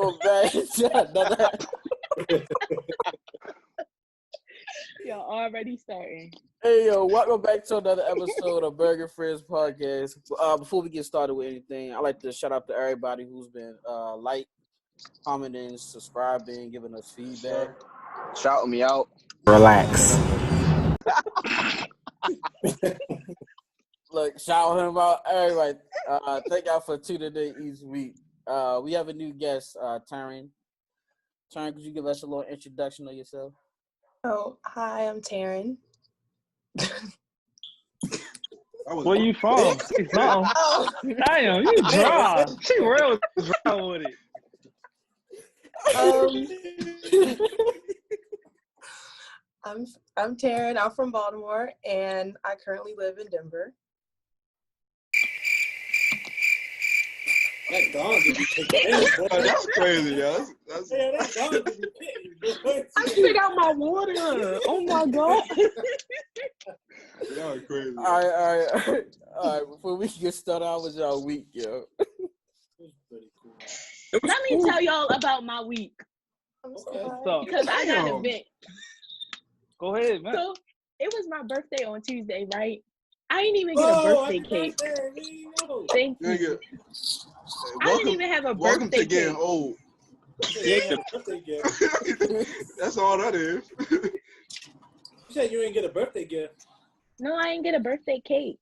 welcome back to another. You're already starting. Hey yo, welcome back to another episode of Burgg and Friends podcast. Before we get started with anything, I'd like to shout out to everybody who's been commenting, subscribing, giving us feedback. Shouting me out. Relax. Look, shout him out, everybody. Thank y'all for tuning in each week. We have a new guest, Taryn. Taryn, could you give us a little introduction of yourself? Oh, hi, I'm Taryn. Where you from? Oh. Damn, you dry. She real dry with it. I'm Taryn. I'm from Baltimore, and I currently live in Denver. That dog did you take that? That's crazy, yo. That's that dog did you take. I spit out my water. Oh my god. y'all crazy. All right. Before we get started, how was y'all week, yo? Let me tell y'all about my week because I got an event. Go ahead, man. So it was my birthday on Tuesday, right? I didn't even get a birthday cake. Thank you. I didn't even have a birthday Welcome to getting cake. old. Yeah, That's all that is. you said you didn't get a birthday gift. No, I didn't get a birthday cake.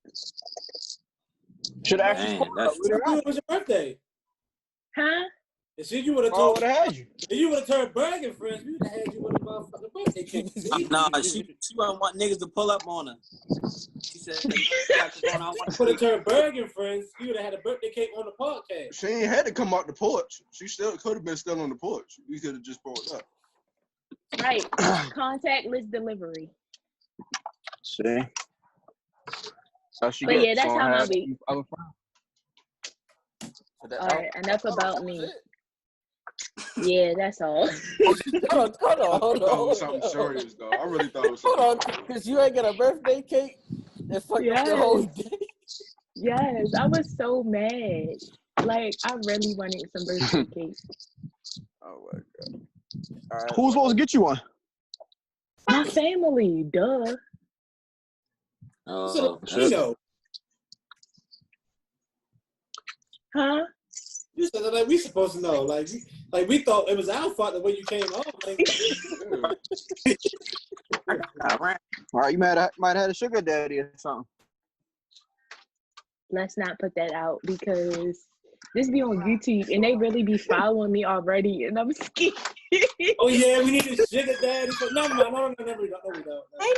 Should I actually It was your birthday. Huh? And see, you would have told. If you would have turned Burgg and Friends, we would have had you with a motherfucking birthday cake. Nah, she wouldn't want niggas to pull up on her. She said, would have turned Burgg and Friends, you would have had a birthday cake on the podcast. She ain't had to come out the porch. She still could have been still on the porch. We could have just brought it up. Right. Contactless delivery. See? So she But yeah, that's how my week. So All right, enough about me. Yeah, that's all. Hold I thought it was on. something serious, though. I really thought it was Hold something on, because you ain't get a birthday cake and fuck up the whole day. Yes, I was so mad. Like, I really wanted some birthday cake. Oh my god. All right. Who's supposed to get you one? My family, duh. So, you know, Huh? you said like we supposed to know. Like we thought it was our fault the way you came home. Like, All right, you might have had a sugar daddy or something. Let's not put that out because this be on YouTube and they really be following me already and I'm scared. oh yeah, we need a sugar daddy. No, we don't. Ain't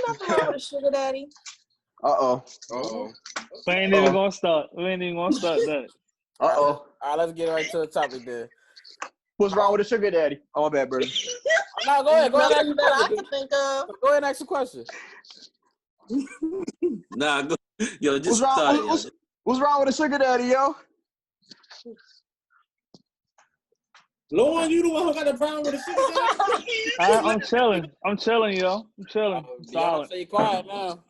nothing wrong with a sugar daddy. Uh-oh. We ain't even gonna start. We ain't even gonna start that. All right, let's get right to the topic then. What's wrong with a sugar daddy? Oh, my bad, brother. No, go ahead. Nothing that I can think of. Go ahead and ask a question. Nah, go. Yo, just What's wrong with a sugar daddy, yo? Lauren, you the one who got the problem with the sugar daddy? I'm chilling. I'm chilling, yo. I'm chilling. Solid. Stay quiet now.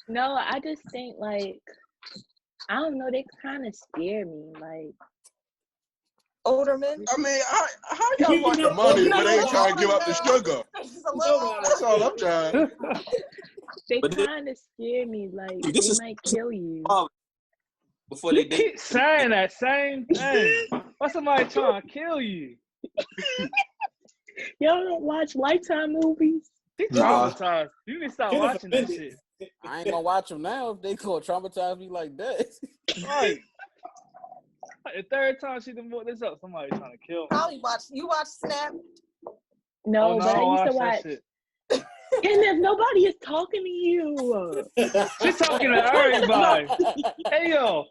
No, I just think like, I don't know, they kind of scare me. Like, Older men. I mean, how y'all want the money but ain't trying to give up the sugar? That's all I'm trying. they kind of scare me. Like, they might kill you. before You they keep saying that same thing. Why somebody trying to kill you? Y'all don't watch Lifetime movies? Traumatized. You need to stop watching that shit. I ain't gonna watch them now if they gonna traumatize me like that. Right. The third time she done brought this up, somebody trying to kill me. Probably you watch Snap. No, but I used to that watch. shit. And if nobody is talking to you. She's talking to everybody. Hey yo.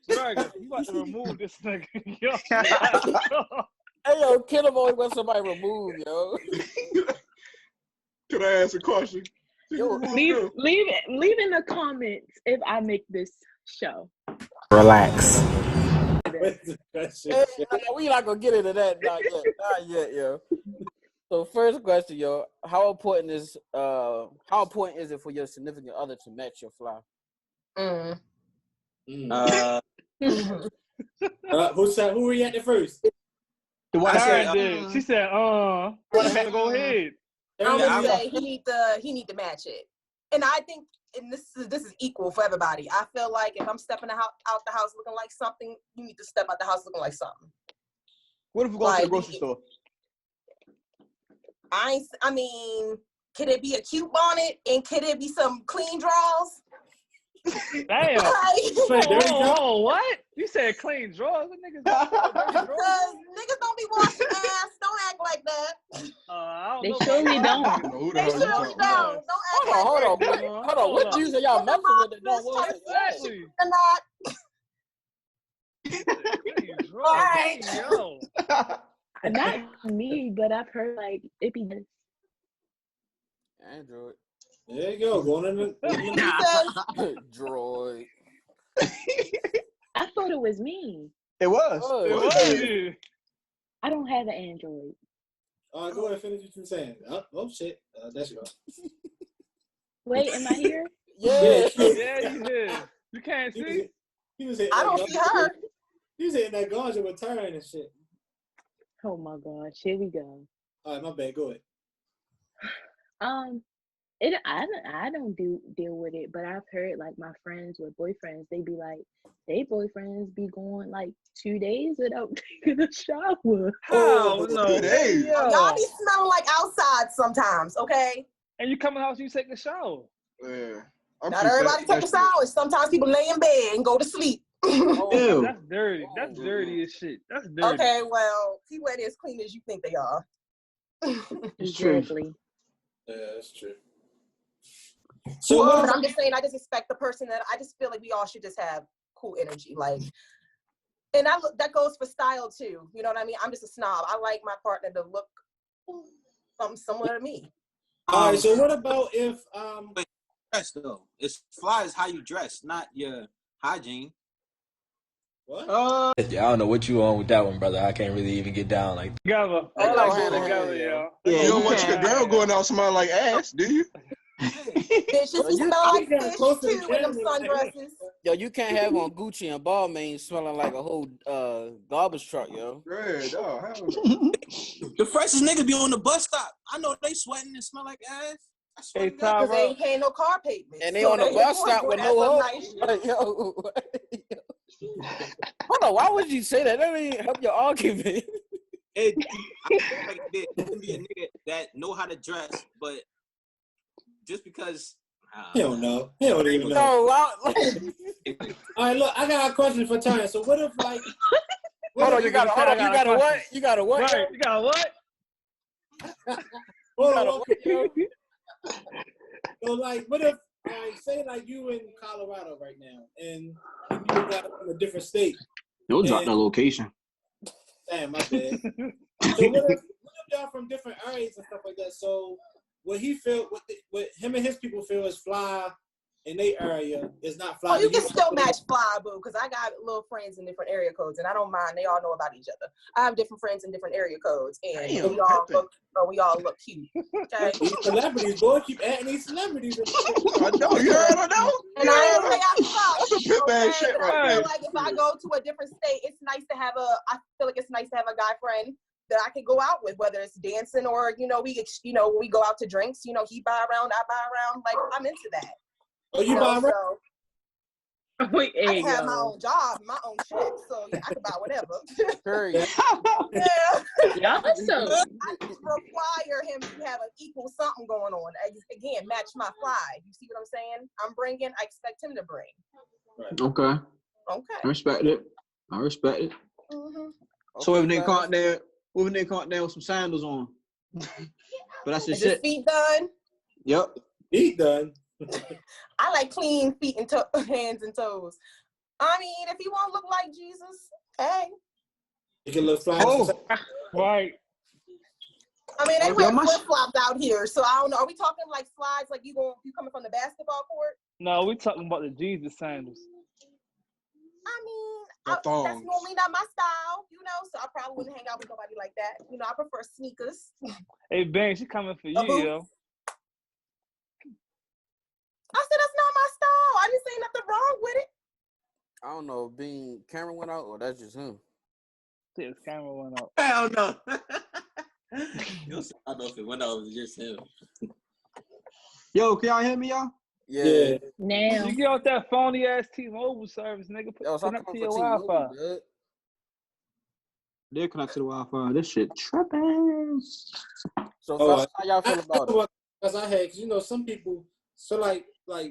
Burgg, you about to remove this nigga. Yo. Hey yo, kill him always want somebody removed, yo. Can I ask a question? Yo, Leave in the comments if I make this show. Relax. hey, we not gonna get into that. Not yet, yo. So first question, yo, how important is it for your significant other to match your fly? Who reacted first? The wife said, Karen did. She said, I have to go ahead. I'm gonna say he need to match it. And I think, and this is equal for everybody. I feel like if I'm stepping out the house looking like something, you need to step out the house looking like something. what if we go to the grocery store? I mean, could it be a cute bonnet and could it be some clean drawers? Damn. Oh, what? You said clean drawers? Niggas don't be washing ass. Don't act like that. They surely don't. They surely don't. Don't act like that. Hold on. What juice are y'all messing with that don't wash exactly. All right. Not me, but I've heard like it be this. Android. There you go. Going in the Droid. I thought it was me. It was. I don't have an Android. All right, go ahead and finish what you're saying. Oh shit. That's you. Wait, am I here? Yeah, you did. You can't see? I don't see her. He was hitting that ganja with turn and shit. Oh my gosh, here we go. All right, my bad. Go ahead. I don't deal with it, but I've heard like my friends with boyfriends, they be like, they boyfriends be going like 2 days without taking a shower. Oh no, 2 days. Y'all be smelling like outside sometimes, okay? And you come in the house, you take a shower. Yeah. Not everybody take a shower. Sometimes people lay in bed and go to sleep. Oh, that's dirty. That's dirty as shit. That's dirty. Okay, well, people ain't as clean as you think they are. It's true. Exactly. Yeah, that's true. So but I'm just saying, I just expect the person that I just feel like we all should just have cool energy, like, and that goes for style too. You know what I mean? I'm just a snob. I like my partner to look similar to me. All right. So what about if dress though? It's fly is how you dress, not your hygiene. What? I don't know what you on with that one, brother. I can't really even get down like that. Together. They Like go together, yo. You don't want your girl going out smelling like ass, do you? Bitches be smell like fish too with them sundresses. Yo, you can't have on Gucci and Balmain smelling like a whole garbage truck, yo. Yeah, dog. Hell no. The freshest nigga be on the bus stop. I know they sweating and smell like ass. I swear to God. Because they ain't paying no car payment. And they on the bus stop with no hole. Like, yo. Hold on, why would you say that? That ain't help your argument. It can be a nigga that know how to dress, but just because he don't know. He don't even know. No, all right, look, I got a question for Tanya. So what if like hold on, you got a what? Right, you got a what? So like what if say like you in Colorado right now and you got in a different state. Don't drop the location. Damn, my bad. So what if y'all from different areas and stuff like that? So what he feel, what him and his people feel is fly in their area is not fly. Oh, you can still match fly, boo, because I got little friends in different area codes, and I don't mind. They all know about each other. I have different friends in different area codes, and we all look cute. Okay. These celebrities, boy, keep adding these celebrities. I know, you heard I know. And I ain't say I suck. That's a pit bad shit right I there. feel like if I go to a different state, I feel like it's nice to have a guy friend that I could go out with, whether it's dancing or, we go out to drinks, he buy around, I buy around. Like, I'm into that. Oh, you buy around? Wait, I can have my own job, my own shit, so yeah, I can buy whatever. Period. Yeah. Y'all so I just require him to have an equal something going on. Again, match my fly. You see what I'm saying? I'm bringing, I expect him to bring. Right. Okay. Okay. I respect it. Mm-hmm. So if they caught there with some sandals on. But that's just Is his it. feet done? Yep. Feet done. I like clean feet and hands and toes. I mean, if he won't look like Jesus, hey. You can look fly. Right. I mean, they wear flip-flops out here, so I don't know. Are we talking like slides, like you coming from the basketball court? No, we talking about the Jesus sandals. I mean, that's thongs. normally not my style, so I probably wouldn't hang out with nobody like that. I prefer sneakers. Hey, Bang, she coming for you, yo. I said that's not my style. I didn't say nothing wrong with it. I don't know, Cameron went out or that's just him. His camera went out. Hell no. You'll see. I don't know if it went out. It was just him. Yo, can y'all hear me, y'all? Yeah. Now, You get off that phony ass T-Mobile service, nigga. Yo, stop Connect to coming your for Wi-Fi. T-Mobile, dude. They're connected to the Wi-Fi. This shit tripping. So, fellas, how y'all feel about it? Because I had, because some people, so like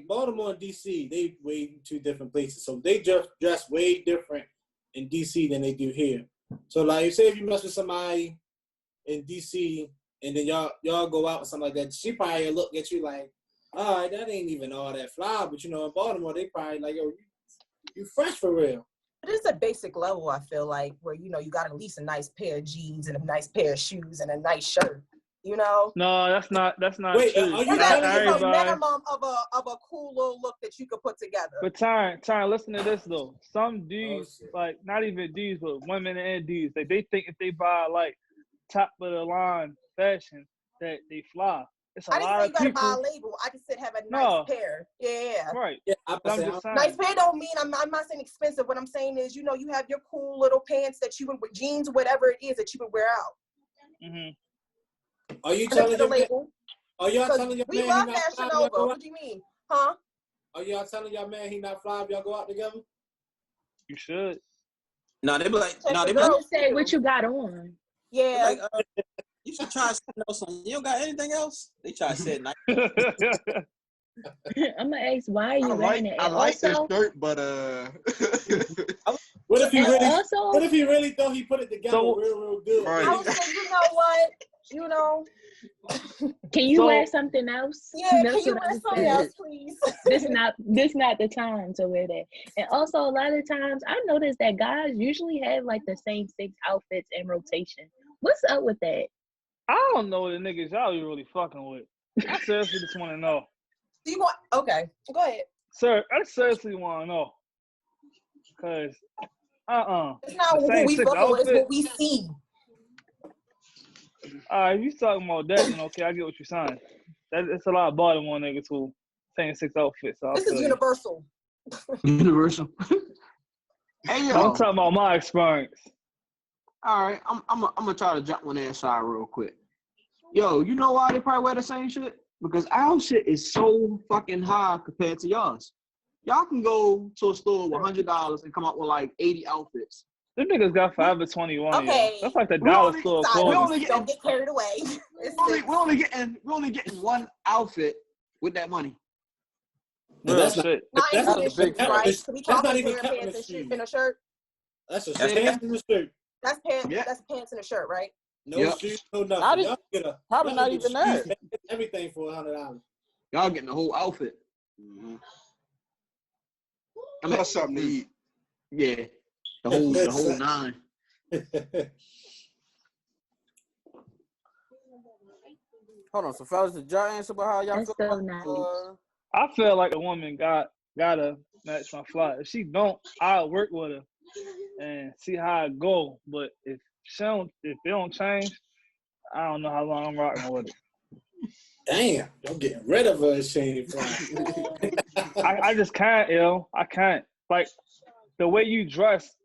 Baltimore and DC, they way two different places. So they just dress way different in DC than they do here. So like, say if you mess with somebody in DC and then y'all go out or something like that, she probably look at you like, all right, that ain't even all that fly. But in Baltimore, they probably like, yo, you fresh for real. It is a basic level, I feel like, where, you got at least a nice pair of jeans and a nice pair of shoes and a nice shirt, No, that's not Wait, true. are you That is a Everybody. minimum of a cool little look that you could put together. But Tyron, listen to this though. Some dudes, like not even dudes, but women and dudes, like they think if they buy like top of the line fashion that they fly. It's a I didn't lot say you of gotta people. buy a label. I just said have a nice pair. Yeah. Right. Yeah, I'm just saying. Nice pair don't mean I'm not saying expensive. What I'm saying is, you have your cool little pants that you would with jeans, whatever it is that you would wear out. Mm-hmm. Are you telling your label? Are y'all telling your we man love he not Fashion fly? Nova. What do you mean? Huh? Are y'all telling your man he not fly if y'all go out together? You should. No, they be like, girls say what you got on. Yeah. Like, you should try something else on. You don't got anything else? They try to say it nice. I'm gonna ask why are you wearing it. I And like this also, shirt, but What if he really? also, What if he really thought he put it together real good? Right. I would say, you know what? Can you wear something else? Yeah, That's can you what wear I'm something saying. else, please? This not the time to wear that. And also, a lot of times, I noticed that guys usually have like the same 6 outfits in rotation. What's up with that? I don't know the niggas y'all be really fucking with. I seriously just want to know. Do you want? Okay, go ahead. Sir, I seriously want to know. Cause, It's not who we fucking with, it's what we see. If you talking about that, then okay, I get what you're saying. It's a lot of Baltimore niggas who saying 6 outfits. So this is universal. Universal. Hey, yo. I'm talking about my experience. All right, I'm gonna try to jump on the inside real quick. Yo, you know why they probably wear the same shit? Because our shit is so fucking high compared to y'all's. Y'all can go to a store with $100 and come out with like 80 outfits. Them niggas got Forever 21. Okay, that's like the dollar store. Don't get carried away. We're only getting one outfit with that money. That's shit. Not including shoes, right? So we That's not talking even pair of counting pants the shoes. and a shirt. That's a pants and a shirt. That's pants. Yeah. That's pants and a shirt, right? No shoes, no nothing. Probably not even that. Everything for $100. Y'all getting the whole outfit. Mm-hmm. I mean, something to eat. Yeah, the whole 9. Hold on, so fellas, did y'all answer about how y'all feel about nice. I feel like a woman gotta match my fly. If she don't, I'll work with her and see how it go. But if it don't change, I don't know how long I'm rocking with it. Damn, I'm getting rid of her. Shady fly. I just can't, yo. I can't. Like the way you dress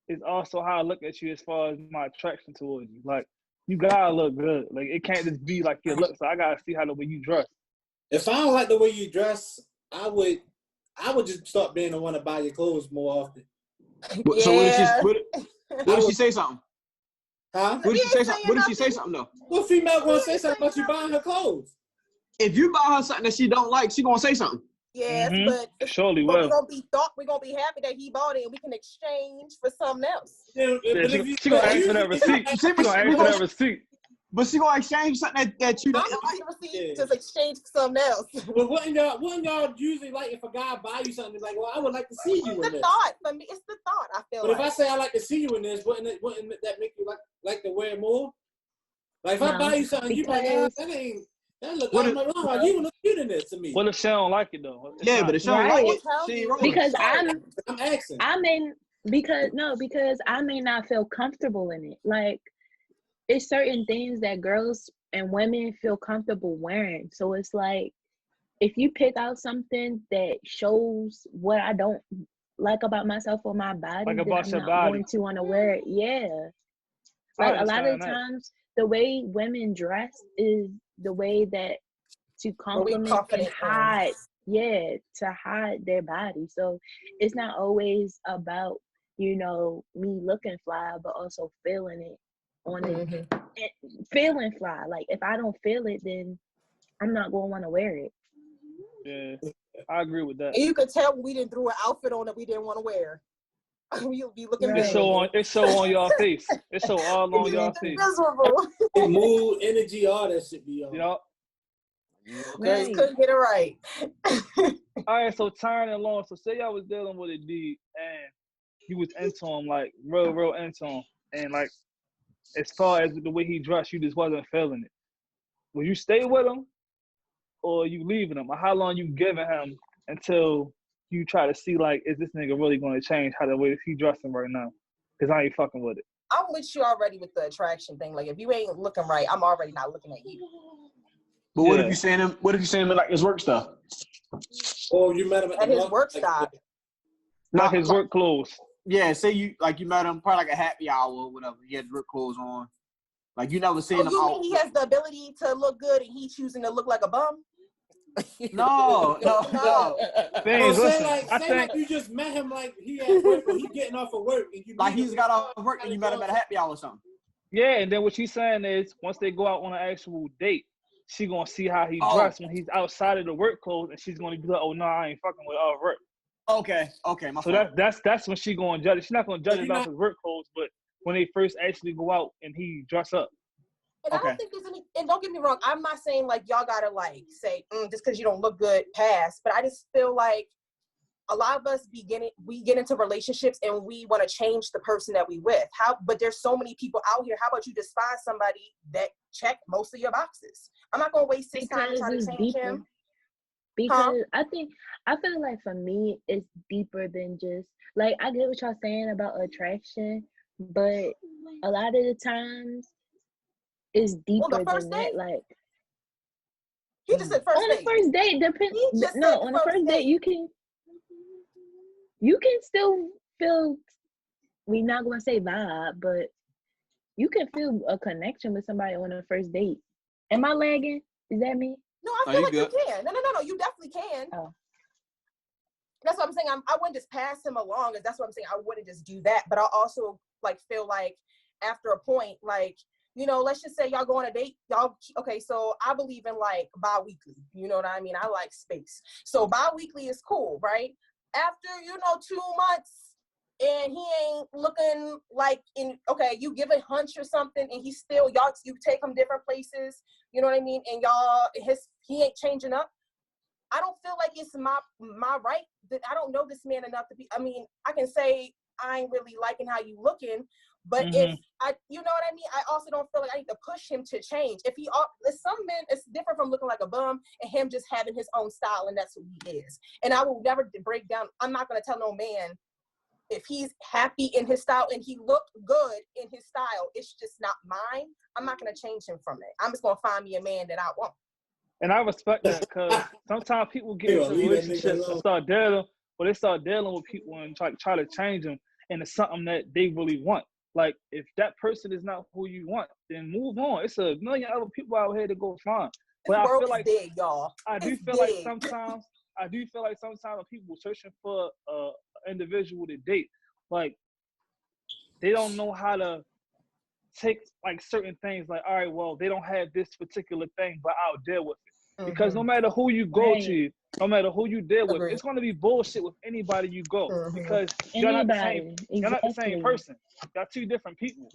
is also how I look at you as far as my attraction towards you. Like you gotta look good. Like it can't just be like your looks. So I gotta see how the way you dress. If I don't like the way you dress, I would just start being the one to buy your clothes more often. Yeah. So what did she say something? Huh? What did she say something? What did she say something though? What female gonna say something about you buying her clothes? If you buy her something that she don't like, she gonna say something. Yes, but surely we're will. We're gonna be happy that he bought it and we can exchange for something else. Yeah, she gonna ask for that receipt. She gonna ask for that receipt. But she gonna exchange something that you don't like. Just exchange for something else. Well, wouldn't y'all usually like if a guy buy you something like, well, I would like to see you in this. It's the thought for me. It's the thought. I feel. But if I say I like to see you in this, wouldn't that make you like to wear more? Like if I buy you something, you like, that look wrong. You look cute in this to me. What if she don't like it though? Yeah, but if she don't like it, she ain't wrong. Because I'm asking. Because I may not feel comfortable in it. Like it's certain things that girls and women feel comfortable wearing. So it's like if you pick out something that shows what I don't like about myself or my body, Like then about I'm your not body. going to want to wear it. Yeah. I Like a lot of understand the that. times, the way women dress is the way that to Are we compliment and confident in? hide, yeah, to hide their body. So it's not always about, you know, me looking fly, but also feeling it on it, feeling fly. Like if I don't feel it, then I'm not gonna want to wear it. Yeah, I agree with that. And you could tell we didn't throw an outfit on that we didn't want to wear. We'll be looking Right. miserable. It show on y'all face. It show all on y'all face. Miserable. Mood, energy, all that shit be on. Yup. Okay. Just couldn't get it right. All right, so tying it long. So say y'all was dealing with a dude and you was into him, like real into him, and like as far as the way he dressed, you just wasn't feeling it. Will you stay with him, or you leaving him, or how long you giving him until you try to see like, is this nigga really going to change how the way he dressing right now? Because I ain't fucking with it. I'm with you already with the attraction thing. Like if you ain't looking right, I'm already not looking at you. But what if you saying him? What if you saying him like his work stuff? Or you met him at his work stop. Like his work clothes. Yeah, say you met him probably like a happy hour or whatever. He had work clothes on. Like you never seen him You out. mean he has the ability to look good and he choosing to look like a bum? No. Say like you just met him like he at work or he getting off of work and you like he's got off work and you met him at a happy hour or something. Yeah, and then what she's saying is once they go out on an actual date, she gonna see how he dressed when he's outside of the work clothes, and she's gonna be like, "Oh no, I ain't fucking with all work." Okay. So that's when she gonna judge it. She's not gonna judge it off his work clothes, but when they first actually go out and he dress up. And I don't think there's any, and don't get me wrong, I'm not saying like y'all gotta like say just because you don't look good, pass. But I just feel like a lot of us we get into relationships and we want to change the person that we with. But there's so many people out here. How about you just find somebody that check most of your boxes? I'm not gonna waste his time to try to change him. Because I feel like for me it's deeper than just like I get what y'all saying about attraction, but a lot of the times it's deeper than that. Like he just said first on the first date, on the first date you can still feel, we're not gonna say vibe, but you can feel a connection with somebody on the first date. Am I lagging? Is that me? No, I feel like you can. No, you definitely can. Oh. That's what I'm saying. I wouldn't just pass him along. That's what I'm saying. I wouldn't just do that. But I also like feel like after a point, like, you know, let's just say y'all go on a date. Okay, so I believe in like bi-weekly. You know what I mean? I like space. So bi-weekly is cool, right? After, 2 months and he ain't looking like you give a hunch or something and he's still, you take him different places, you know what I mean? And he ain't changing up. I don't feel like it's my right that I don't know this man enough to be, I can say I ain't really liking how you looking, but if I, you know what I mean? I also don't feel like I need to push him to change. Some men, it's different from looking like a bum and him just having his own style and that's who he is. And I will never break down. I'm not going to tell no man if he's happy in his style and he looked good in his style, it's just not mine. I'm not going to change him from it. I'm just going to find me a man that I want. And I respect that because sometimes people get into relationships and start dealing with people and try to change them into something that they really want. Like, if that person is not who you want, then move on. It's a million other people out here to go find. But I feel like big, y'all. I do feel like sometimes when people searching for an individual to date, like, they don't know how to take like certain things. Like, all right, well, they don't have this particular thing, but I'll deal with it. Because no matter who you go to, no matter who you deal with, it's going to be bullshit with anybody you go because you're not the same person. Y'all two different people.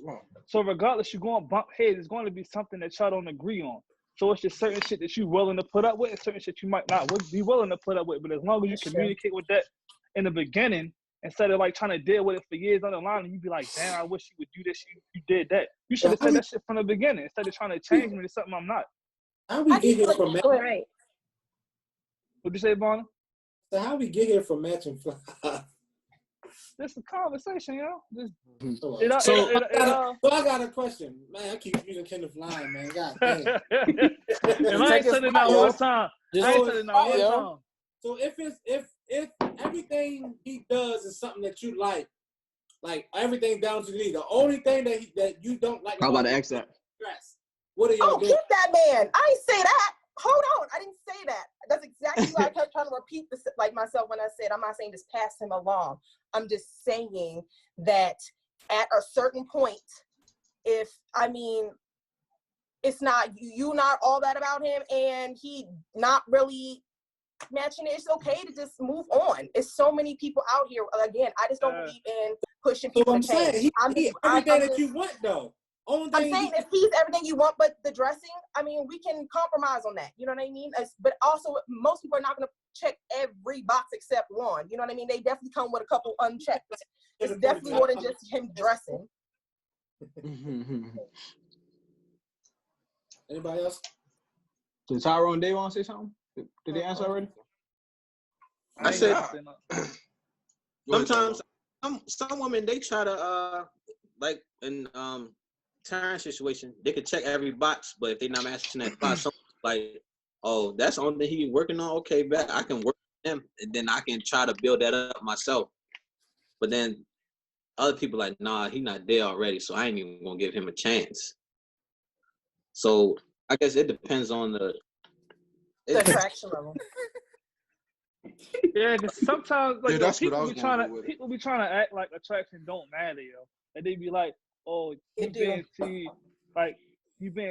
So regardless, you're going to bump heads. It's going to be something that y'all don't agree on. So it's just certain shit that you're willing to put up with and certain shit you might not be willing to put up with. But as long as you communicate with that in the beginning, instead of like trying to deal with it for years down the line, and you be like, damn, I wish you would do this, you did that. You should have said that shit from the beginning instead of trying to change me to something I'm not. How we get here from matching? Right. What'd you say, Bonner? So how we get here from matching fly? This is a conversation, yo. So I got a question, man. I keep using Kenneth line, man. God damn. I ain't said it not one time. So if if everything he does is something that you like everything down to the knee, the only thing that you don't like How about about the him accent? is dress. What are y'all Oh, doing? keep that man. I ain't say that. Hold on. I didn't say that. That's exactly why I kept trying to repeat this like myself when I said, I'm not saying just pass him along. I'm just saying that at a certain point, it's not you not all that about him and he not really matching it, it's okay to just move on. It's so many people out here. Again, I just don't believe in pushing people to change. He everything that you want though. I'm saying if he's everything you want, but the dressing, I mean, we can compromise on that. You know what I mean? But also, most people are not going to check every box except one. You know what I mean? They definitely come with a couple unchecked. It's definitely more than just him dressing. Anybody else? Did Tyrone and Dave want to say something? Did they answer already? I said Sometimes some women they try to like in Terrence situation, they could check every box, but if they're not matching that box, like, oh, that's the only thing he working on. Okay, bet I can work with him, and then I can try to build that up myself. But then other people like, nah, he not there already, so I ain't even gonna give him a chance. So I guess it depends on the attraction level. Yeah, because sometimes like that's people what I was be trying gonna go with to act like attraction don't matter, yo. And they be like, oh, you being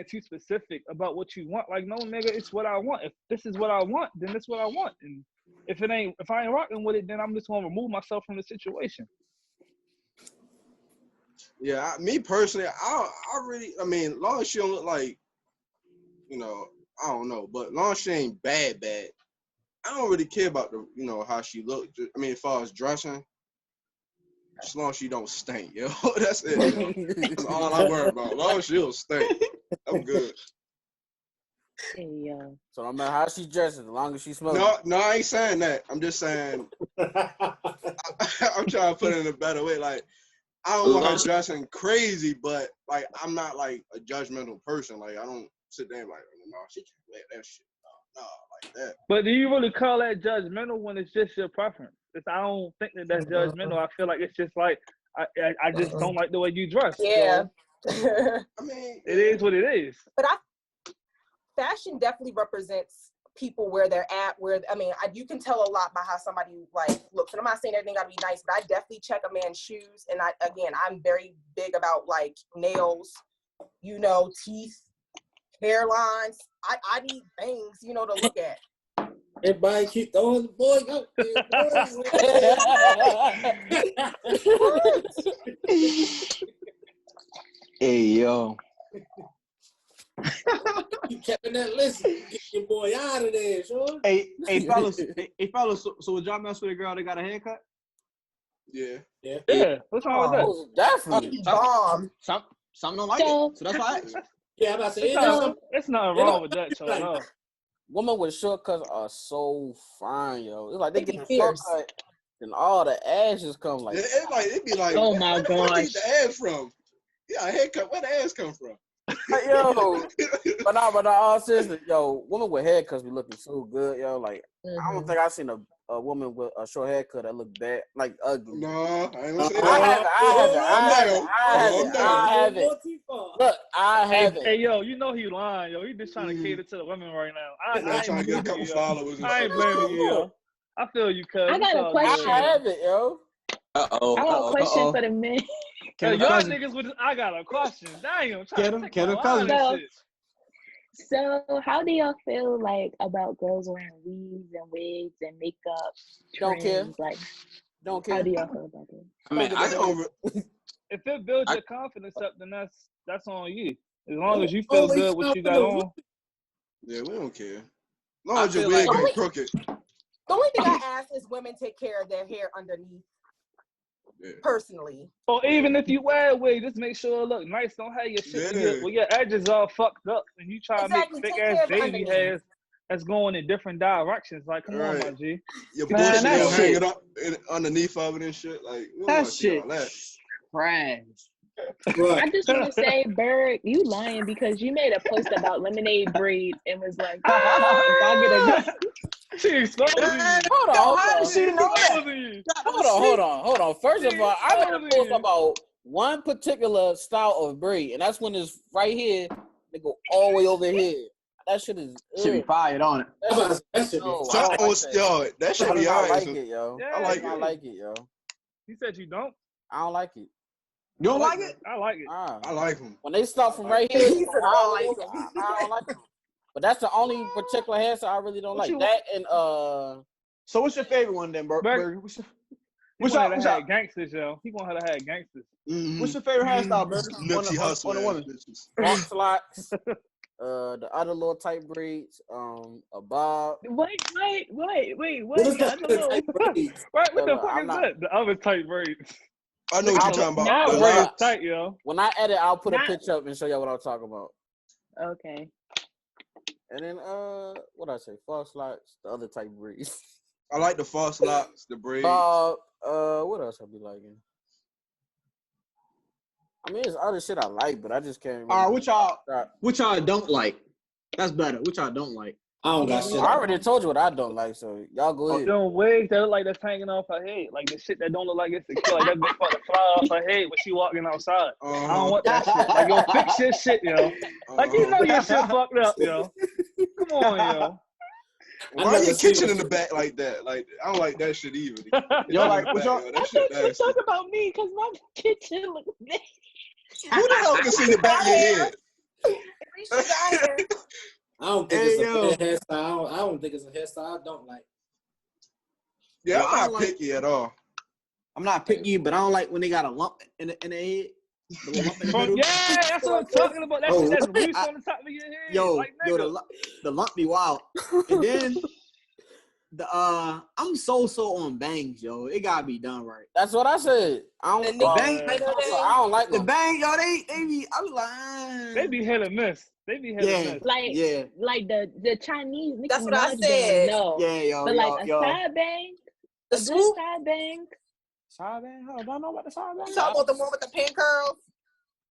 too specific about what you want. Like, no, nigga, it's what I want. If this is what I want, then it's what I want. And if I ain't rocking with it, then I'm just gonna remove myself from the situation. Yeah, me personally, I long as she don't look like, I don't know, but long as she ain't bad, I don't really care about how she look. I mean, as far as dressing, as long as she don't stink, yo. That's it, yo. That's all I worry about. As long as she don't stink, I'm good. Yeah. So no matter how she dresses, as long as she smells. No, I ain't saying that. I'm just saying I'm trying to put it in a better way. Like, I don't want her dressing crazy, but like I'm not like a judgmental person. Like, I don't sit there and like, no, she can't wear that shit. No, like that. But do you really call that judgmental when it's just your preference? I don't think that's judgmental. I feel like it's just like I just don't like the way you dress. Yeah. So, I mean, it is what it is. But fashion definitely represents people where they're at. You can tell a lot by how somebody like looks. And I'm not saying everything got to be nice, but I definitely check a man's shoes. And I'm very big about like nails, teeth, hairlines. I need things, to look at. Everybody keep throwing the boy out there. Hey, yo. You kept in that list. Get your boy out of there, sure. Hey, fellas. So would y'all mess with a girl that got a haircut? Yeah. What's wrong with that? Oh, definitely. Bomb. Some don't like it, so that's why. Yeah, I'm about to say it's nothing wrong with that, so Women with short cuts are so fine, yo. It's like they get a short fierce. cut, and all the ashes come like. It'd be like, Oh my where gosh. the ass from? Yeah, a haircut. Where the ass come from? Like, yo, but all seriously, yo, women with haircuts be looking so good, yo. Like, I don't think I've seen a woman with a short haircut that look bad, like ugly. No, I ain't gonna say I that. have it. Look, I have it. Hey, yo, you know he lying, yo. He just trying to cater to the women right now. I ain't trying to get a couple followers. I ain't blaming you, yo. I feel you, cuz. I got a question. I have it, yo. I got a question for the men. Y'all niggas with I got a question. Damn, I'm trying to take my line and shit. So how do y'all feel like about girls wearing weaves and wigs and makeup? Don't care. Like, don't care. How do y'all feel about that? I mean, I don't. If it builds your confidence up, then that's on you. As long as you feel good what you got on. Yeah, we don't care. As long as your wig ain't crooked. The only thing I ask is women take care of their hair underneath. Yeah. Personally. Or even if you wear a wig, just make sure it look nice. Don't have your shit with your edges all fucked up and you try to make thick ass baby hairs that's going in different directions. Like, come on, my G. Your bullshit hang it up underneath of it and shit. Like, that shit trash. Right. I just want to say, Burgg, you lying because you made a post about lemonade braids and was like, if I get a good. She exposing you. Hold on, hold How on. does she know that? Exposing you. Hold on. First of all, I made a post Exposing you. about one particular style of braid, and that's when it's right here. They go all the way over here. That shit is. Should be ugh. fired on it. That should be No, fire. I don't like that. Yo, that should I do be not alright. like it, yo. Yeah, I like I it. like it, yo. You said you don't? I don't like it. You don't like it? I like it. I like them. When they start from right here, He said, all I the way like over, I don't like them. But that's the only particular hairstyle I really don't What like. you- That and So what's your favorite one then, Burgg? Burgg. What's your, He what's want your, her to have gangsters, yo. He want her to have gangsters. Mm-hmm. what's your favorite hairstyle, Burgg? Nipsey Hussle on a woman. bitches. box locks, the other little tight braids, a bob. Wait. What is that The little- type of braids? Right, what the fuck I'm is not- that? The other tight braids. I know what you're talking about. Nah, The The braids locks. tight, yo. When I edit, I'll put a Not- picture up and show y'all what I'm talking about. Okay. And then what I say, false locks, the other type braids. I like the false locks, the braids. What else I be liking? I mean, there's other shit I like, but I just can't. All right, Right. which y'all don't like? That's better. Which y'all don't like? I don't got shit. I already told you what I don't like, so y'all go ahead. Them wigs that look like that's hanging off her head. Like the shit that don't look like it's secure. Like that bitch about to fly off her head when she walking outside. I don't want that shit. Like, yo, fix your shit, yo. Like, you know your shit fucked up, yo. Come on, yo. Why are your kitchen in the back like that? Like, I don't like that shit either. Yo, like, what y'all? That I shit thought you were nasty. talking about me because my kitchen looked bad. Who the hell can see the back of your head? I don't think Hey, it's a yo. bad hairstyle. I don't think it's a hairstyle I don't like. Yeah, Yo, I I'm not don't like- picky at all. I'm not picky, but I don't like when they got a lump in the head. The lump in the middle. Yeah, that's what I'm talking about. That Oh. shit that's loose on the top of your head. Yo, like, yo, nigga. the lump be wild. And then I'm so on bangs, yo. It gotta be done right. That's what I said. I don't. The bang- I know that. I don't like The them. bang, yo, they be. I was like, They be hit or miss. They be hit or yeah, miss. Like, yeah, like the Chinese. Nicki That's what I Minaj said. bang, no. yeah, yo, But like a yo. side bang, The a good swoop. side bang. Side bang? Hold on, do I know about the side bang? You talking about the one with the pin curls?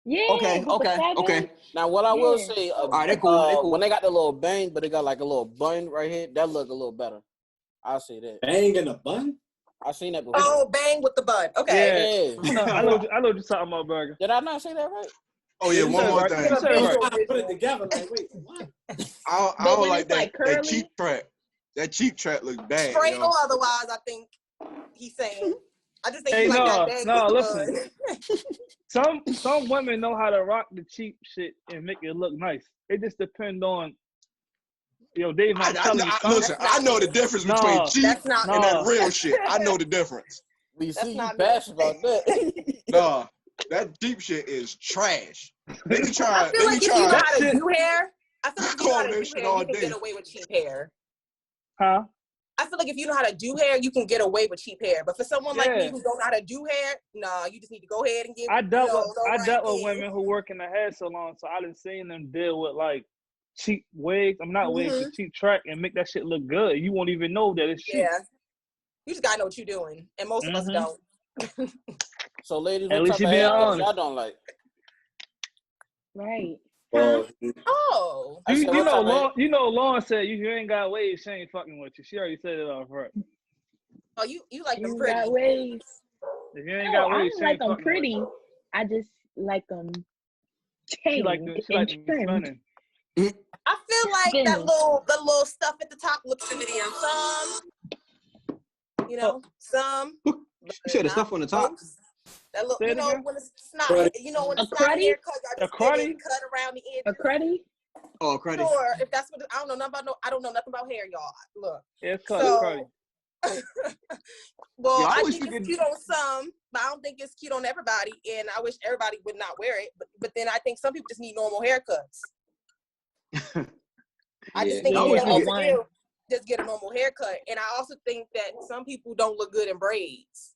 Yeah. Okay, with the side okay. bang. Now, what I will Yeah. say, Alright, they cool, they cool. when they got the little bang, but they got like a little bun right here, that look a little better. I'll say that. Bang in a bun? I seen that before. Oh, bang with the bun. Okay. Yeah. I know what you're talking about, Burgger. Did I not say that right? Oh yeah, You one said more right. thing. You said I right. was trying to put it together. Like, wait, what? I But don't when like it's, that, like, that curly- cheap track. That cheap track looks bad. Straight Yo. or otherwise, I think he's saying. I just think Hey, he like no, that bang no, with the listen. bun. Some women know how to rock the cheap shit and make it look nice. It just depend on, Dave. I'm telling you, some- Listen, I know the difference No, between cheap That's not. and that No. real shit. I know the difference. We That's see you not me. passionate about that. Nah, that cheap shit is trash. They be I trying. feel They like be if you know trying. how to shit- do hair, I feel like if you know how Call to that do shit hair, all you can day. get away with cheap hair. huh? I feel like if you know how to do hair, you can get away with cheap hair. But for someone like me Yeah. who don't know how to do hair, nah, you just need to go ahead and get. I dealt with the right thing. women who work in the hair salon, so I done seen them deal with like cheap wigs. I'm not wigs, but cheap track, and make that shit look good. You won't even know that it's cheap. Yeah, you just gotta know what you're doing, and most of us Mhm. don't. So, ladies, At what least type you of being haircuts honest. y'all don't like? Right. Oh, I said, what type of- Lauren said you ain't got waves, she ain't fucking with you. She already said it off right. oh, you like them You pretty. got waves. If you ain't No, got I waves, don't she like ain't them fucking pretty. with I just like them you. changed She like to be trimmed. spinning. I feel like Skinny. the little stuff at the top looks familiar. Some. You said the not stuff on the top. most. That look, Say it again? when it's not, Cruddy. when A it's not cruddy? haircut, I A just get cruddy? it cut around the edge. A cruddy? Oh, credit. Sure, if that's what I don't know nothing about. I don't know nothing about hair, y'all. Look, Yeah, it's called So- cruddy. well, Yeah, I I wish think we it's could- cute on some, but I don't think it's cute on everybody. And I wish everybody would not wear it. But then I think some people just need normal haircuts. I just think I you wish know we what could- to do. Just get a normal haircut. And I also think that some people don't look good in braids.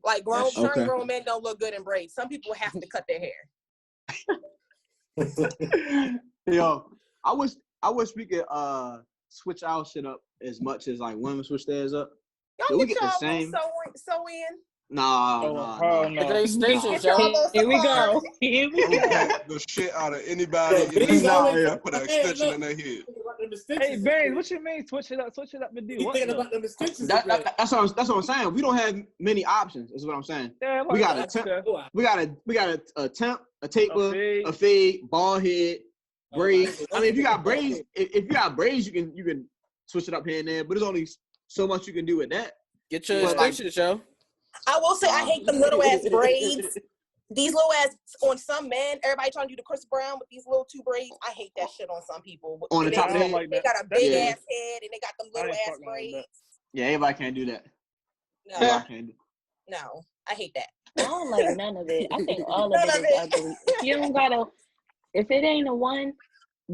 Like certain Okay. grown men don't look good in braids. Some people have to cut their hair. Yo, I wish we could switch our shit up as much as like women switch theirs up. Y'all Yeah, we get get the y'all same. sew in. Nah, Oh, nah, hell nah. no. If they extensions, Get your yo. elbows Here we go. apart. Here we I would go. pat the shit out of anybody Yo, in this B's Nah, always yeah. that put an hey, extension look, in their head. thinking about them Hey, extensions. Baines, what you mean? Switch it up and do He what? thinking Though? about them extensions That, again. that, that's what I'm saying. We don't have many options. Is what I'm saying. Yeah, We got a that's temp. fair. We got a temp, a taper, fade. a fade, ball head, braids. Oh, I mean, if you got braids, if you got braids, you can switch it up here and there. But there's only so much you can do with that. Get your But, like, extensions, yo. I will say I hate them little ass braids. These little ass on some men, everybody trying to do the Chris Brown with these little two braids. I hate that shit on some people. On the And top they, of the head? like they that. got a big Yeah. ass head and they got them little ain't ass fucking with that. braids. Yeah, everybody can't do that. No, Everybody can't do. no, I hate that. I don't like none of it. I think all of None it of is it. ugly. If you don't gotta, if it ain't a one,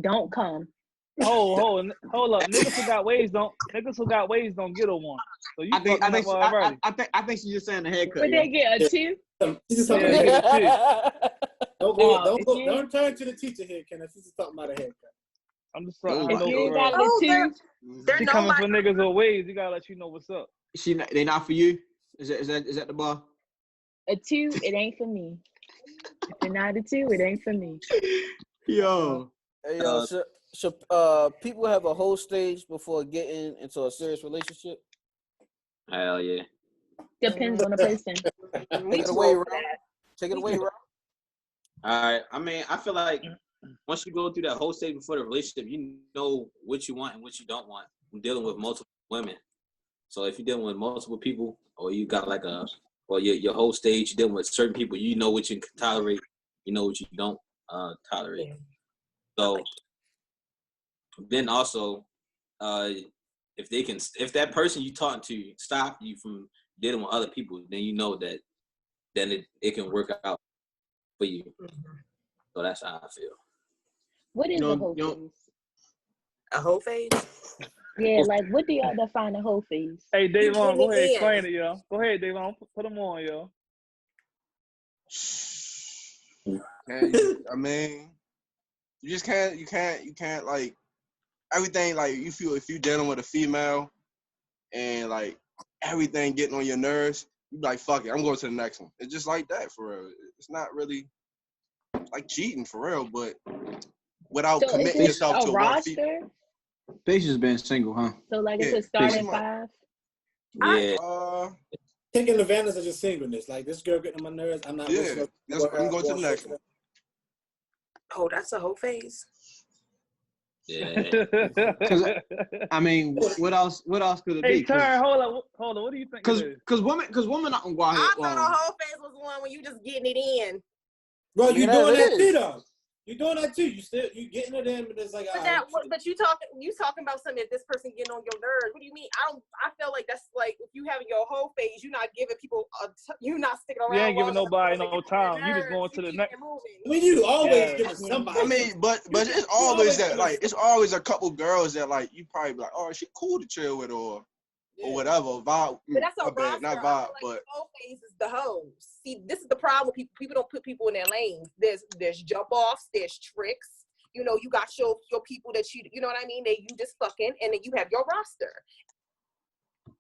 don't come. Hold up. Niggas who got waves don't get a one. So you I think fucking up already. I think she's just saying the haircut. But Yeah. they get a two. She's just Yeah, talking get about a two. don't turn to the teacher here, Kenneth. She's just talking about a haircut. I'm just Oh, saying. I If know you for ain't real. got a Oh, two, they're She no coming like for niggas with waves. You gotta let you know what's up. They not for you. Is that the bar? a two, it ain't for me. If it's not a two, it ain't for me. Yo. Hey, yo, should people have a whole stage before getting into a serious relationship? Hell yeah. Depends on the person. Take it away, Rob. Take it away, Rob. All right. I mean, I feel like once you go through that whole stage before the relationship, you know what you want and what you don't want. I'm dealing with multiple women. So if you're dealing with multiple people, or you got like your whole stage, you're dealing with certain people, you know what you can tolerate, you know what you don't tolerate. So then also, if that person you talking to stop you from dealing with other people, then you know that then it can work out for you. So that's how I feel. What is a whole you know- face? a whole face. Yeah, like what do y'all define a whole face? Hey, Davon, go ahead, in. explain it, yo. Go ahead, Davon, put them on, yo. I mean, you just can't. You can't like everything. Like you feel if you're dealing with a female, and like everything getting on your nerves, you be like, fuck it, I'm going to the next one. It's just like that for real. It's not really like cheating for real, but without So is committing it yourself a to one female. roster? Face just being single, huh? So like it's Yeah, a starting pretty much. five? Yeah. Taking advantage of your singleness. Like, this girl getting on my nerves. I'm not Yeah, listening. I'm going to the next one. Oh, that's a whole face. Yeah. Because I mean, what else could it Hey, be? Turn, hold on. What do you think it is? Because women not gonna go out I here. thought a whole face was the one when you just getting it in. Bro, you doing that is. too, though. You doing that too. You getting it in, but it's like, But you talking about something if this person getting on your nerves. What do you mean? I feel like that's like if you having your whole phase, you're not giving people you not sticking around. You ain't giving long nobody enough no to get on time. their You just nerves. going to the keep next. it moving. I mean, you always Yeah. giving somebody. I mean, but it's always that like it's always a couple girls that like you probably be like, oh, she cool to chill with or whatever vibe. But that's a bad, roster. not I vibe, feel like but the whole phase is the hoes. See, this is the problem with people. People don't put people in their lanes. There's jump offs. There's tricks. You know, you got your people that you know what I mean. That you just fucking, and then you have your roster.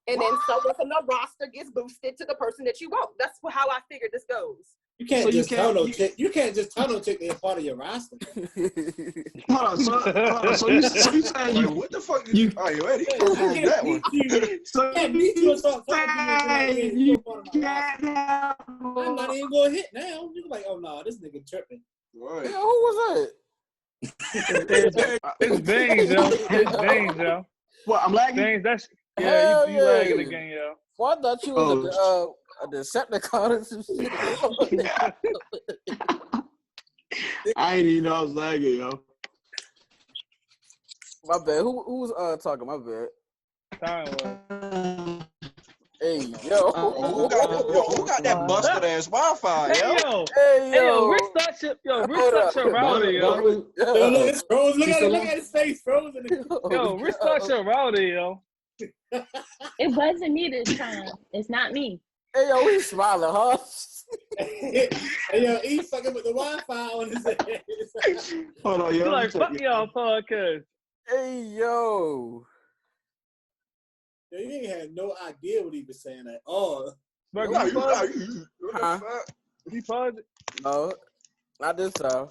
And then someone from the roster gets boosted to the person that you want. That's how I figured this goes. You can't just tell no chick. You can't just tell no chick they're part of your roster. Hold on. So you saying like, what the fuck? Oh, you ready? That one. So can't meet you and start talking to you. I'm not even going to hit now. You're like, oh no, this nigga tripping. Right. Yeah, who was It's Baines, yo. It's Baines, yo. What? I'm lagging. Baines, that's Hell you lagging yeah. again, yo. Well, I thought you was a Decepticon or some shit. I ain't even know I was lagging, yo. My bad. Who was talking? My bad. Time was. Hey, yo. Who got that busted ass Wi-Fi, Hey, yo? Hey, yo. Rick start your router, yo. Yo, look, it's Rose. Look at his face, Rose. Yo, Rick start your router, yo. It wasn't me this time. It's not me. Hey, yo, he's smiling, huh? Hey, yo, he's fucking with the Wi-Fi on his head. Hold on, yo. You like, fuck y'all podcast. Hey, yo. Yo, you ain't had no idea what he was saying at all. Burgg, Nah, you you pause nah, it? you what the Huh? fuck? You pause it? No, not this time.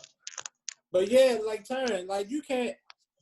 But yeah, like Turn, like you can't,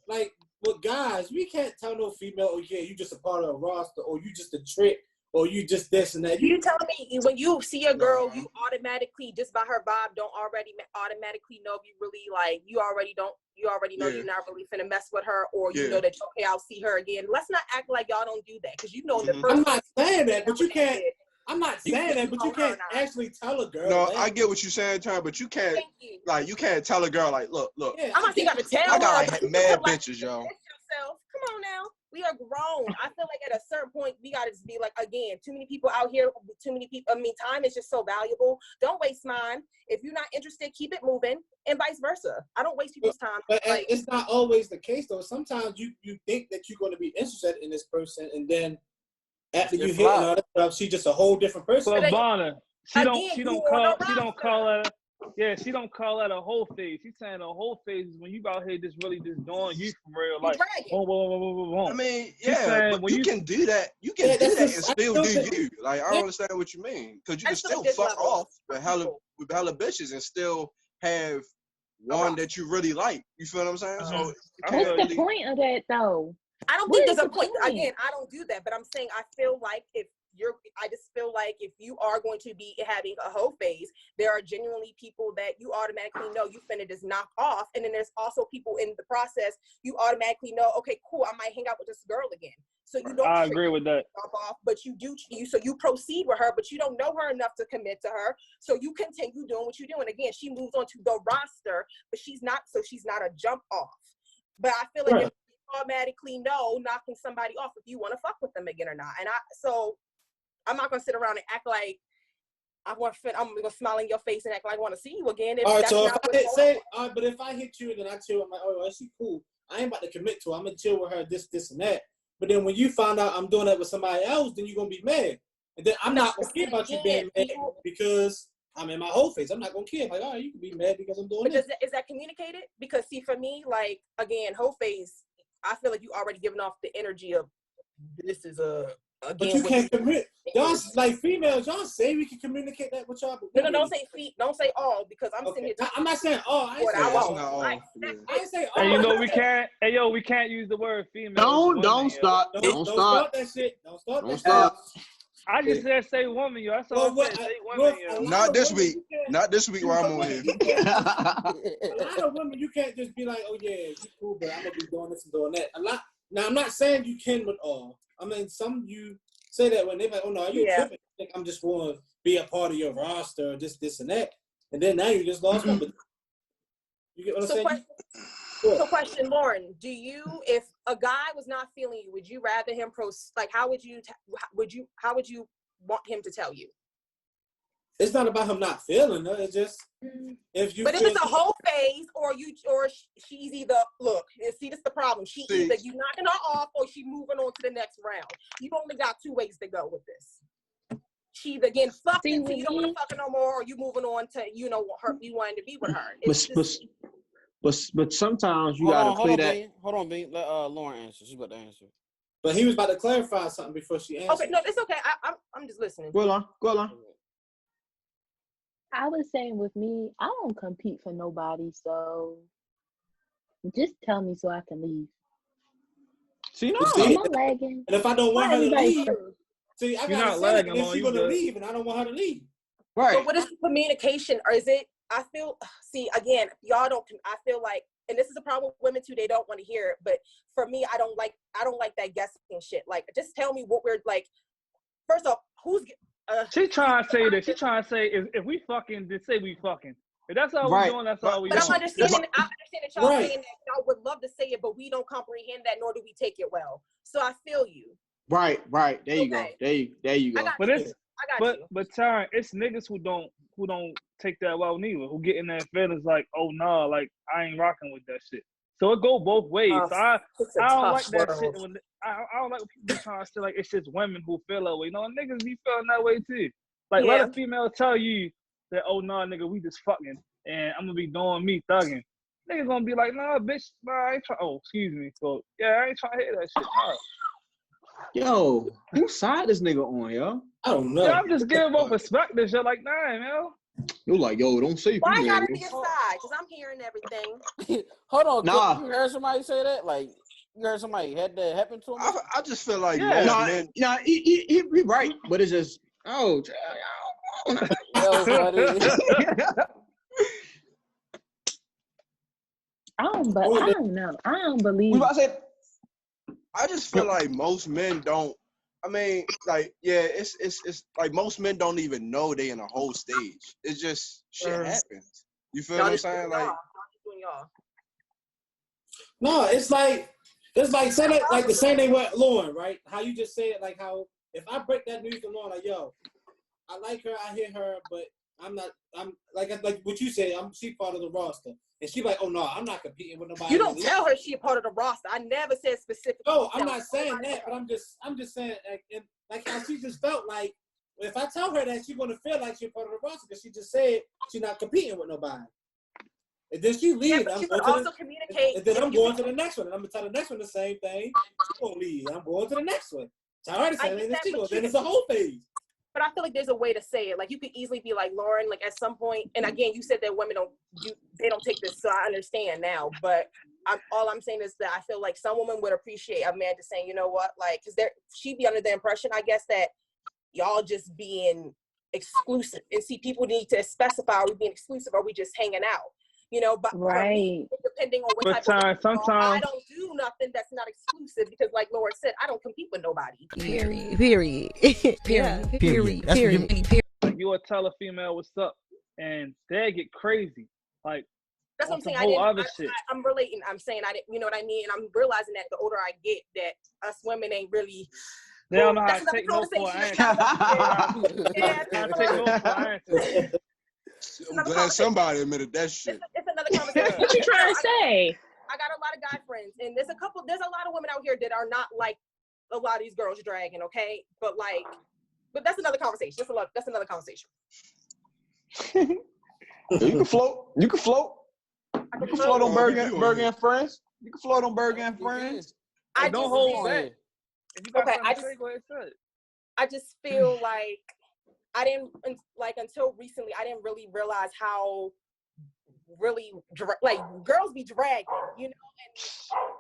like with guys, we can't tell no female, oh yeah, you just a part of a roster, or you just a trick, or you just this and that. You telling me when you see a girl, Nah. you automatically just by her vibe don't already automatically know if you really like you already know Yeah. you're not really finna mess with her, or you Yeah. know that okay, I'll see her again. Let's not act like y'all don't do that because you know the Mhm. first. I'm not saying that, but you can't. Thank I'm not saying that, but you can't actually tell a girl. No, that. I get what you're saying, Turn, but you can't you. like you can't tell a girl like, look, Yeah, I'm not saying you gotta tell I got her. like but you mad feel like bitches, yo. yourself. Come on now. We are grown. I feel like at a certain point we gotta just be like, again, too many people out here, too many people. I mean, time is just so valuable. Don't waste mine. If you're not interested, keep it moving, and vice versa. I don't waste people's time. But Like, it's not always the case though. Sometimes you think that you're going to be interested in this person, and then after you hit and all that stuff, she's just a whole different person. But Bonner, she don't call her. Yeah, she don't call that a whole phase. She's saying a whole phase is when you out here just really just doing you for real, like I mean, She's yeah, saying but when you can do that. You can do that and still do you. Like, I don't understand what you mean, because you can still fuck off with hella bitches and still have one that you really like. You feel what I'm saying? So you can't What's the really. point of that though? I don't What think is there's a the point. point? Again, I don't do that, but I'm saying I feel like I just feel like if you are going to be having a hoe phase, there are genuinely people that you automatically know you finna just knock off. And then there's also people in the process you automatically know, okay, cool, I might hang out with this girl again. So you don't I agree with that. Off, but you do so you proceed with her, but you don't know her enough to commit to her. So you continue doing what you're doing. Again, she moves on to the roster, but she's not a jump off. But I feel like if you automatically know knocking somebody off if you want to fuck with them again or not. And I'm not gonna sit around and act like I'm gonna smile in your face and act like I want to see you again. All right, so but if I hit you and then I chill, I'm like, oh, she cool. I ain't about to commit to her. I'm gonna chill with her, this, and that. But then when you find out I'm doing that with somebody else, then you're gonna be mad. And then I'm not gonna care about you being mad because I'm in my whole face. I'm not gonna care. I'm like, all right, you can be mad because I'm doing this. Is that communicated? Because see, for me, like again, whole face, I feel like you already giving off the energy of this is a. Again, but you can't communicate. Y'all like females. Y'all say we can communicate that with y'all. No, don't say all because I'm sitting here. I'm not saying all. I ain't saying all. I ain't say all. And you know we can't. Hey yo, we can't use the word female. Don't start. Don't start that shit. Don't start that shit. I just said say woman, yo. That's all I said. Say woman, yo. Not this week. Not this week while I'm on here. A lot of women, you can't just be like, oh yeah, you cool, but I'm gonna be doing this and doing that. A lot. Now I'm not saying you can with all. I mean, some you say that when they're like, oh no, you tripping? I think I'm just want to be a part of your roster, this, and that. And then now you just lost one. But you get what I'm saying? So question, Lauren, do you, if a guy was not feeling you, would you rather him how would you want him to tell you? It's not about him not feeling her. It's just if you. But if it's a whole phase, or she's either see this the problem. Either you knocking her off, or she moving on to the next round. You've only got two ways to go with this. She either getting fucked until you don't want to fuck her no more, or you moving on to you wanting to be with her. But sometimes you gotta play that. Hold on, B. Let Lauren answer. She's about to answer. But he was about to clarify something before she answered. Okay, no, it's okay. I'm just listening. Go on. I was saying with me, I don't compete for nobody, so just tell me so I can leave. See, no, I'm not lagging. And if I don't want her to leave, see, I gotta say that, and then she's gonna leave, and I don't want her to leave. Right. But what is the communication, or is it? I feel. See, again, y'all don't. I feel like, and this is a problem with women too. They don't want to hear it, but for me, I don't like that guessing shit. Like, just tell me what we're like. First off, who's She trying to say that. She trying to say if we fucking, just say we fucking. If that's all we're doing, that's all we doing. But I understand that y'all saying that y'all would love to say it, but we don't comprehend that, nor do we take it well. So I feel you. Right. There you go. There you go. But Taryn, it's niggas who don't take that well neither. Who get in their feelings like, oh nah, like I ain't rocking with that shit. So it go both ways. So I don't like that shit. When I don't like when people be trying to say like it's just women who feel that way. You know, niggas be feeling that way too. Like let a female tell you that, oh nah, nigga, we just fucking and I'm gonna be doing me thugging. Niggas gonna be like, nah, bitch, nah, I ain't trying. Oh, excuse me. So yeah, I ain't trying to hear that shit. Nah. Yo, whose side this nigga on, yo? I don't know. Yeah, I'm just giving up perspective. Shit, like, nah, man. You're like, yo, don't say Why I female. gotta be a side? Because I'm hearing everything. Hold on, Nah. you heard somebody say that? Like, you heard somebody had that happen to him? I just feel like Yeah. most men. Nah, he right, but it's just, oh, Yo, buddy. I don't know. I don't believe. we about to say, I just feel like most men don't. I mean, like, yeah, it's like most men don't even know they in a whole stage. It's just shit happens. You feel what I'm saying? Like, No, it's like say that like the same thing with Lauren, right? How you just said, like how if I break that news to Lauren, like, yo, I like her, I hit her, but I'm like what you say, she part of the roster. And she like, oh no, I'm not competing with nobody. You don't tell her she a part of the roster. I never said specifically. No, I'm not saying that, but I'm just saying like how she just felt like if I tell her that, she's gonna feel like she's part of the roster because she just said she's not competing with nobody. And then she leaves. Yeah, but also communicate. And then I'm going to the next one, and I'm gonna tell the next one the same thing. She gonna leave. I'm going to the next one. Tell her the same thing. Then it's a whole phase. But I feel like there's a way to say it. Like you could easily be like, Lauren, like at some point, and again, you said that women they don't take this, so I understand now. But all I'm saying is that I feel like some women would appreciate a man just saying, you know what, like, because she'd be under the impression, I guess, that y'all just being exclusive. And see, people need to specify: are we being exclusive? Or are we just hanging out? You know, but right. Depending on what type of sometimes I don't do nothing that's not exclusive because, like Laura said, I don't compete with nobody. Period. Period. Like you would tell a female what's up, and they get crazy. Like that's what I'm saying. I'm relating. I'm saying I didn't. You know what I mean? And I'm realizing that the older I get, that us women ain't really. They don't know how to take no for an answer. I'm glad somebody admitted that shit. It's another conversation. What you trying to say? I got a lot of guy friends, and there's a lot of women out here that are not like a lot of these girls dragging, okay? But that's another conversation. That's another conversation. You can float. You can float on Burgg and Friends. You can float on Burgg and Friends. Don't hold back. Okay, I just feel like I didn't like until recently. I didn't really realize how really like girls be dragging, you know, and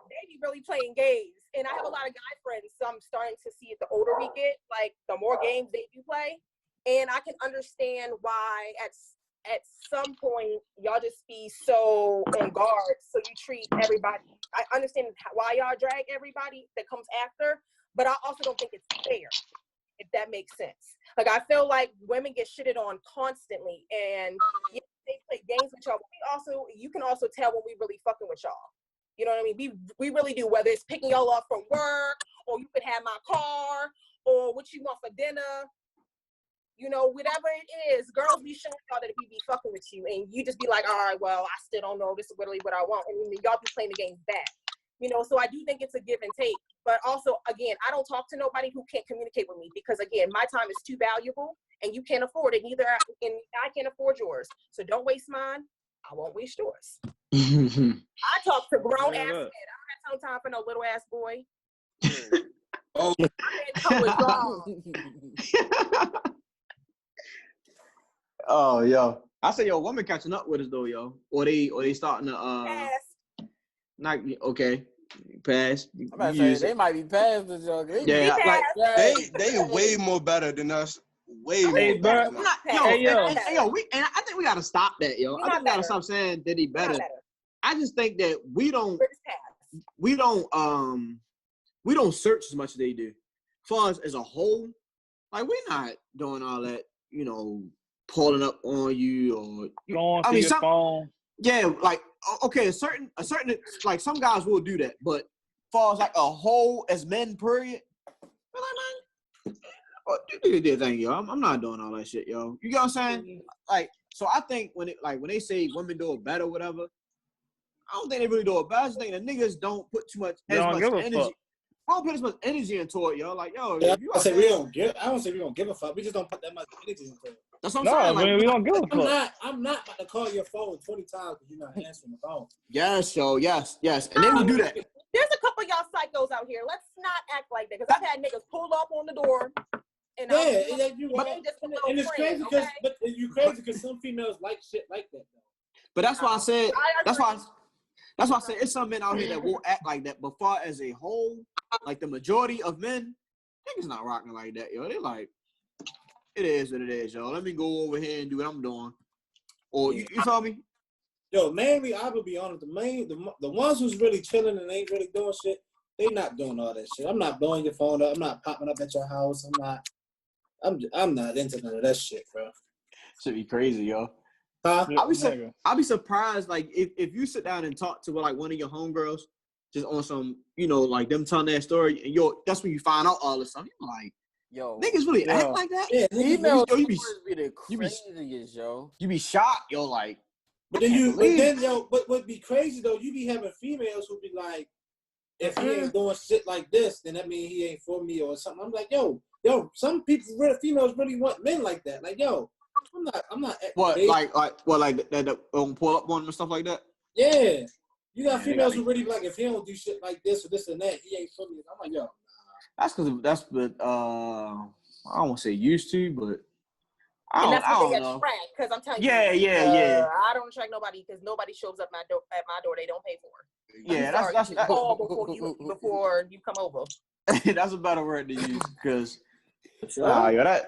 they be really playing games. And I have a lot of guy friends, so I'm starting to see it the older we get, like the more games they do play. And I can understand why at some point y'all just be so on guard, so you treat everybody. I understand why y'all drag everybody that comes after, but I also don't think it's fair, if that makes sense. Like I feel like women get shitted on constantly, and yeah, they play games with y'all, but you can also tell when we really fucking with y'all. You know what I mean? We really do, whether it's picking y'all up from work, or you could have my car, or what you want for dinner. You know, whatever it is, girls be showing y'all that we be fucking with you, and you just be like, all right, well, I still don't know. This is literally what I want. And y'all be playing the game back. You know, so I do think it's a give and take. But also, again, I don't talk to nobody who can't communicate with me because, again, my time is too valuable, and you can't afford it. Neither I can't afford yours. So don't waste mine. I won't waste yours. I talk to grown ass men. I don't have time for no little ass boy. Oh. Oh, yo. I say, yo, women catching up with us though, yo. Or they starting to not okay. Pass. I'm about to say, they might be past the joke. Yeah, like they way more better than us. Way more Hey, better. yo, and I think we gotta stop that, yo. I think we gotta stop saying that he better. I just think that we don't search as much as they do. As far as a whole, like we're not doing all that, you know, pulling up on you or going through your phone. Yeah, like okay, a certain like some guys will do that, but as far as like a whole as men, period, we're like, man, you do your thing, yo. I'm not doing all that shit, yo. You get what I'm saying? Like, so I think when they say women do it better, whatever, I don't think they really do it better. I just think the niggas don't put too much energy. We don't put as much energy into it, yo. Like, yo, yeah, I don't say we don't give a fuck. We just don't put that much energy into it. That's what I'm saying. Like, we don't give a fuck. I'm not about to call your phone 20 times because you're not answering the phone. Yes, yo, yes. And then we do that. There's a couple of y'all psychos out here. Let's not act like that because I've had niggas pull up on the door. And Yeah, and it's crazy because but you crazy because some females like shit like that though. But that's why I said that's why I said it's some men out here that won't act like that. But far as a whole, like the majority of men, niggas not rocking like that, yo. They like, it is what it is, yo. Let me go over here and do what I'm doing. Or you feel me? Yo, mainly I will be honest, the ones who's really chilling and ain't really doing shit, they not doing all that shit. I'm not blowing your phone up. I'm not popping up at your house. I'm not into none of that shit, bro. Should be crazy, yo. Huh? I'll be surprised, like, if you sit down and talk to like one of your homegirls, just on some, you know, like them telling their story, and that's when you find out all this stuff. You're like, yo, niggas really act like that? Yeah, females you be the craziest, yo. You be shocked, yo, like. But what be crazy though, you be having females who be like, if he ain't doing shit like this, then that mean he ain't for me or something. I'm like, yo, some females really want men like that. Like, yo, I'm not. What, like that pull up on them and stuff like that? Yeah. You got females who really like, if he don't do shit like this or this and that, he ain't for me. I'm like, yo, nah. That's what I don't want to say used to, but I don't know. Because I'm telling you. Yeah. I don't attract nobody because nobody shows up at my door they don't pay for. Yeah, that's call before you come over. That's a better word to use because yo,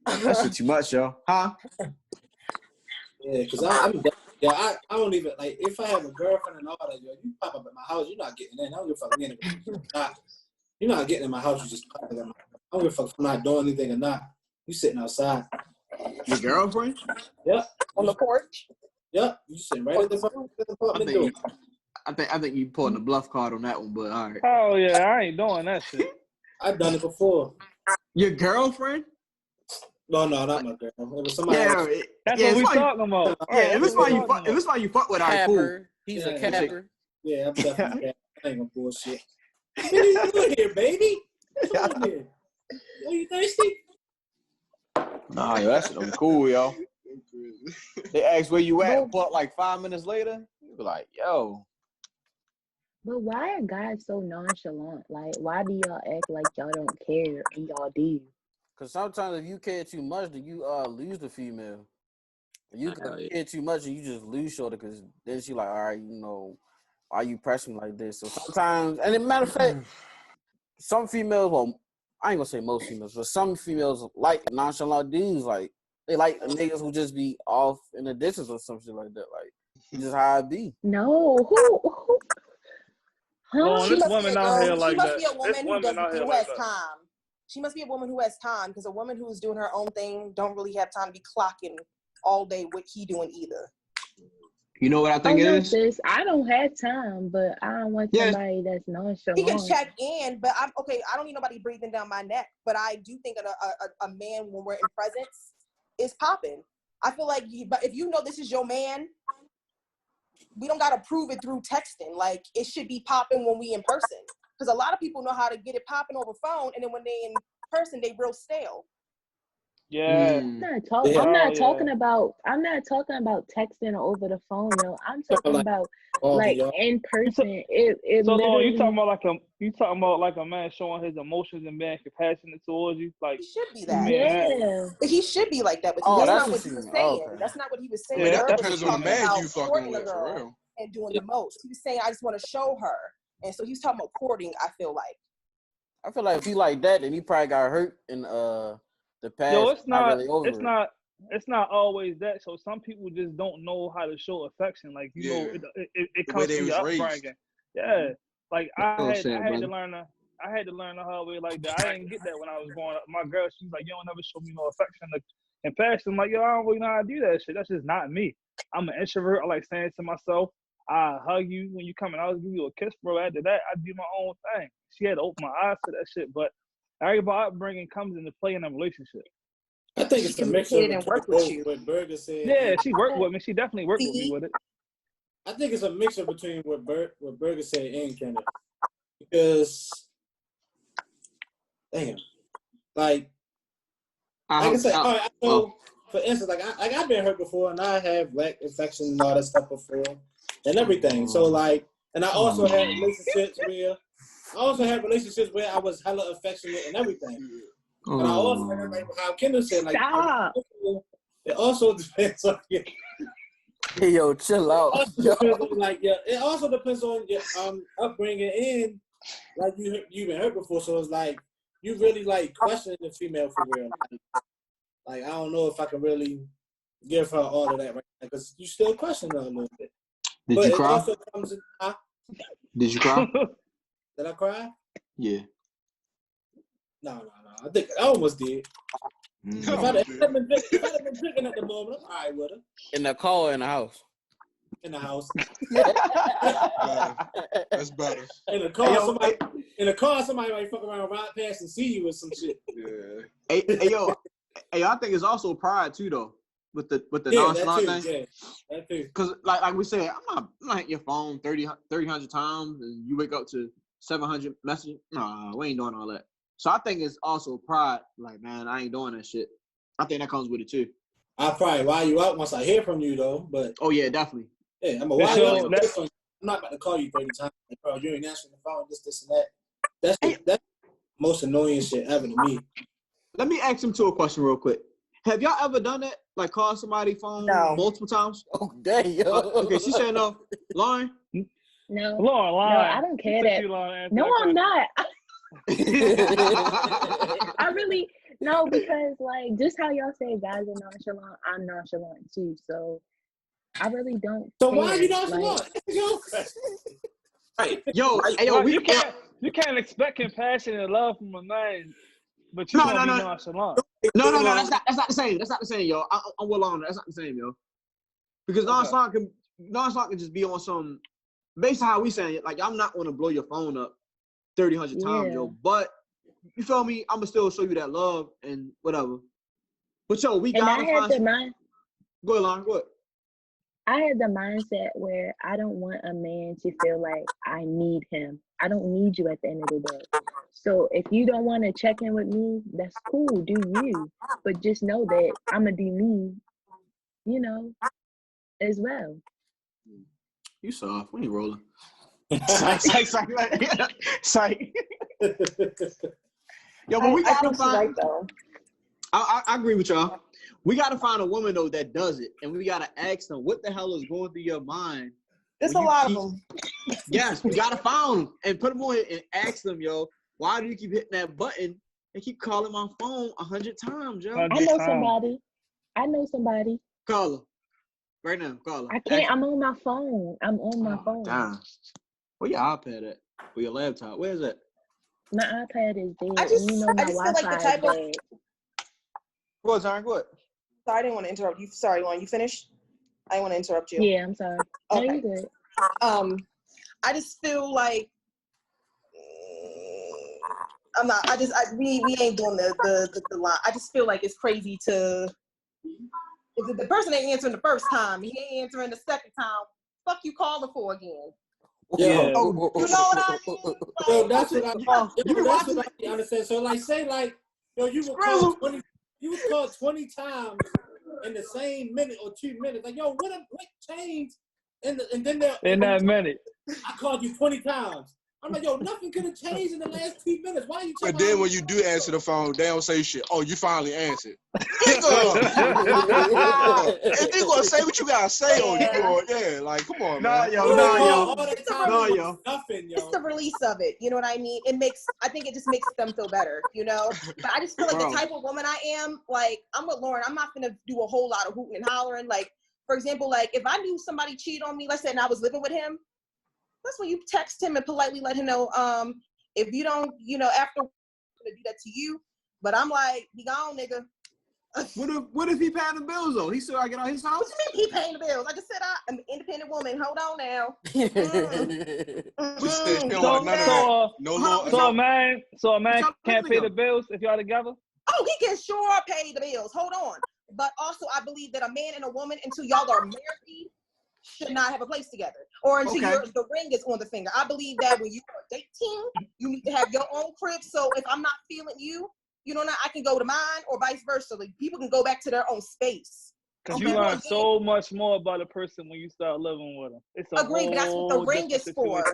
that's too much, yo. Huh? Yeah, because I don't even like if I have a girlfriend and all that, yo, you pop up at my house, you're not getting in. I don't give a fuck. You're not getting in my house. You just pop up at my house. I don't give a fuck if I'm not doing anything or not. You sitting outside. Your girlfriend? Yep. On the porch? Yep. You sitting right at the apartment door. I think you pulling the bluff card on that one, but all right. Oh yeah, I ain't doing that shit. I've done it before. Your girlfriend? No, not my girl. It was somebody else. That's what we talking about. Yeah, if it's why you fuck with our cool. He's a capper. Yeah, I'm definitely a I ain't gonna bullshit. What are you doing here, baby? What are you doing? Are you thirsty? Nah, yo, that shit cool, yo. They ask where you at, but like 5 minutes later, you be like, yo. But why are guys so nonchalant? Like, why do y'all act like y'all don't care and y'all do? Because sometimes if you care too much, then you lose the female. You care too much and you just lose shorter because then she like, all right, you know, why you pressing like this? So sometimes, and as a matter of fact, some females, well, I ain't gonna say most females, but some females like nonchalant dudes. Like, they like niggas who just be off in the distance or some shit like that. Like, just how it be. No, who? Huh? This woman out here like that. She must be a woman who has time. She must be a woman who has time because a woman who's doing her own thing don't really have time to be clocking all day what he doing either. You know what I think it is? Sis, I don't have time, but I don't want somebody that's nonchalant. He can check in, but I'm okay. I don't need nobody breathing down my neck. But I do think that a man, when we're in presence, is popping. I feel like, but if you know this is your man, we don't gotta prove it through texting. Like, it should be popping when we in person. Because a lot of people know how to get it popping over phone, and then when they in person, they real stale. Yeah. I'm not talking about texting over the phone, though. I'm talking about like in person. It so literally, you talking about like a man showing his emotions and being compassionate towards you? Like, he should be that. Yeah. But he should be like that. But that's not what he was saying. Okay. That's not what he was saying. Yeah, that depends on the man you fucking with, for real. And doing the most. He was saying, I just want to show her. And so he's talking about courting, I feel like if he like that, then he probably got hurt in the past. Yo, it's not always that. So some people just don't know how to show affection. Like, you know, it comes from your upbringing. Yeah. Like I had to learn the hard way like that. I didn't get that when I was growing up. My girl, she's like, you don't never show me no affection and passion. I'm like, yo, I don't really know how to do that shit. That's just not me. I'm an introvert. I like saying to myself, I hug you when you come and I'll give you a kiss, bro. After that, I do my own thing. She had to open my eyes to that shit, but everybody upbringing comes into play in a relationship. I think it's a mixture and work with you. What Burgg said. Yeah, she worked with me. She definitely worked with me with it. I think it's a mixture between what Burgg said and Kenneth, because damn, like I said, all right. So for instance, like I've been hurt before, and I have lack affection and all that stuff before, and everything. So like, and I also had relationships where I also had relationships where I was hella affectionate and everything. But I also had, like how Kendall said, like Stop. it also depends on your. Hey, yo, chill out. It also depends on your upbringing and like you've been hurt before, so it's like you really like questioning the female for real. Like I don't know if I can really give her all of that right now because you still question her a little bit. Did But you it cry? also comes in. Did you cry? Did I cry? Yeah. No. I think I almost did. Mm. If I'd have been drinking at the moment, I'm all right with her. In the car or in the house? In the house. That's better. In the car, somebody might fuck around, ride past, and see you with some shit. Yeah. Hey, I think it's also pride too, though, with the nonchalant thing. Yeah, that too. Because like we said, I'm not hitting your phone 300 times, and you wake up to 700 messages. Nah, we ain't doing all that. So I think it's also pride. Like, man, I ain't doing that shit. I think that comes with it too. I'll probably wire you out once I hear from you, though. But oh yeah, definitely. Yeah, I'm gonna wire you out. I'm not about to call you 30 times. Like, bro, you ain't answering the phone. This, and that. That's the most annoying shit ever to me. Let me ask him a question real quick. Have y'all ever done that? Like call somebody's phone multiple times? Oh, damn, yo. Okay, she said no. Lauren? No. Lauren, no, I don't care that. No, I'm not. I really no, because like just how y'all say guys are nonchalant, I'm nonchalant too. So I really don't. So care. why are you nonchalant? Hey, you can't expect compassion and love from a man, but you gonna be nonchalant. No, that's not the same. That's not the same, yo. I'm well on that. That's not the same, yo. Because nonchalant can just be on some based on how we saying it. Like I'm not gonna blow your phone up 300 times, yo. But you feel me? I'ma still show you that love and whatever. But yo, we gotta find. Go ahead, Lauren. Go ahead. I had the mindset where I don't want a man to feel like I need him. I don't need you at the end of the day. So if you don't want to check in with me, that's cool. Do you? But just know that I'm going to do me, as well. You soft. We ain't rolling. Psych. Yo, but we gotta find. Right, though. I agree with y'all. We gotta find a woman though that does it, and we gotta ask them what the hell is going through your mind. There's a lot of them. Yes, we gotta find them and put them on it and ask them, yo, why do you keep hitting that button and keep calling my phone 100 times, yo? I know somebody. Call her. Right now, call her. I can't. I'm on my phone. My phone. Damn. Where your iPad at? Or your laptop? Where is it? My iPad is dead. I just feel like the type of. Go ahead, Zion. Go ahead. Sorry, I didn't want to interrupt you. Sorry, Lauren, you finished? I didn't want to interrupt you. Yeah, I'm sorry. Okay. No, you're good. I just feel like I'm not. We ain't doing the line. I just feel like it's crazy to. If the person ain't answering the first time, he ain't answering the second time. Fuck you calling for again? Yeah. You know what I mean? Like, yo, that's what I understand. So like, say like, yo, you would call 20 times in the same minute or 2 minutes. Like, yo, what changed? And then in that minute, I called you 20 times. I'm like, yo, nothing could have changed in the last 2 minutes. Why are you? And then when you do answer the phone, they don't say shit. Oh, you finally answered. Nigga, if you gonna say what you gotta say on you, yeah, like come on, man. Nothing, it's the release of it. You know what I mean? I think it just makes them feel better, you know? But I just feel like the type of woman I am, like, I'm with Lauren, I'm not gonna do a whole lot of hooting and hollering. Like, for example, like if I knew somebody cheated on me, let's say, and I was living with him, that's when you text him and politely let him know, if you don't, after I'm gonna do that to you. But I'm like, be gone, nigga. What if he paying the bills though? He still gotta get out his house? What you mean he paying the bills? I just said I'm an independent woman. Hold on now. So a man can't pay the bills if y'all together? Oh, he can sure pay the bills. Hold on. But also I believe that a man and a woman, until y'all are married, should not have a place together, or until the ring is on the finger. I believe that when you are dating, you need to have your own crib. So if I'm not feeling you, I can go to mine, or vice versa. Like, people can go back to their own space. Because you learn so much more about a person when you start living with them. It's a Agreed, but that's what the ring is for.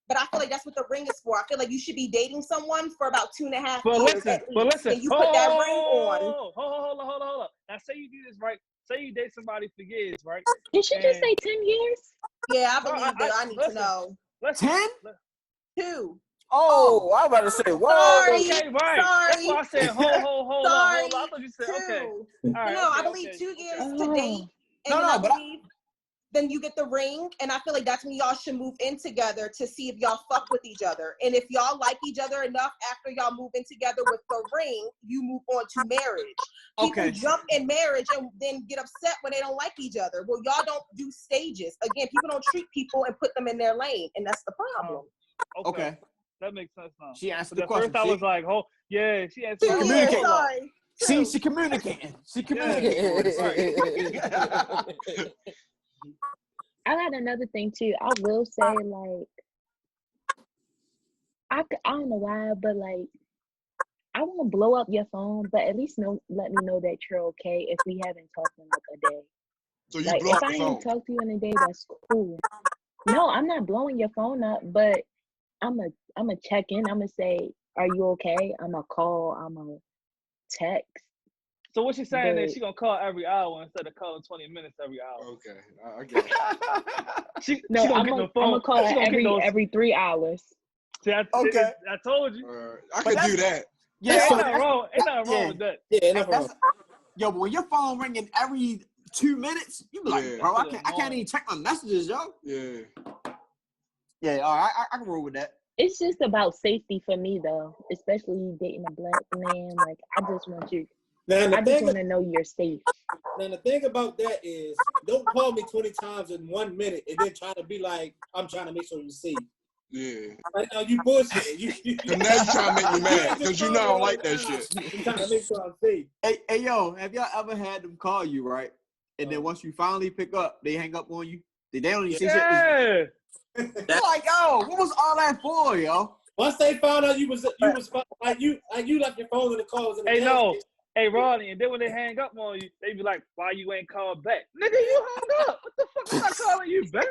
But I feel like that's what the ring is for. I feel like you should be dating someone for about 2.5 But years listen, at least. Then you put that ring on. Hold on. Now say you do this right. Say you date somebody for years, right? Did she just say 10 years? Yeah, I believe that. I need to know. 10? 2. Oh, I was about to say, whoa. Sorry. Okay, right. That's why I said, hold on. I thought you said, 2. okay. All right, No, okay, I believe 2 years to date. And No, then I but believe then you get the ring, and I feel like that's when y'all should move in together to see if y'all fuck with each other. And if y'all like each other enough after y'all move in together with the ring, you move on to marriage. People jump in marriage and then get upset when they don't like each other. Well, y'all don't do stages. Again, people don't treat people and put them in their lane, and that's the problem. Okay. That makes sense now. She answered the the question. First I was like, oh, yeah, she answered. Two years, sorry. See, she communicating. She communicating. I got another thing too. I will say, like, I don't know why, but like, I won't blow up your phone, but at least let me know that you're okay if we haven't talked in like a day. So you like, blow if up I the ain't phone. talked to you in a day, that's cool. No, I'm not blowing your phone up, but I'm a check in. I'm gonna say, are you okay? I'm gonna call. I'm gonna text. So what she's saying is she gonna call every hour instead of calling 20 minutes every hour. Okay, I get it. she No, gonna I'm get the phone. gonna call every 3 hours. See, I told you. I could do that. Yeah, ain't nothing wrong with that. Yeah, nothing wrong. Yo, but when your phone ringing every 2 minutes, you be like, Yeah. bro, I can't even check my messages, yo. Yeah. Yeah, all right, I can roll with that. It's just about safety for me, though, especially dating a black man. Like, I just want you. I just want to know you're safe. Now the thing about that is, don't call me 20 times in 1 minute and then try to be like, I'm trying to make sure you're safe. Yeah. Right now you bullshit. And now you trying to make me mad because you know I don't like that shit. I'm trying to make sure I'm safe. Hey, yo, have y'all ever had them call you, right? And then once you finally pick up, they hang up on you? They don't even say shit. They're like, yo, what was all that for, yo? Once they found out you was like you left your phone in the car. Hey, Ronnie, and then when they hang up on you, they be like, why you ain't called back? Nigga, you hung up. What the fuck am I calling you back?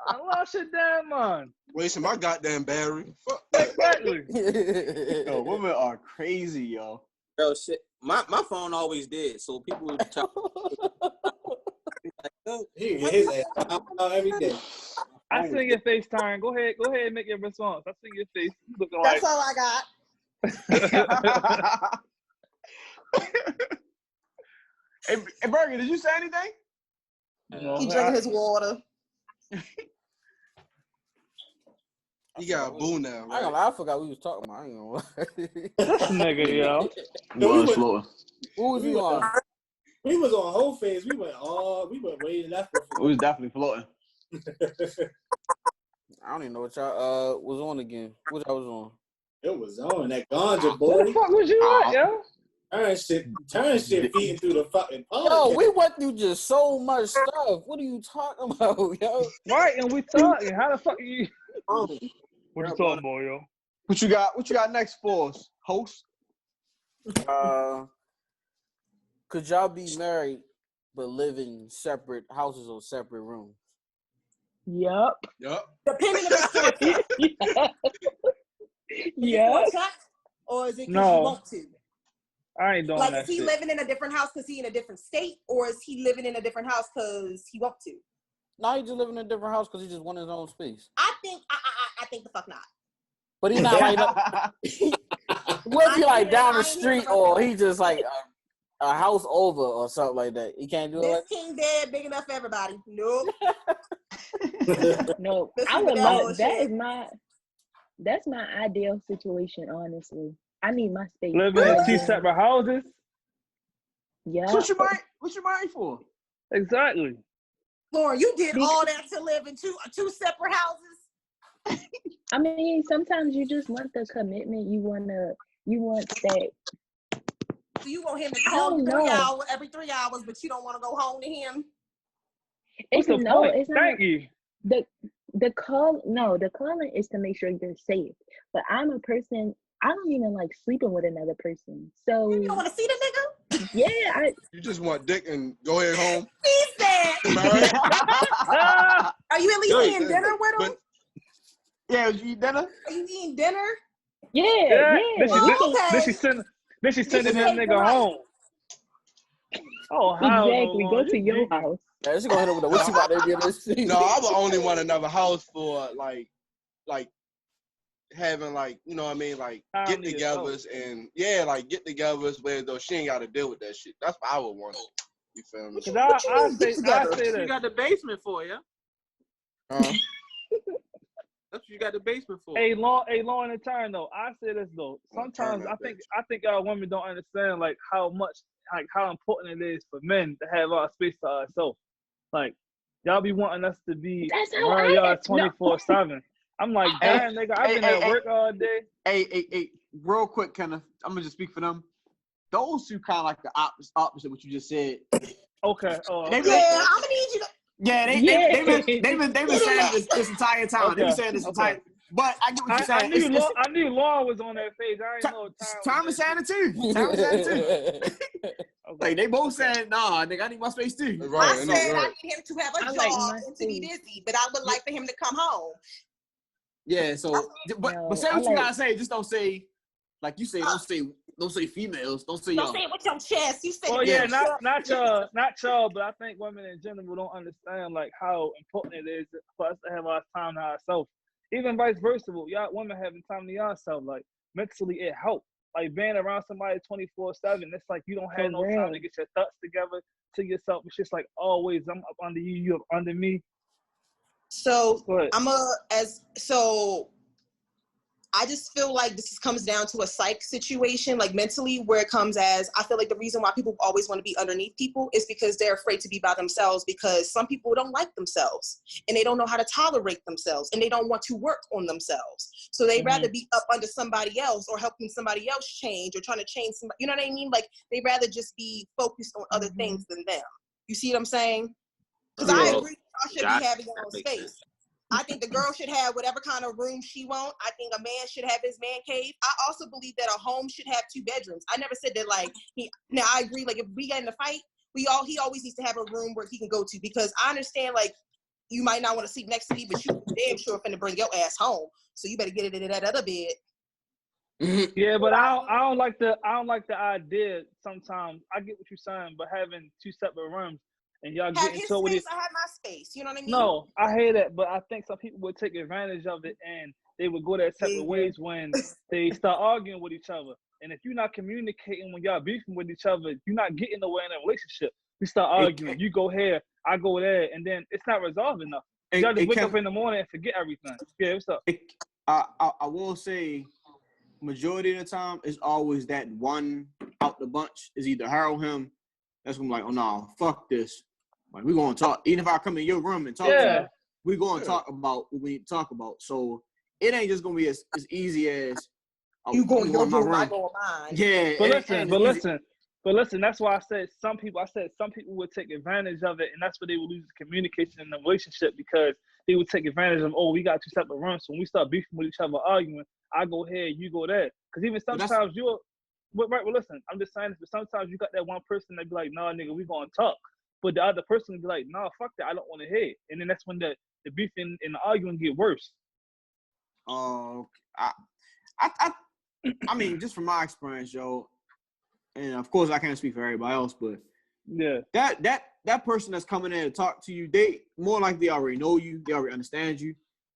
I lost your damn mind. Wasting my goddamn battery. Fuck. Exactly. Yo, women are crazy, yo. Yo, shit. My phone always did, so people would try. He get his ass out every day. I seen your FaceTime. Go ahead and make your response. I seen your face. You looking That's like... all I got. Hey, Burgg, did you say anything? No, He drinking his water. He got a boo now, I ain't right? gonna lie, I forgot we was talking about. I ain't gonna lie. This nigga, yo. Who was he on? We was on whole phase. We went way left. We was definitely floating. I don't even know what y'all was on again. What y'all was on? It was on that ganja, boy. Where the fuck was you at, yo? Turn shit feeding through the fucking pod. Yo, we went through just so much stuff. What are you talking about, yo? Right, and we talking. How the fuck are you? What you talking about, yo? What you got next for us, host? Could y'all be married but live in separate houses or separate rooms? Yup. Depending on the Yup. or is it because No. you want to? I ain't doing Like, that is he shit. living in a different house because he in a different state, or is he living in a different house because he want to? No, he just living in a different house because he just want his own space. I think the fuck not. But he's not like, what if he like down the street or he just like a house over or something like that? He can't do it. This king dead, big enough for everybody. Nope. No, This I is would the love bullshit. that's my ideal situation, honestly. I need my space. Living in 2 separate houses? Yeah. What you married for? Exactly. Lauren, you did all that to live in two separate houses? I mean, sometimes you just want the commitment. You want that. So you want him to call you every 3 hours, but you don't want to go home to him? What's the point? It's not. Thank you. The calling is to make sure you're safe. But I'm a person, I don't even like sleeping with another person. So you don't want to see the nigga? Yeah, You just want dick and go ahead home. He said. Am I right? Are you at least eating dinner with him? Yeah, was you eat dinner? Are you eating dinner? Yeah. Then she, Oh, then okay. she send then she sending Just that say nigga goodnight. home. Oh, hell no, Exactly. Lauren, Go to you your geeky. house. Yeah, she gonna hit him with a what you about to be in this shit. No, I'm the only one in another house for like having like, you know what I mean, like Time to get-togethers and yeah, like get-togethers where though she ain't got to deal with that shit. That's what I would want. You feel me? What Cause you I mean get say together? You this. got the basement for ya. Huh? That's what you got the basement for. A long in turn though. I say this though. Well, turn Sometimes that I think our women don't understand like how important it is for men to have our space to ourselves. Like y'all be wanting us to be That's how around I y'all am. No. 24/7. I'm like, Hey, damn nigga, I've been at work all day. Hey, real quick, Kenneth. I'm gonna just speak for them. Those two kind of like the opposite what you just said. Okay. Oh, They okay. been- Yeah, I'm gonna need you to. Yeah, they've been saying this entire time. They've been saying this entire. But I get what you're saying. I knew Lauren was on that page. I didn't know Time is saying it too. Time is saying it too. Like they both said, nah, nigga, I need my space too. Right, I said I need him to have a I job like my and to be space. busy, but I would like for him to come home. Yeah, so but say I what you like- gotta say. Just don't say like you say. Don't say females. Don't say Don't y'all. say it with your chest. You said Oh it yeah, with your not y'all, but I think women in general don't understand like how important it is for us to have our time to ourselves. Even vice versa, y'all women having time to yourself, like mentally it helps. Like being around somebody 24/7, it's like you don't have no time to get your thoughts together to yourself. It's just like always, I'm up under you, you up under me. So I just feel like this comes down to a psych situation, like mentally, where it comes as, I feel like the reason why people always want to be underneath people is because they're afraid to be by themselves, because some people don't like themselves and they don't know how to tolerate themselves and they don't want to work on themselves. So they'd rather be up under somebody else or helping somebody else change or trying to change somebody, you know what I mean? Like they'd rather just be focused on other things than them. You see what I'm saying? Because I agree, y'all should be having your own space. Sense. I think the girl should have whatever kind of room she wants. I think a man should have his man cave. I also believe that a home should have 2 bedrooms. I never said that now I agree, like if we get in a fight, he always needs to have a room where he can go to, because I understand like you might not want to sleep next to me, but you damn sure finna bring your ass home. So you better get it in that other bed. Yeah, but I don't like the idea sometimes. I get what you're saying, but having 2 separate rooms and y'all Have getting his to it with space, I have my space. You know what I mean? No, I hear that, but I think some people would take advantage of it and they would go their separate ways when they start arguing with each other. And if you're not communicating when y'all beefing with each other, you're not getting nowhere in a relationship. We start arguing. You go here, I go there, and then it's not resolved enough. Y'all just wake up in the morning and forget everything. Yeah, what's up? I will say, majority of the time, it's always that one out the bunch is either her or him. That's when I'm like, oh no, fuck this. Like we're gonna talk. Even if I come in your room and talk to you, we're gonna talk about what we need to talk about. So it ain't just gonna be as easy as you go in your room, I go in mine. Yeah. But listen, that's why I said some people would take advantage of it, and that's where they would lose communication in the relationship, because they would take advantage of, oh, we got 2 separate rooms. So when we start beefing with each other, arguing, I go here, you go there. Because even sometimes listen, I'm just saying this, but sometimes you got that one person that be like, nah, nigga, we gonna talk. But the other person be like, nah, fuck that, I don't want to hear it. And then that's when the beefing and the arguing get worse. I mean, just from my experience, yo, and of course I can't speak for everybody else, but yeah, that person that's coming in to talk to you, they more like they already know you, they already understand you.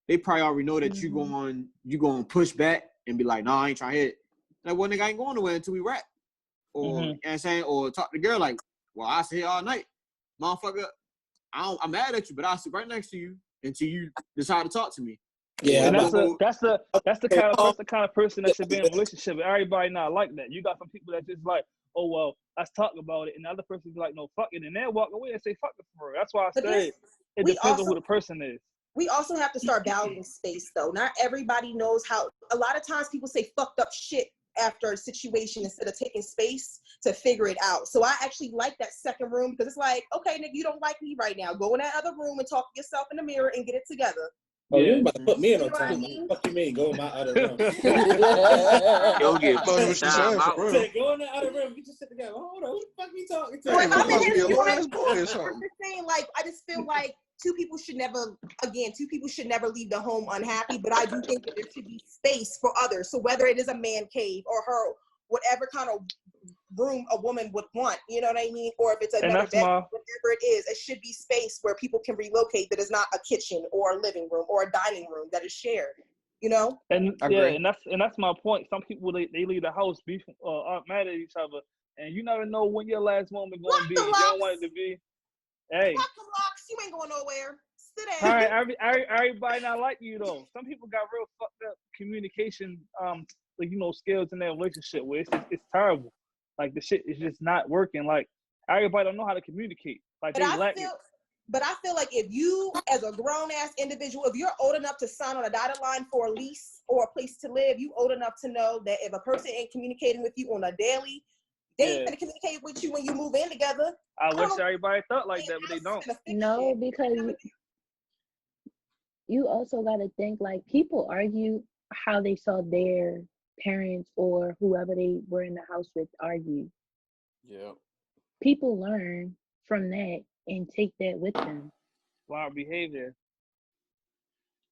They probably already know that you going to push back and be like, nah, I ain't trying to hit it. Like, well, nigga, I ain't going nowhere until we rap. Or, you know what I'm saying? Or talk to the girl like, well, I sit here all night. Motherfucker, I'm mad at you, but I'll sit right next to you until you decide to talk to me. Yeah, and that's the kind of person that should be in a relationship. Everybody not like that. You got some people that just like, oh well, let's talk about it, and the other person be like, no, fuck it, and then walk away and say fuck it for her. That's why I say it depends on who the person is. We also have to start valuing space, though. Not everybody knows how. A lot of times people say fucked up shit after a situation instead of taking space to figure it out. So I actually like that second room, because it's like, okay, nigga, you don't like me right now. Go in that other room and talk to yourself in the mirror and get it together. Oh, you about to put me in on time. What you mean? Go in my other room. You'll get Go in the other room. You just sit together. Hold on, who the fuck you talking to? I'm just saying, like, I just feel like two people should never leave the home unhappy, but I do think that there should be space for others. So whether it is a man cave or her, whatever kind of room a woman would want, you know what I mean? Or if it's another bedroom, whatever it is, it should be space where people can relocate that is not a kitchen or a living room or a dining room that is shared, you know? And that's my point. Some people they leave the house beefing or mad at each other, and you never know when your last moment going to be. You don't want it to be. Hey, lock the locks. You ain't going nowhere. Sit all down. right, everybody not like you though. Some people got real fucked up communication, skills in their relationship where it's terrible. Like the shit is just not working. Like everybody don't know how to communicate. Like But I feel like if you, as a grown ass individual, if you're old enough to sign on a dotted line for a lease or a place to live, you old enough to know that if a person ain't communicating with you on a daily, they ain't gonna communicate with you when you move in together. I wish everybody thought like that, but they don't. No, because you also got to think, like, people argue how they saw their parents or whoever they were in the house with argue. Yeah. People learn from that and take that with them. Wild behavior.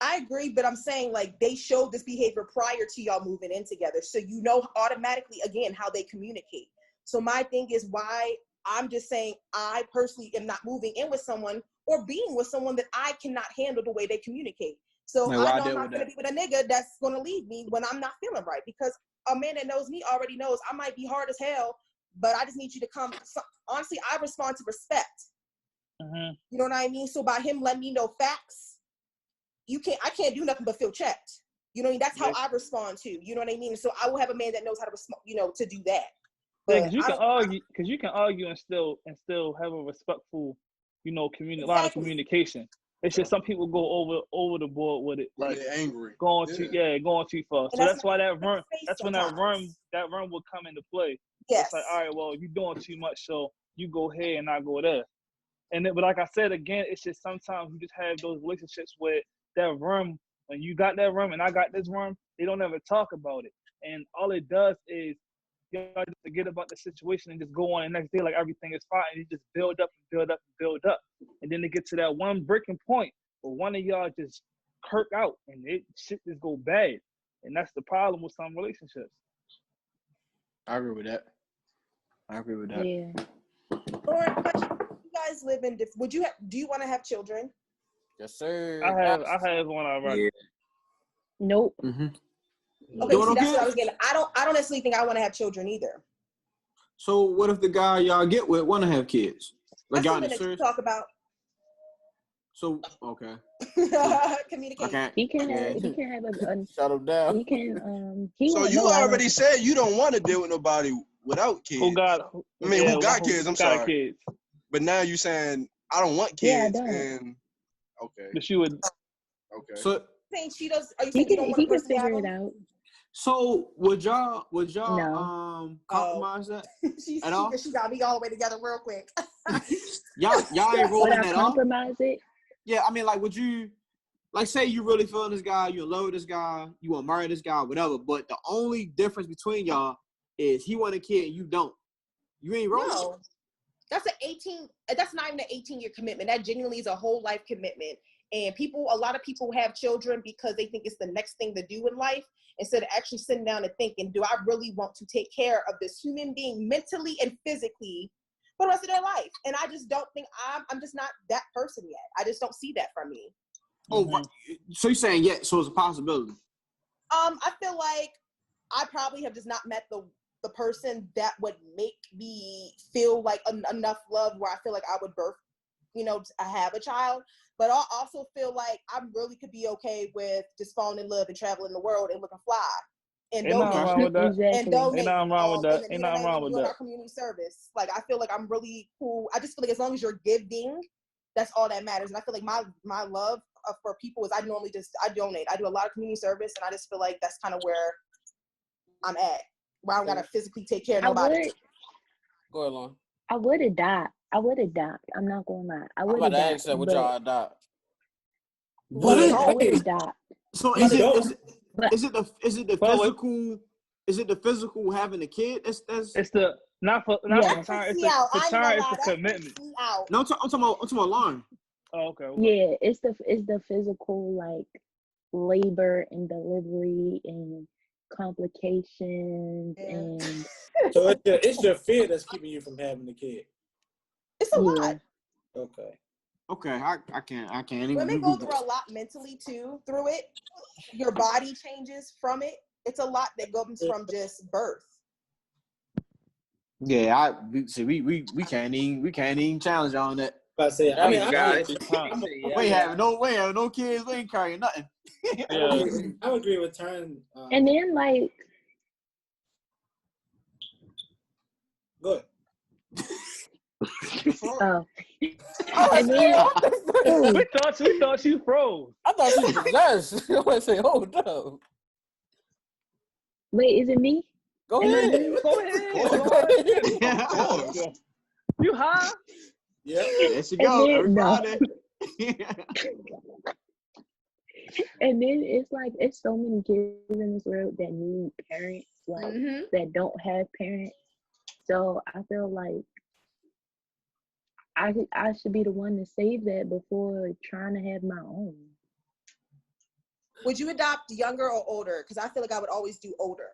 I agree, but I'm saying, like, they showed this behavior prior to y'all moving in together. So you know automatically, again, how they communicate. So my thing is why I'm just saying I personally am not moving in with someone or being with someone that I cannot handle the way they communicate. So I know I'm not going to be with a nigga that's going to leave me when I'm not feeling right, because a man that knows me already knows I might be hard as hell, but I just need you to come. So, honestly, I respond to respect. Mm-hmm. You know what I mean? So by him letting me know facts, I can't do nothing but feel checked. You know what I mean? That's how I respond to. You know what I mean? So I will have a man that knows how to respond, to do that. Yeah, because you can argue and still have a respectful, line of communication. It's just some people go over the board with it, like they're angry, going too far. So that's why that run will come into play. Yes. It's like, all right, well, you're doing too much, so you go here and I go there. And then, but like I said again, it's just sometimes you just have those relationships where that room, when you got that room and I got this room, they don't ever talk about it, and all it does is you just forget about the situation and just go on the next day like everything is fine. And you just build up and build up and build up. And then they get to that one breaking point where one of y'all just kirk out and shit just go bad. And that's the problem with some relationships. I agree with that. Yeah. Lauren, question: you guys live in do you want to have children? Yes, sir. I have one already. Yeah. Nope. Mm-hmm. Okay, see, that's what I was getting. I don't necessarily think I want to have children either. So what if the guy y'all get with want to have kids? Like that's y'all something that you talk about. So okay. Communicate. He can have a shut him down. He can So you already said you don't want to deal with nobody without kids. Who got kids? I'm sorry. Kids. But now you saying I don't want kids, and okay. But she would. Okay. So she does. Are you he saying you don't want he a can person to have figure it them? out. So would y'all No. compromise that at all? She got me all the way together real quick. y'all ain't rolling Would I that compromise off? it? Yeah, I mean, like, would you, like, say you really feeling this guy, you in love with this guy, you want to marry this guy, whatever, but the only difference between y'all is he want a kid and you don't. You ain't rolling? No. That's not even an 18-year commitment. That genuinely is a whole life commitment. And a lot of people have children because they think it's the next thing to do in life, instead of actually sitting down and thinking, do I really want to take care of this human being mentally and physically for the rest of their life? And I just don't think I'm just not that person yet. I just don't see that from me. Oh, so you're saying so it's a possibility? I feel like I probably have just not met the person that would make me feel like enough love where I feel like I would birth, I have a child. But I also feel like I really could be okay with just falling in love and traveling the world and looking fly. And Ain't nothing wrong with that. And donate. Ain't nothing wrong with that. Ain't nothing wrong with that. Our community service. Like, I feel like I'm really cool. I just feel like as long as you're giving, that's all that matters. And I feel like my love for people is I donate. I do a lot of community service, and I just feel like that's kind of where I'm at, where I don't gotta physically take care of nobody. Go ahead, Lauren. I would adopt. I'm not gonna lie. I would adopt. I'm about to ask that, would y'all adopt? I would adopt. So is it the physical? Is it the physical having a kid? It's the not for time. It's the commitment. No, I'm talking about Lauren. Oh, okay. Yeah, it's the physical like labor and delivery and complications Yeah. and So it's your fear that's keeping you from having the kid. It's a yeah. lot. Okay. Okay, I can't even. Women go through a lot mentally too through it. Your body changes from it. It's a lot that comes from just birth. Yeah, we can't even challenge on that. But I say, I mean, We ain't having no kids. We ain't carrying nothing. I would agree with Turn. And then like Good. oh and then We thought you froze. I thought she was possessed. I want to say, hold up. wait, is it me? Go Am I ahead. good? Go ahead. Of course. You high? Yeah. There she go. Every No. Friday. And then it's like it's so many kids in this world that need parents, like that don't have parents. So I feel like I should be the one to save that before trying to have my own. Would you adopt younger or older? Because I feel like I would always do older.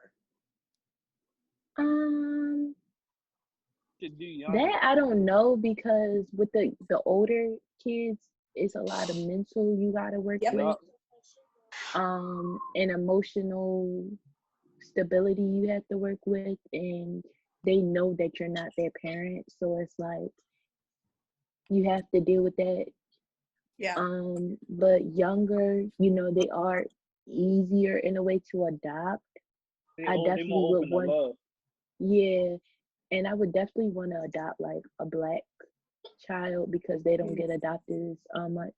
That I don't know, because with the older kids, it's a lot of mental you gotta work with, and emotional stability you have to work with, and they know that you're not their parent, so it's like you have to deal with that. Yeah. But younger, they are easier in a way to adopt. I definitely would want, yeah, and I would definitely want to adopt like a Black child because they don't get adopted much,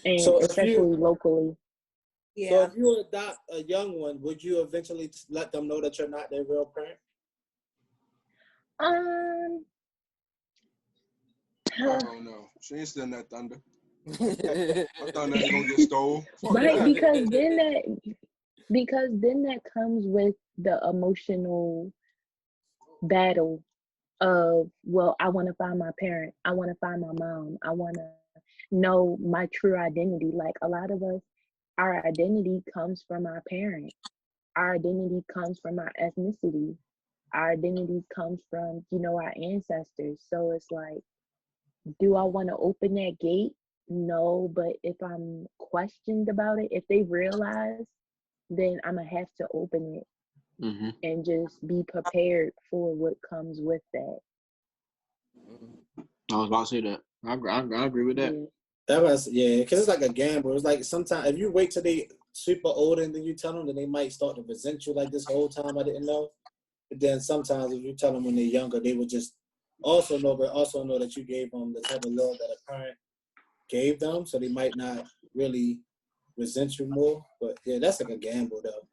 and So especially locally. Yeah. So if you adopt a young one, would you eventually let them know that you're not their real parent? I don't know. She ain't stealing that thunder. My thunder ain't gonna get stole. Right, because then that comes with the emotional battle of, well, I want to find my parent, I want to find my mom, I want to know my true identity. Like a lot of us, our identity comes from our parents, our identity comes from our ethnicity, our identity comes from our ancestors. So it's like, do I want to open that gate? No, but if I'm questioned about it, if they realize, then I'm gonna have to open it and just be prepared for what comes with that. I was about to say that. I agree with that. Because it's like a gamble. It's like sometimes if you wait till they super old and then you tell them, then they might start to resent you like this whole time I didn't know. But then sometimes if you tell them when they're younger, they will just also know that you gave them the type of love that a parent gave them, so they might not really resent you more. But yeah, that's like a gamble though.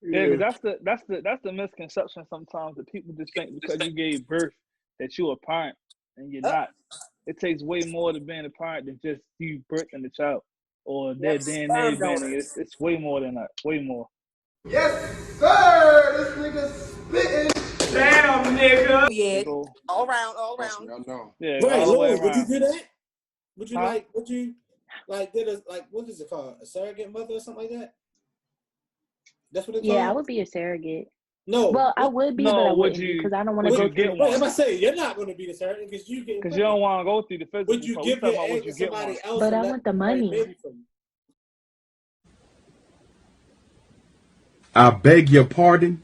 Yeah, because that's the misconception sometimes, that people just think because you gave birth that you're a parent, and you're not. It takes way more to being a parent than just you birthing the child or their DNA being. It's way more than that. Way more. Yes, sir. This nigga spitting. Damn, nigga. Yeah. All around. I know. Yeah, right, all the way Louis, would you around. do that? Would you Huh? what is it called? A surrogate mother or something like that? That's what it's Yeah, called? I would be a surrogate. No. Well, I would be, but I wouldn't, because I don't want to go get through. one? I'm about to say, you're not going to be the surrogate because you get. Because you don't want to go through the physical. Would you part. give We your talking about egg would to you get somebody one? else? But and I let want the them raise a money. baby for you? I beg your pardon.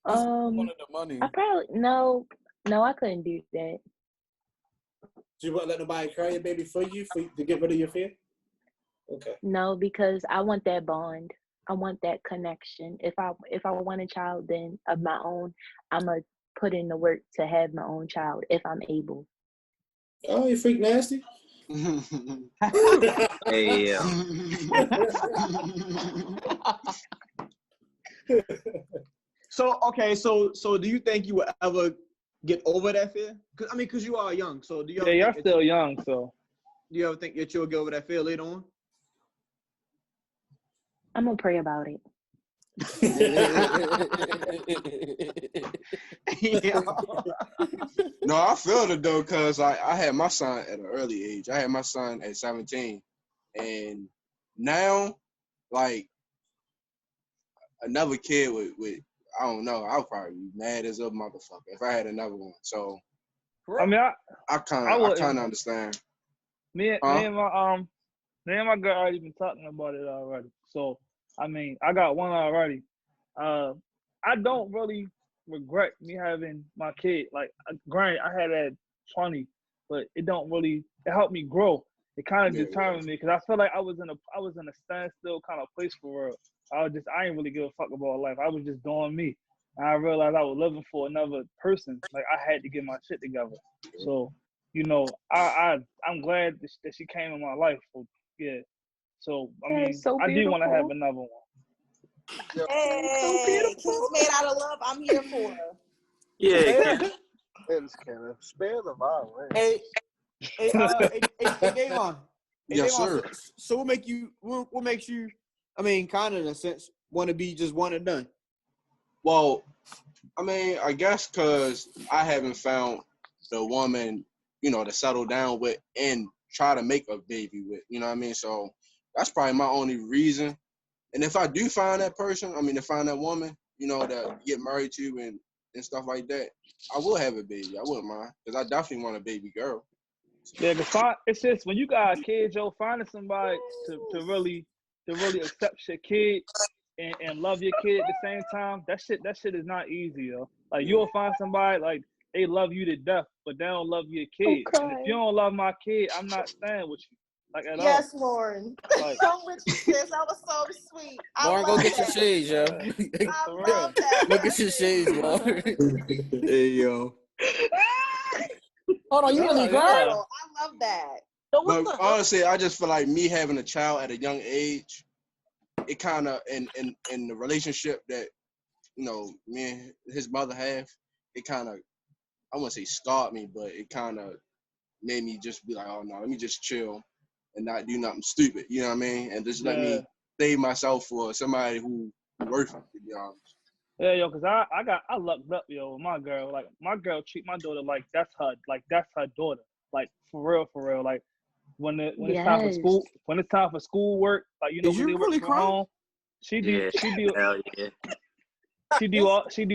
Wanted the money. I probably no, I couldn't do that. Do you want to let nobody carry your baby for you to get rid of your fear? Okay. No, because I want that bond. I want that connection. If I want a child then of my own, I'm gonna put in the work to have my own child if I'm able. Oh, you freak nasty. Hey, yeah. So do you think you will ever get over that fear? Because you are young. So do you? Yeah, you're still young. So do you ever think that you'll get over that fear later on? I'm gonna pray about it. No, I feel it though, cause I had my son at an early age. I had my son at 17, and now, like another kid with I don't know, I'll probably be mad as a motherfucker if I had another one. So I mean, I kind of understand. Me and my girl already been talking about it already. So I mean, I got one already. I don't really regret me having my kid. Like, granted, I had at 20, but it helped me grow. It kind of determined me because I felt like I was in a standstill kind of place for real. I ain't really give a fuck about life. I was just doing me. And I realized I was living for another person. Like, I had to get my shit together. So, you know, I'm glad that she came in my life. So, yeah. So I mean, so I do want to have another one. Hey, kids made out of love. I'm here for. Yeah, It's kind of spare the violence. Hey, Davon. Yes, sir. So what makes you? I mean, kind of in a sense, want to be just one and done. Well, I mean, I guess because I haven't found the woman, to settle down with and try to make a baby with. You know what I mean? So that's probably my only reason. And if I do find that person, to find that woman, that get married to and stuff like that, I will have a baby. I wouldn't mind, because I definitely want a baby girl. Yeah, because it's just when you got a kid, Joe, finding somebody to really accept your kid and love your kid at the same time, that shit is not easy, yo. Like, you'll find somebody, like, they love you to death, but they don't love your kid. And if you don't love my kid, I'm not staying with you. Like, at all. Yes, Lauren. Like, I'm with you, sis. That was so sweet. Lauren, go get your shades, yo. I love that. Go get your shades, Lauren. Hey, yo. Hold on, you really crying? I love that. But honestly, I just feel like me having a child at a young age, it kind of, in the relationship that, me and his mother have, it kind of, I wouldn't say scarred me, but it kind of made me just be like, oh no, let me just chill and not do nothing stupid, you know what I mean? And just let me save myself for somebody who worth it, to be honest. Yeah, yo, because I lucked up, yo, with my girl. Like, my girl treat my daughter like that's her daughter. Like, for real. Like, when it's time for school, when it's time for schoolwork, like, when they work from home, she do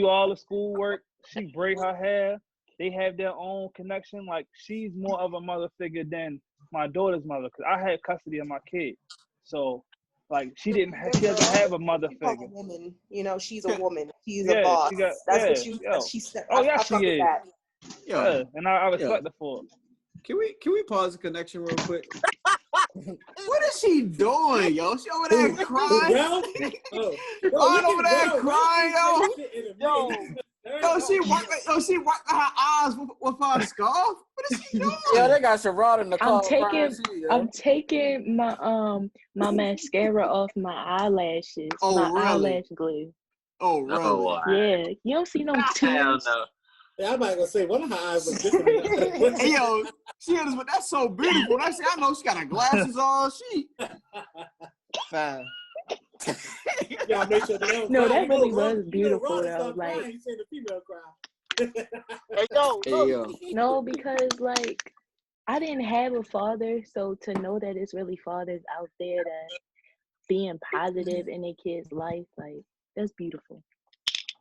all the schoolwork. She braid her hair. They have their own connection. Like, she's more of a mother figure than my daughter's mother, because I had custody of my kid. So, like, she doesn't have a mother figure. A woman, she's a woman. She's a boss. She said. Oh yeah, she is. Yeah, and I respect her for it. Can we pause the connection real quick? What is she doing, yo? She over there crying. Over there crying, yo. Yo, she wiping her eyes with her scarf. What is she doing? Yeah, they got Sherrod in the car. I'm taking my my mascara off my eyelashes. Oh, my really? eyelash glue. Oh, really? Oh, Yeah, you don't see no tears. Hell no. Yeah, I'm not gonna say one of her eyes look different. Hey, yo, but that's so beautiful. I know she got her glasses on. She fine. Y'all make sure they don't No, cry. that really was beautiful though. Like, you say the female cry. Hey, yo. No, because like I didn't have a father, so to know that it's really fathers out there that being positive in their kids' life, like, that's beautiful.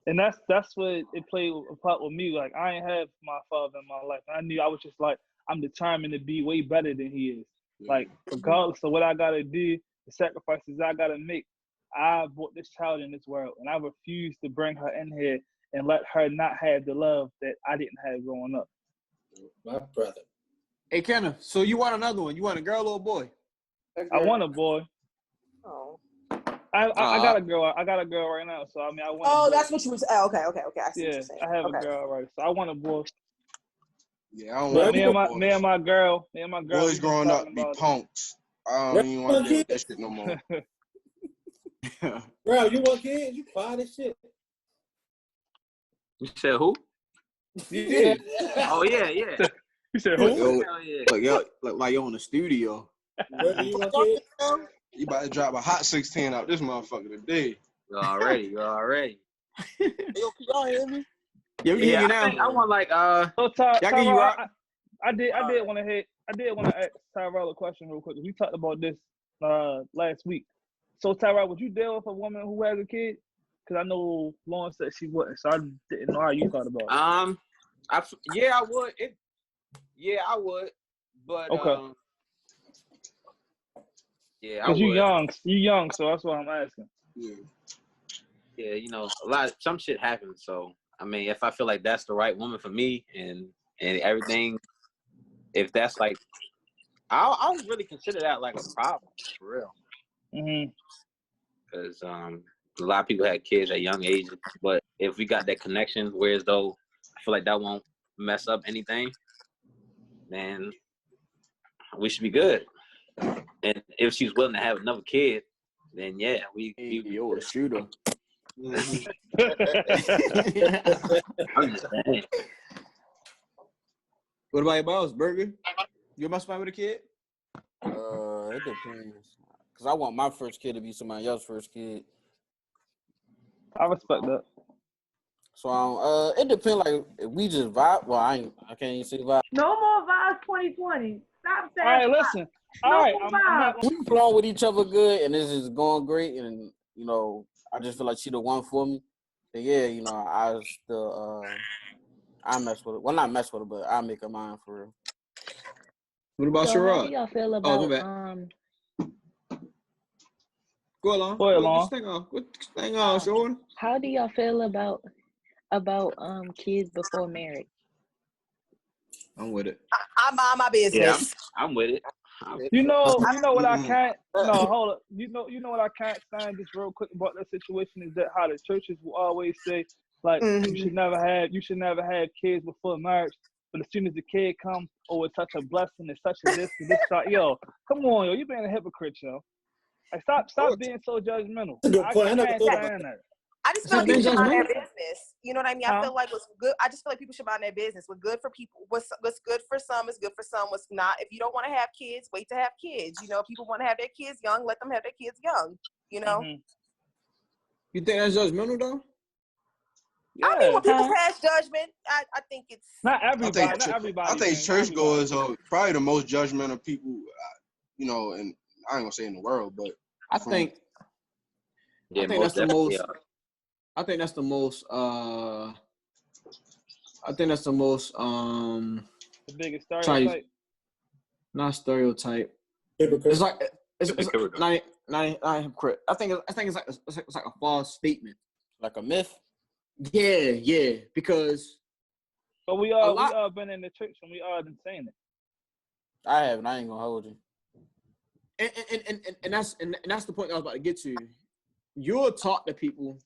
And that's what it played a part with me. Like, I ain't have my father in my life. I knew I was just like, I'm determined to be way better than he is. Like, regardless of what I gotta do, the sacrifices I gotta make, I brought this child in this world, and I refuse to bring her in here and let her not have the love that I didn't have growing up. My brother. Hey, Kenneth, so you want another one? You want a girl or a boy? I want a boy. Oh. I got a girl. I got a girl right now. So I mean, I want. Oh, that's what you was. Oh, okay. I see what you're saying. I have a girl right. So I want a boy. Yeah, I don't want me and my girl. Boys growing up be punks. I don't even want to do that shit no more. Bro, you want kids? You quiet as shit. You said who? Yeah. Oh yeah. You said who? Yo, like you're in the studio. Where do you want kids? You about to drop a hot 16 out this motherfucker today. You already. Yo, can y'all hear me? Yeah, we can hear you I now. think I want like So Y'all can hear you Tyrell, out. I did want to ask Tyrell a question real quick. We talked about this last week. So Tyrell, would you deal with a woman who has a kid? Because I know Lauren said she wouldn't, so I didn't know how you thought about it. Yeah, I would. I would. But Okay. yeah, I Because would. you young, so that's why I'm asking. Yeah, you know, some shit happens. So I mean, if I feel like that's the right woman for me and everything, if that's like, I don't really consider that like a problem for real. Mm-hmm. Because a lot of people had kids at young ages, but if we got that connection, whereas though I feel like that won't mess up anything, then we should be good. And if she's willing to have another kid, then yeah, Yo, a shooter. I'm just saying. What about your boss, Burgg? You must find with a kid? It depends. Cause I want my first kid to be somebody else's first kid. I respect that. So it depends. Like if we just vibe. Well, I can't even say vibe. No more vibes 2020. Stop saying. All right, listen. All No right, more I'm not. We flowing with each other good, and this is going great, and you know, I just feel like she the one for me. And yeah, you know, I still I mess with her. Well, not mess with her, but I make her mine for real. What about So how Sherrod? do y'all feel Oh, my about bad. Go along. Go ahead, Lon. What thing on, Jordan? how do y'all feel about kids before marriage? I'm with it. I mind my Yeah, business. I'm with it. You know what I can't. No, hold up. You know what I can't stand just real quick about that situation is that how the churches will always say like you should never have kids before marriage, but as soon as the kid comes, oh, it's such a blessing, it's such a this and this. Yo, come on, yo, you being a hypocrite, yo. Like stop being so judgmental. That's a good point. I never can't thought about stand that. that. I just feel Stop like people being should mind their judgmental. business. You know what I mean? I feel like what's good. I just feel like people should mind their business. What's good for people, what's good for some is good for some. What's not, if you don't want to have kids, wait to have kids. You know, if people want to have their kids young, let them have their kids young. You know. Mm-hmm. You think that's judgmental though? Yeah. I mean, when people pass judgment, I think it's not everybody. I think churchgoers are probably the most judgmental people, you know, and I ain't gonna say in the world, but I think that's the most. I think that's the most. The biggest stereotype. Not stereotype. Hypocrite. It's like not hypocrite. I think it's like a false statement, like a myth. Yeah, because. But we all been in the church and we all been saying it. I haven't. I ain't gonna hold you. And that's the point I was about to get to. You'll talk to people,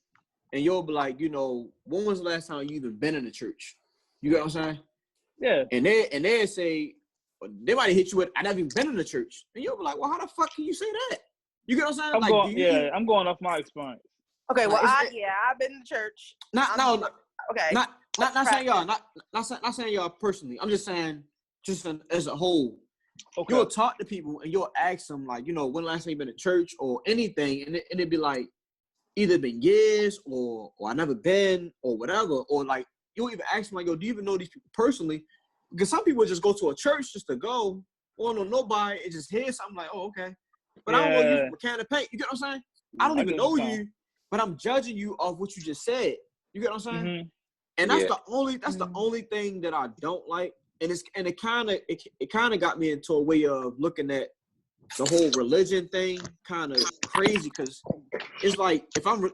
and you'll be like, you know, when was the last time you even been in the church? You get what I'm saying? Yeah. And they say, they might hit you with, I never even been in the church, and you'll be like, well, how the fuck can you say that? You get what I'm saying? I'm going off my experience. Okay, well, I've been in the church. Not saying y'all, not saying y'all personally. I'm just saying, as a whole. Okay. You'll talk to people and you'll ask them, like, you know, when last time you been to church or anything, and it'd be like, either been years or I never been or whatever, or like you'll even ask them like, yo, do you even know these people personally? Because some people just go to a church just to go, or no nobody, and just hear something like, oh, okay. But I don't know you from a can of paint. You get what I'm saying? I don't even know you, but I'm judging you off what you just said. You get what I'm saying? Mm-hmm. And that's the only thing that I don't like. And it kind of got me into a way of looking at the whole religion thing kind of crazy, because it's like if I'm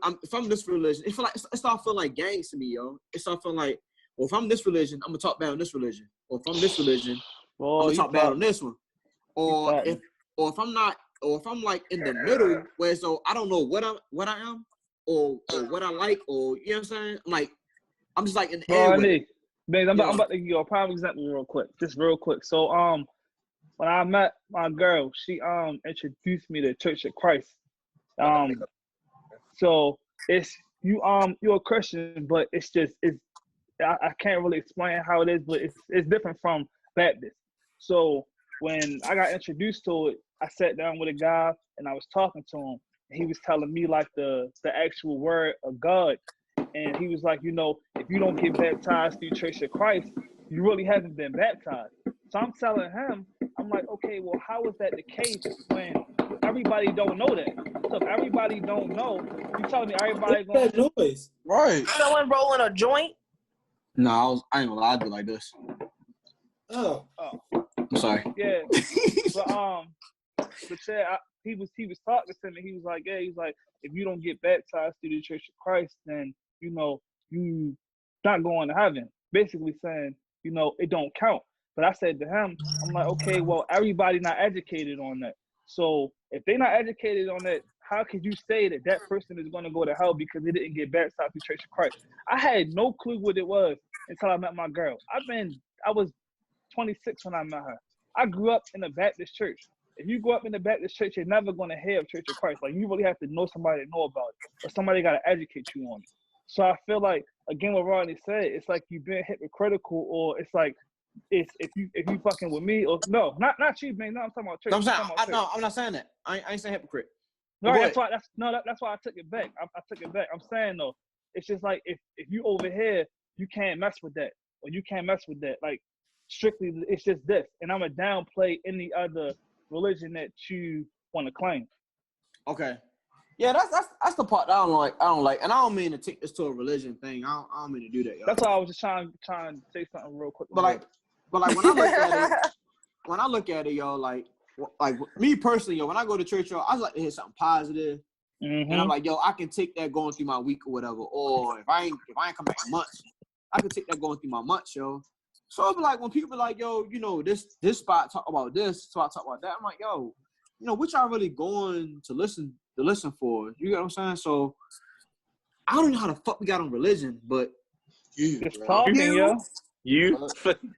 this religion, it start feeling like gangs to me, yo. It start feeling like, well, if I'm this religion, I'm gonna talk bad on this religion, or if I'm this religion, I'm gonna talk bad on this one, or if I'm like in the middle, where so I don't know what I am, or what I like, or you know what I'm saying? I'm just like in the air. Babe, I'm about to give you a prime example real quick. So when I met my girl, she introduced me to Church of Christ. So it's you're a Christian, but I can't really explain how it is, but it's different from Baptist. So when I got introduced to it, I sat down with a guy and I was talking to him, and he was telling me like the actual word of God. And he was like, you know, if if you don't get baptized through Church of Christ, you really haven't been baptized. So I'm telling him, I'm like, okay, well, how is that the case when everybody don't know that? So if everybody don't know, you telling me everybody What's going that noise? Right. Someone rolling a joint? No, I ain't gonna lie, I do like this. Oh. I'm sorry. Yeah, but yeah, he was talking to me. He was like, yeah, he's like, if you don't get baptized through the Church of Christ, then you not going to heaven. Basically saying, it don't count. But I said to him, I'm like, okay, well, everybody not educated on that. So if they're not educated on that, how could you say that that person is going to go to hell because they didn't get baptized through Church of Christ? I had no clue what it was until I met my girl. I was 26 when I met her. I grew up in a Baptist church. If you grow up in the Baptist church, you're never going to hear of Church of Christ. Like, you really have to know somebody to know about it, or somebody got to educate you on it. So I feel like, again, what Rodney said, it's like you've been hypocritical, or it's like, it's if you fucking with me, or no, not you, man. No, I'm talking about church. I'm not saying that. I ain't saying hypocrite. No, that's why I took it back. I took it back. I'm saying though, it's just like if you over here, you can't mess with that, or you can't mess with that. Like, strictly, it's just this, and I'm gonna downplay any other religion that you want to claim. Okay. Yeah, that's the part that I don't like, and I don't mean to take this to a religion thing. I don't mean to do that, yo. That's why I was just trying to say something real quick. But like when I look at it, yo, like me personally, yo, when I go to church, yo, I like to hear something positive, and I'm like, yo, I can take that going through my week or whatever. Or if I ain't come back in months, I can take that going through my months, yo. So it's like when people be like, yo, this spot talk about this, so I talk about that. I'm like, yo, what y'all really going to listen for? You get what I'm saying? So I don't know how the fuck we got on religion, but just talking, yo.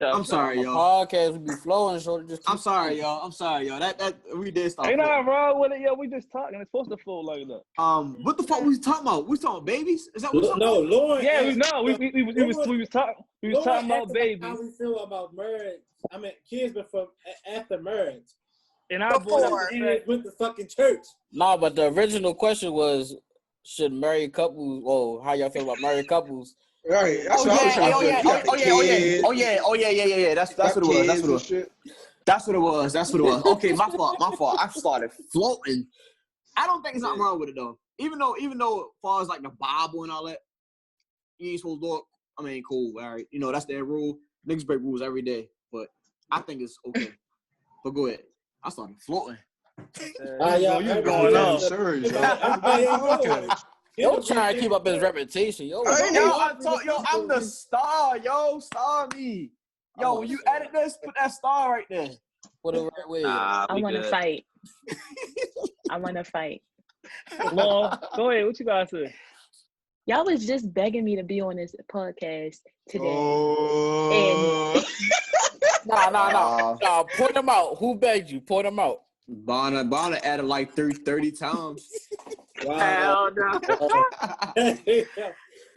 I'm sorry, yo. Podcast would be flowing, so just. I'm sorry, yo. That we did start. Ain't nothing wrong with it, yo. We just talking. It's supposed to flow like that. What the fuck we talking about? We talking about babies? Is that what we talking about? No, Lauren. Yeah, we was talking about babies. How we feel about marriage? I mean, kids before after marriage. And I brought up with the fucking church. No, but the original question was, should married couples? Oh, how y'all feel about married couples? Right. That's what I was trying to say. Oh yeah. That's what it was. That's what it was. Okay, my fault. I started floating. I don't think there's nothing wrong with it though. Even though, as far as like the Bible and all that, you ain't supposed to look. I mean, cool. All right, that's their rule. Niggas break rules every day, but I think it's okay. But go ahead. I started floating. You going on? Yo, trying to keep up his reputation. Yo, I'm the star. Yo, star me. Yo, when you edit this, put that star right there. Put it right way. I want to fight. I want to fight. Law, go ahead. What you guys say? Y'all was just begging me to be on this podcast today. Nah. Point them out. Who begged you? Point them out. Bonner added like 30 times. Wow. Hell no.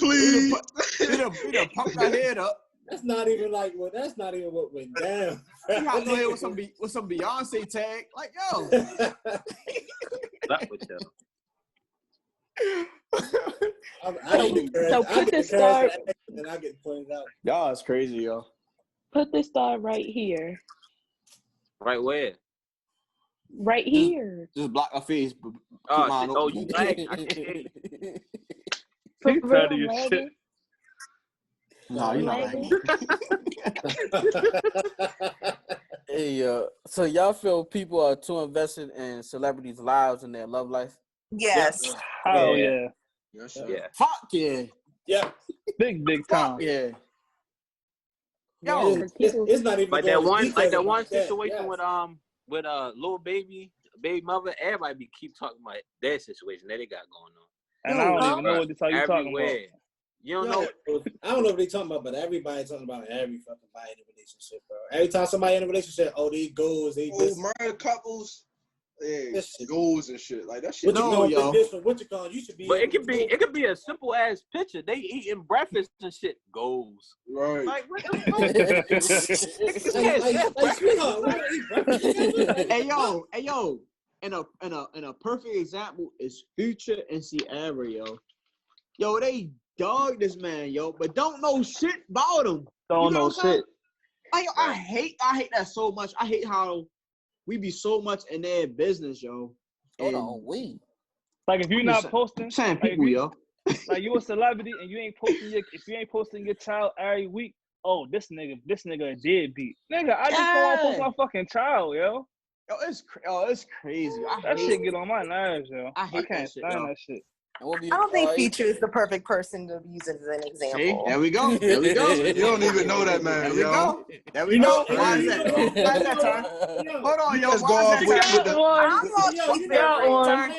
Please. We done pumped our head up. That's not even what went down. You got to go ahead with some Beyonce tag. Like, yo. That with you. So put the star. And I get pointed out. Y'all is crazy, yo. Put the star right here. Right where? Right here. Just block our face. You black. I can't hear you. He's proud of your shit. No, you're not right. Hey, so y'all feel people are too invested in celebrities' lives and their love life? Yes. Oh yeah. Yes, sir. Yeah. Fuck yeah. Yeah. Big time. Yeah. Yo, it's not even like that one situation with Lil Baby mother. Everybody keep talking about that situation that they got going on. And I don't even know what the hell you talking about. You don't know. I don't know what they talking about, but everybody talking about every fucking body in a relationship, bro. Every time somebody in a relationship, they goals, married couples, goals and shit like that. Shit. What you call? You should be. But it could be a simple ass picture. They eating breakfast and shit. Goals. Right. Like what the fuck? Hey yo. And a perfect example is Future and Ciara, yo. Yo, they dog this man, yo, but don't know shit about him. Don't know shit. I hate that so much. I hate how we be so much in their business, yo. Hold on, Like if you're not posting, saying like people, yo. Like you a celebrity and you ain't posting your child every week. Oh, this nigga a deadbeat. Nigga, I just don't want to post my fucking child, yo. Yo, it's crazy. That shit get on my nerves, yo. I can't stand that shit. I don't think Future is the perfect person to use it as an example. See, there we go. There we go. You don't even know that man, There we yo. go. There we go. Why is that? Why is that time? Hold on, yo. Why is that turn?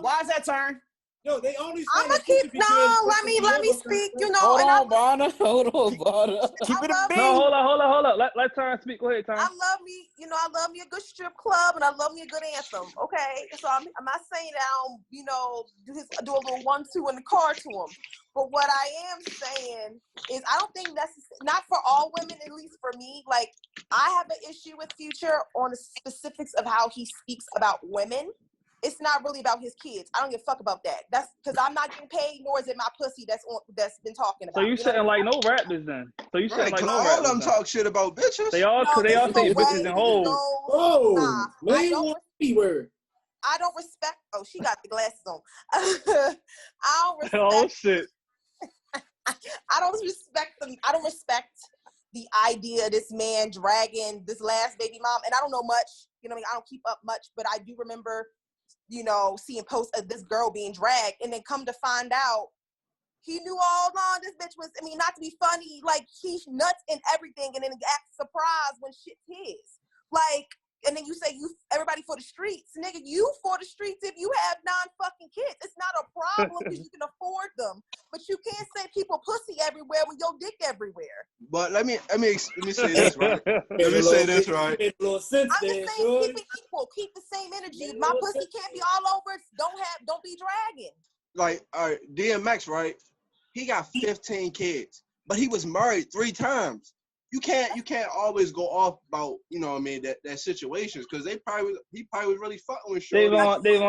Why is that turn? Yo, they only. I'm gonna keep. No, let me speak. You know. Hold on, Bonner. Hold on, Bonner. Keep it a beat. No, hold on. Let Turn speak. Go ahead, Turn. I love me. You know, I love me a good strip club, and I love me a good anthem. Okay, so I'm not saying that I don't, you know, do a little 1-2 in the car to him. But what I am saying is, I don't think that's not for all women, at least for me. Like, I have an issue with Future on the specifics of how he speaks about women. It's not really about his kids. I don't give a fuck about that. That's because I'm not getting paid, nor is it my pussy that's been talking about. So you shouldn't like no rappers then. So you shouldn't like no all rappers. All them talk shit about bitches. They all say bitches and hoes. Oh, main word. I don't respect. Oh, she got the glasses on. I don't respect. Oh shit. I don't respect them. I don't respect the idea of this man dragging this last baby mom, and I don't know much. You know what I mean? I don't keep up much, but I do remember, you know, seeing posts of this girl being dragged, and then come to find out he knew all along this bitch was, I mean, not to be funny, like, he's nuts and everything, and then act surprised when shit's his. Like, and then you say everybody for the streets. Nigga, you for the streets if you have 9 fucking kids. It's not a problem because you can afford them. But you can't say people pussy everywhere when your dick everywhere. But let me say this, right? Let me say this, right? I'm just saying, keep it equal. Keep the same energy. My pussy can't be all over. Don't be dragging. Like, all right, DMX, right? He got 15 kids, but he was married 3 times. You can't always go off about, you know what I mean, that situations, because he probably was really fucking with shit. They want this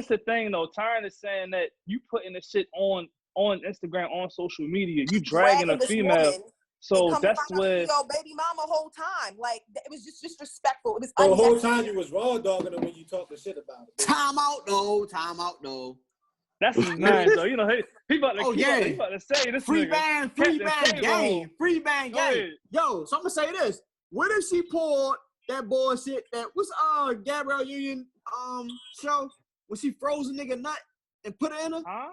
the thing though. Tyron is saying that you putting the shit on Instagram, on social media, you dragging a female. So that's where yo baby mama whole time. Like, it was just disrespectful. It was the whole time you was raw dogging her when you talking shit about it. Time out though. That's his name, though. You know, he about to he about to say this free nigga. Free bang game. Yo, so I'm gonna say this. What if she pulled that bullshit what's Gabrielle Union show when she froze a nigga nut and put it in her? Huh?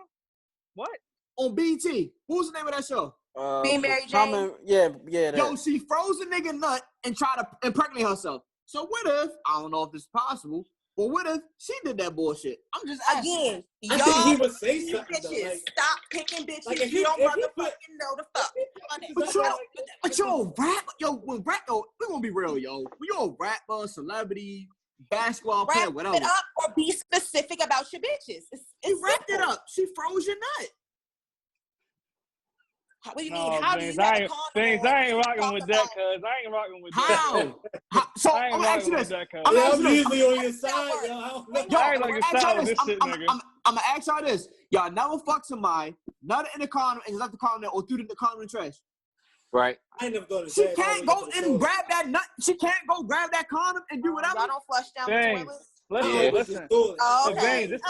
What? On BT. Who's the name of that show? Being Mary Jane. Yeah. Yo, she froze a nigga nut and tried to impregnate herself. So what if, I don't know if it's possible, but what if she did that bullshit? I'm just asking. Again, I y'all think he would say something bitches, though, like, stop picking bitches. like You don't motherfucking know the fuck. But yo, rap, when rap, we're gonna be real, yo. When you're a rapper, celebrity, basketball player, whatever. Wrap it up or be specific about your bitches. You wrapped it up. She froze your nut. What do you mean? How do you have a condom? I ain't rocking with that, cuz. I ain't rocking with that. How? So I'm gonna ask you this. I'm usually on your side, yo. I ain't like a side with this shit, nigga. I'm gonna ask y'all this. Y'all never fuck somebody, nut in the condom, and left the condom there, or threw it in the condom in the trash. Right. I ain't never going to She can't go and grab that nut. She can't go grab that condom and do whatever. Y'all don't flush down the toilet? Listen. Oh, okay. This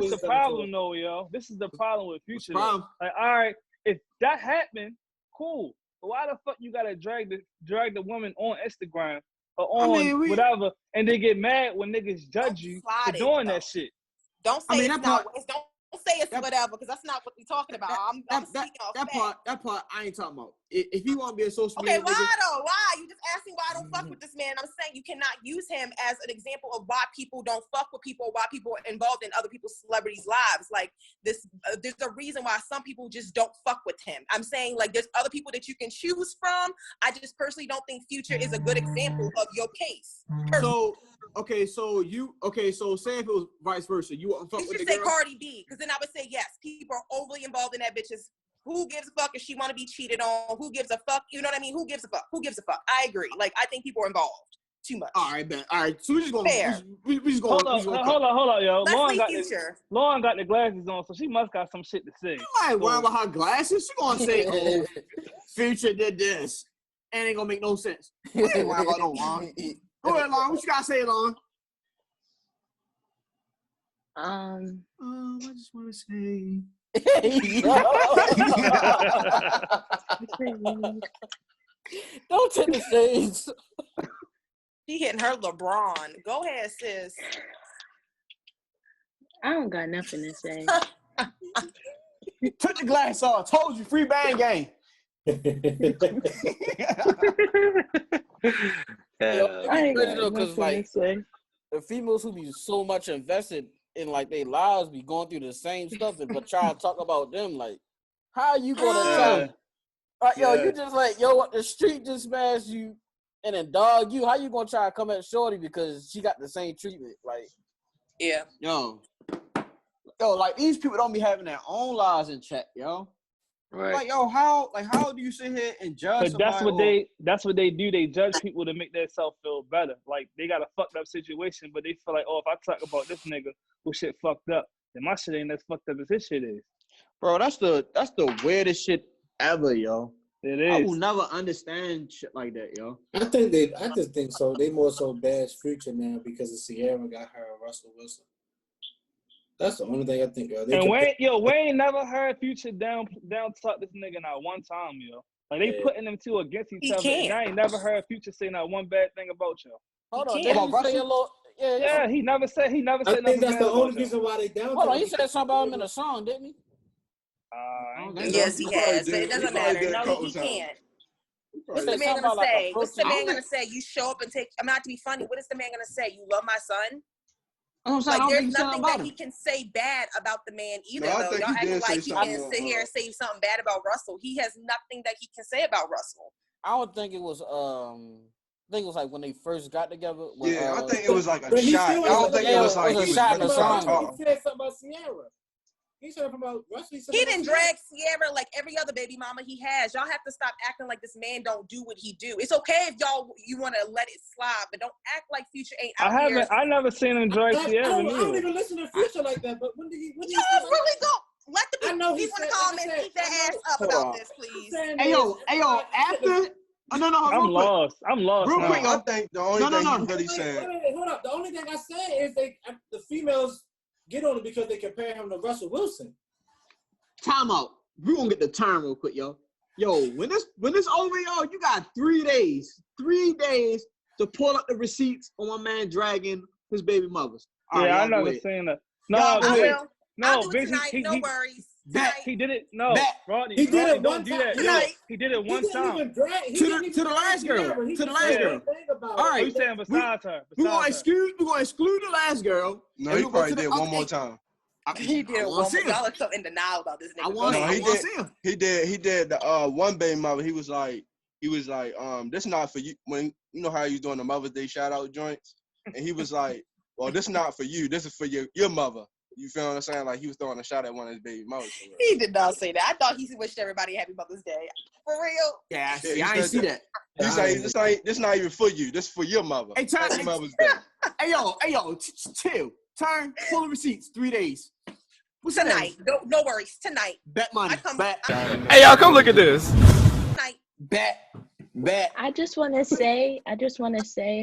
is the problem, though, yo. This is the problem with Future. Like, all right, if that happened, cool. But why the fuck you gotta drag the woman on Instagram or on whatever, and then get mad when niggas judge you for doing that shit? Don't say it's not. Don't say it's whatever, because that's not what we're talking about. That part I ain't talking about. If you want to be a social media why though? Why? You just asking why I don't fuck with this man. I'm saying you cannot use him as an example of why people don't fuck with people, why people are involved in other people's celebrities' lives. Like this, there's a reason why some people just don't fuck with him. I'm saying, like, there's other people that you can choose from. I just personally don't think Future is a good example of your case. So say if it was vice versa, you wouldn't fuck with the girl? You should say Cardi B, because then I would say yes. People are overly involved in that bitch's. Who gives a fuck if she want to be cheated on? Who gives a fuck? You know what I mean? Who gives a fuck? Who gives a fuck? I agree. Like, I think people are involved. too much. All right, man. All right, so we just gonna Fair. we just gonna Hold up, yo. Future. Lauren got the glasses on, so she must got some shit to say. I ain't worried about her glasses. She gonna say, "Oh, Future did this," and ain't gonna make no sense. I ain't worried about no Lauren. Go ahead, Lauren. What you gotta say, Lauren? I just want to say. Don't take the stage. She hitting her LeBron. Go ahead, sis. I don't got nothing to say. Took the glass off. Told you, free bang gang. I ain't got Because nothing to say. the females who be so much invested in like their lives be going through the same stuff, but try to talk about them. Like, how you gonna try? You just like, the street just smashed you and then dog you. How you gonna try to come at Shorty because she got the same treatment? Like, yeah, yo, like these people don't be having their own lives in check, yo. Right. Like, yo, how do you sit here and judge? But that's what they do. They judge people to make themselves feel better. Like they got a fucked up situation, but they feel like, oh, if I talk about this nigga who shit fucked up, then my shit ain't as fucked up as his shit is. Bro, that's the weirdest shit ever, yo. It is. I will never understand shit like that, yo. I just think so. They more so bash Future now because of Sierra got her and Russell Wilson. That's the only thing I think, yo. And Wayne never heard Future down talk this nigga not one time, yo. Like they putting them two against each other. And I ain't never heard Future say not one bad thing about you. Hold on, didn't you say a little? Yeah, he never said. I think that's the only reason why they down. Hold on, he said something about him in a song, didn't he? Yes, he has. But it doesn't matter. No, he can't. What's the man gonna say? What's the man gonna say? You show up and take. I'm not to be funny. What is the man gonna say? You love my son? Like there's nothing that he can say bad about the man either. Though y'all acting like he can sit here and say something bad about Russell. He has nothing that he can say about Russell. I would think it was. I think it was like when they first got together. When, I think it was like a shot. I don't think it was like a shot in the song. He said something about Sierra. He said something about Russell. He didn't drag Sierra like every other baby mama he has. Y'all have to stop acting like this man don't do what he do. It's okay if you want to let it slide, but don't act like Future ain't out here. I never seen him drag Sierra. I don't even listen to Future like that. But when did he? Y'all really go. Let the people in the comments keep their ass up about this, please. Hey yo, after. Oh, no, I'm lost. Real quick, I think the only thing he really said. Wait, hold up. The only thing I said is the females get on it because they compare him to Russell Wilson. Time out. We gonna get the turn real quick, yo. Yo, when this over, yo, you got 3 days. 3 days to pull up the receipts on my man dragging his baby mothers. Yeah, I never seen that. No, I will. No, I'll do it tonight. No worries. He did it. No, Rodney. He did it one do time. that. He did it one time. To the last girl. To the last girl. All right. You saying besides her? We're gonna exclude the last girl. No, he probably did one more time. He did one more. Y'all are so in denial about this nigga. He did the one baby mother. He was like, this not for you. When you know how you doing the Mother's Day shout out joints, and he was like, well, this not for you. This is for your mother. You feel what I'm saying? Like he was throwing a shot at one of his baby mothers. He did not say that. I thought he wished everybody happy Mother's Day. For real? Yeah, I ain't see that. He said, this not even for you. This is for your mother. Hey, turn. Mother's Day. Hey, yo, chill. Turn, pull the receipts. 3 days. What's tonight? No worries. Tonight. Bet money. Hey, y'all, come look at this. Tonight. Bet. I just want to say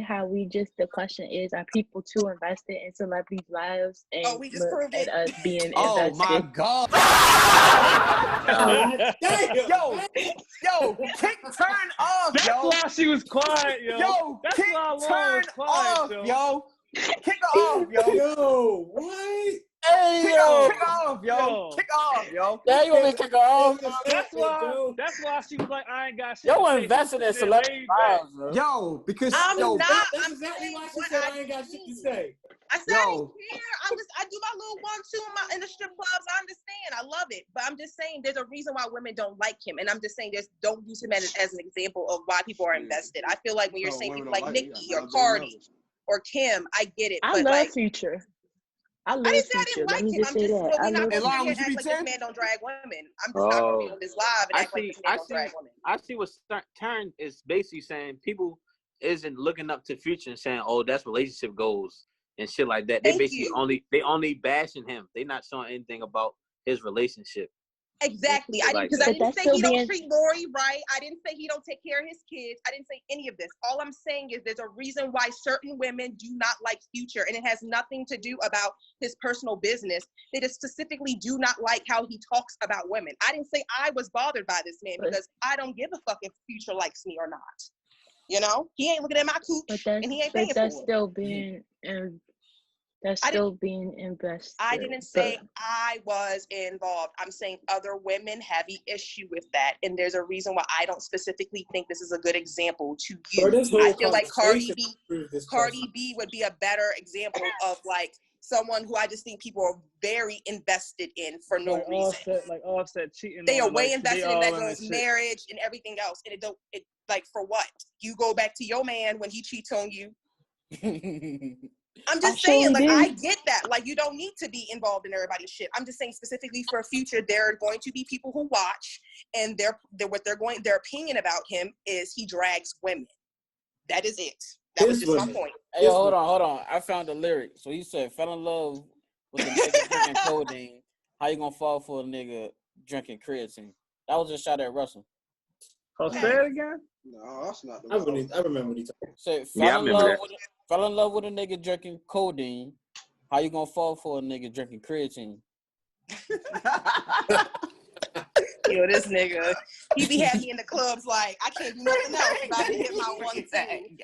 how the question is, are people too invested in celebrities' lives and we just proved it. us being invested? Oh my God. Yo, kick turn off, That's why she was quiet, yo. Yo, That's kick why turn was quiet, off, yo. Kick her off, yo. Yo, what? Hey, Kick off, yo. Kick off, yo. Yeah, you want me to kick her off? That's why she was like, I ain't got shit. Yo, invested in celebrity lives, bro. Yo, because I'm not. That's exactly why she said I ain't got shit to say. I said I do my little 1-2 in the strip clubs. I understand. I love it. But I'm just saying there's a reason why women don't like him. And I'm just saying don't use him as an example of why people are invested. I feel like when you're saying people like Nicki or Cardi or Kim, I get it. I love Future. I love Future. I didn't like him. I'm just not going to act like this man don't drag women. I'm just not going to be on this live and act like this man don't drag women. I see what Turn is basically saying. People isn't looking up to Future and saying, "Oh, that's relationship goals and shit like that." They basically only bashing him. They not showing anything about his relationship. Exactly. I didn't say he don't treat Lori right. I didn't say he don't take care of his kids. I didn't say any of this. All I'm saying is there's a reason why certain women do not like Future, and it has nothing to do about his personal business. They just specifically do not like how he talks about women. I didn't say I was bothered by this man because I don't give a fuck if Future likes me or not. You know, he ain't looking at my cooch, and he ain't paying for it. That's still being invested. I didn't say I was involved. I'm saying other women have the issue with that, and there's a reason why I don't specifically think this is a good example to use. I feel like Cardi B would be a better example of like someone who I just think people are very invested in for no reason. Offset cheating. They are way invested in that girl's marriage and everything else, and it like for what? You go back to your man when he cheats on you. I'm just saying, like, I get that. Like, you don't need to be involved in everybody's shit. I'm just saying specifically for Future, there are going to be people who watch, and their opinion about him is he drags women. That is it. That was just my point. Hey, hold on. I found the lyric. So he said, "Fell in love with a nigga drinking codeine. How you gonna fall for a nigga drinking creatine?" That was a shot at Russell. Oh, say it again. No, that's not. I remember what he talking. Said, fell in love with a nigga drinking codeine. How you gonna fall for a nigga drinking creatine? Yo, this nigga, he be having me in the clubs like, I can't do nothing else. About to hit my 1-2.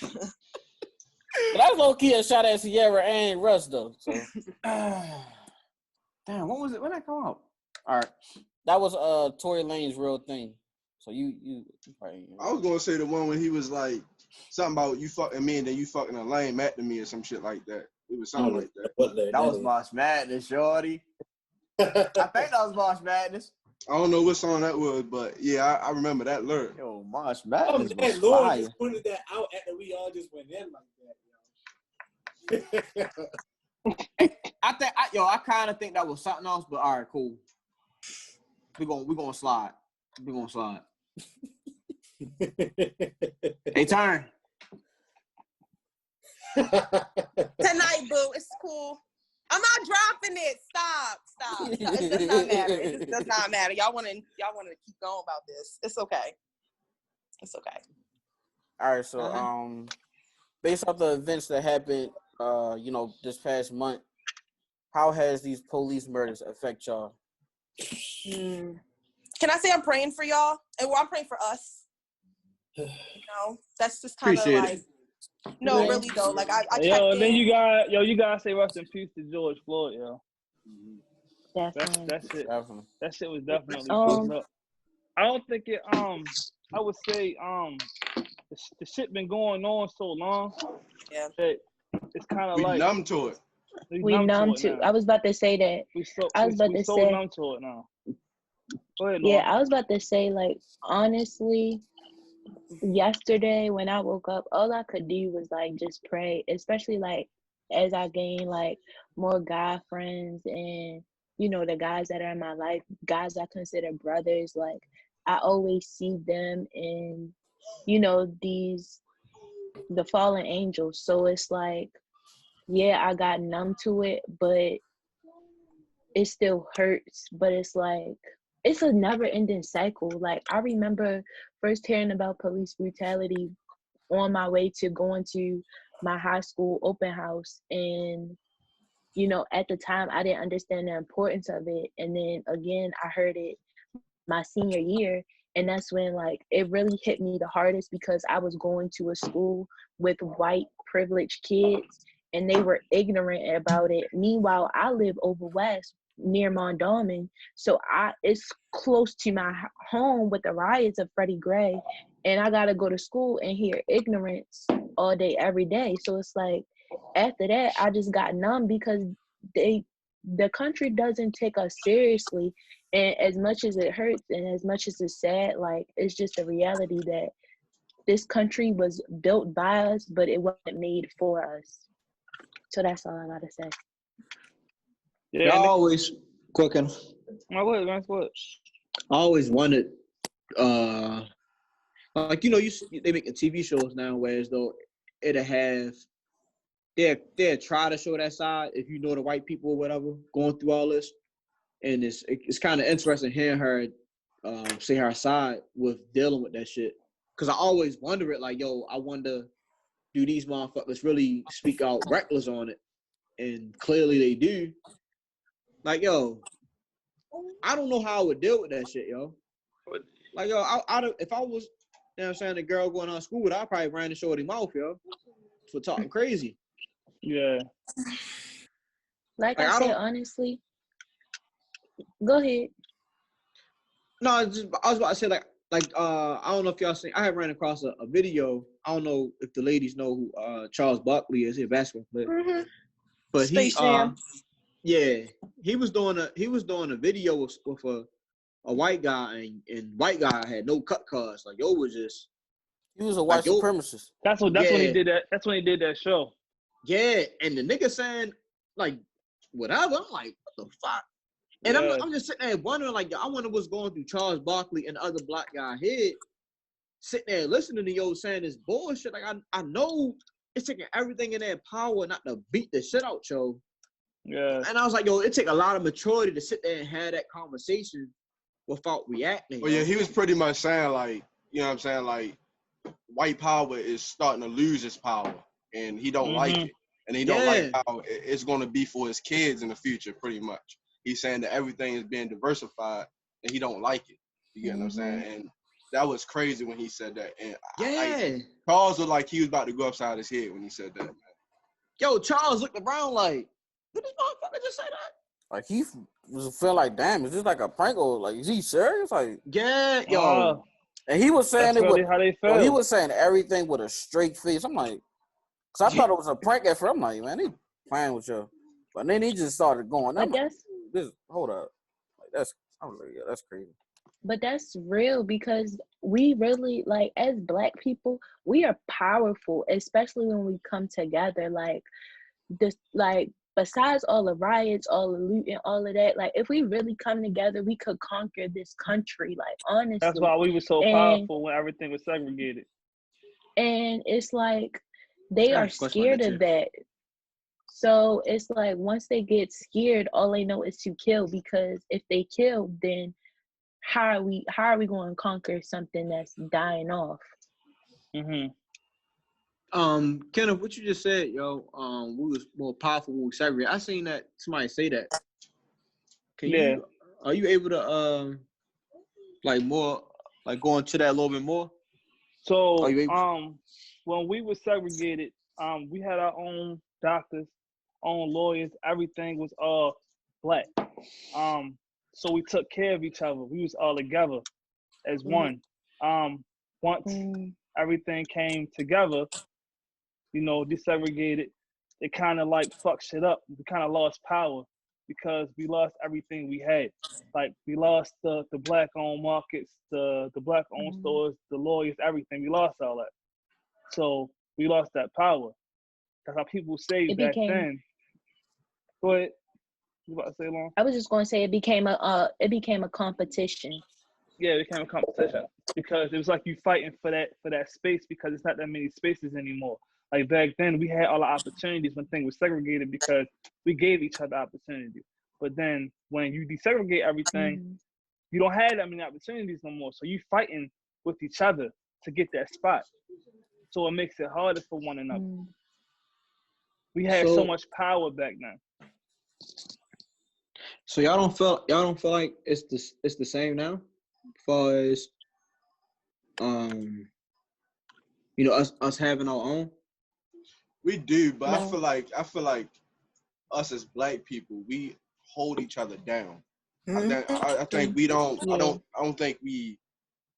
But that's low key a shot at Sierra and Russ though. So. Damn, what was it? When that come out? All right, that was Tory Lane's Real Thing. So you probably. I was gonna say the one when he was like something about you fucking me and then you fucking a lame after me or some shit like that. It was something like that. That was March Madness, shorty. I think that was March Madness. I don't know what song that was, but yeah, I remember that lyric. Yo, March Madness was Lord fire. just pointed that out after we all just went in like that, yo. I kind of think that was something else, but all right, cool. We gonna slide. We gonna slide. Hey, turn. Tonight, boo. It's cool. I'm not dropping it. Stop. It does not matter. It just does not matter. Y'all want to keep going about this. It's okay. All right. So, based off the events that happened, this past month, how has these police murders affect y'all? Can I say I'm praying for y'all? And I'm praying for us. You know, that's just kind of like. It. No, really though. Like I yo, and then you gotta say rest in peace to George Floyd, yo. That shit. Definitely. That shit was definitely fucked up. I don't think it. I would say the shit been going on so long. Yeah. That it's kind of we like numb to it. We numb to. I was about to say that. We numb to it now. Go ahead, Laura. Yeah, I was about to say, like, honestly, yesterday when I woke up, all I could do was like just pray, especially like as I gain like more guy friends and the guys that are in my life, guys I consider brothers. Like I always see them in the fallen angels. So it's like, yeah, I got numb to it, but it still hurts. But it's like it's a never-ending cycle. Like I remember first hearing about police brutality on my way to going to my high school open house, and at the time I didn't understand the importance of it, and then again I heard it my senior year, and that's when like it really hit me the hardest because I was going to a school with white privileged kids and they were ignorant about it. Meanwhile, I live over west near Mondawmin, so it's close to my home with the riots of Freddie Gray, and I gotta go to school and hear ignorance all day every day. So it's like after that I just got numb because the country doesn't take us seriously, and as much as it hurts and as much as it's sad, like it's just a reality that this country was built by us but it wasn't made for us. So that's all I gotta say. Yeah, I always cooking. My word, man, what? I always wanted Like they make the TV shows now, whereas though it'll have they'll try to show that side if you know the white people or whatever going through all this, and it's kind of interesting hearing her say her side with dealing with that shit. Cause I always wonder it, like, yo, I wonder, do these motherfuckers really speak out reckless on it? And clearly they do. Like, yo, I don't know how I would deal with that shit, yo. Like, yo, if I was, you know what I'm saying, the girl going on school with, I probably ran the shorty mouth, yo, for talking crazy. Yeah. Like I said, honestly, go ahead. No, I was about to say, like, I don't know if y'all seen, I have ran across a video. I don't know if the ladies know who Charles Barkley is, a basketball player. Mm-hmm. But Space Jam. he was doing a video with a white guy, and white guy had no cut cards. Like, yo was just, he was a white supremacist. That's when he did that. That's when he did that show. Yeah, and the nigga saying like whatever. I'm like, what the fuck? And I'm just sitting there wondering, like, I wonder what's going through Charles Barkley and the other black guy head, sitting there listening to yo saying this bullshit. Like, I know it's taking everything in their power not to beat the shit out yo. Yeah. And I was like, yo, it take a lot of maturity to sit there and have that conversation without reacting. Well, yeah, he was pretty much saying, like, you know what I'm saying, like, white power is starting to lose its power, and he don't like it. And he don't like how it's going to be for his kids in the future, pretty much. He's saying that everything is being diversified, and he don't like it. You get what I'm saying? And that was crazy when he said that. And Charles looked like he was about to go upside his head when he said that, man. Yo, Charles looked around like, did this motherfucker just say that? Like, he was feel like, damn, is this like a prank or like, is he serious? Like, yeah, yo. And he was saying that's really how they felt. He was saying everything with a straight face. I'm like, because I thought it was a prank at first. I'm like, man, he playing with you. But then he just started going. I'm like, hold up. Like, I was like, yeah, that's crazy. But that's real, because we really, like, as black people, we are powerful, especially when we come together. Like, this, like, besides all the riots, all the loot, and all of that, like, if we really come together, we could conquer this country. Like, honestly, that's why we were so powerful when everything was segregated. And it's like they are scared of that. So it's like once they get scared, all they know is to kill. Because if they kill, then how are we going to conquer something that's dying off? Kenneth, what you just said, yo, we was more powerful when we segregated. I seen that somebody say that. Are you able to like more, like go into that a little bit more? So when we were segregated, we had our own doctors, own lawyers, everything was all black. So we took care of each other. We was all together as one. Once everything came together, you know, desegregated, it kind of like fucked shit up. We kind of lost power because we lost everything we had. Like, we lost the black-owned markets, the black-owned stores, the lawyers, everything. We lost all that. So we lost that power. That's how people say back then. Go ahead. You about to say, Lauren? I was just going to say it became a competition. Yeah, it became a competition because it was like you fighting for that space, because it's not that many spaces anymore. Like, back then, we had all the opportunities when things were segregated because we gave each other opportunity. But then when you desegregate everything, you don't have that many opportunities no more. So you fighting with each other to get that spot. So it makes it harder for one another. We had so much power back then. So y'all don't feel like it's the same now, as far as you know, us having our own. We do, but I feel like us as black people, we hold each other down. I think we don't. I don't think we,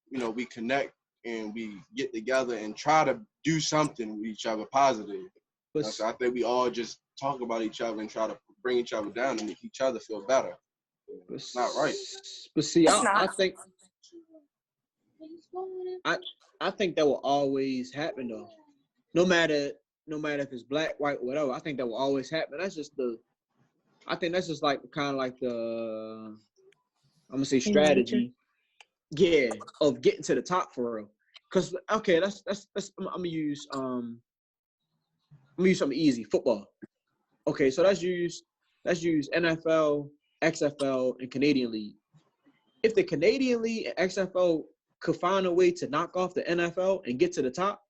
you know, we connect and we get together and try to do something with each other positive. So I think we all just talk about each other and try to bring each other down and make each other feel better. It's not right. But see, I think that will always happen though. No matter if it's black, white, whatever. I think that will always happen. I think that's just like kind of like the I'm gonna say strategy, of getting to the top for real. Cause okay, that's I'm gonna use something easy, football. Okay, so let's use NFL, XFL, and Canadian League. If the Canadian League and XFL could find a way to knock off the NFL and get to the top,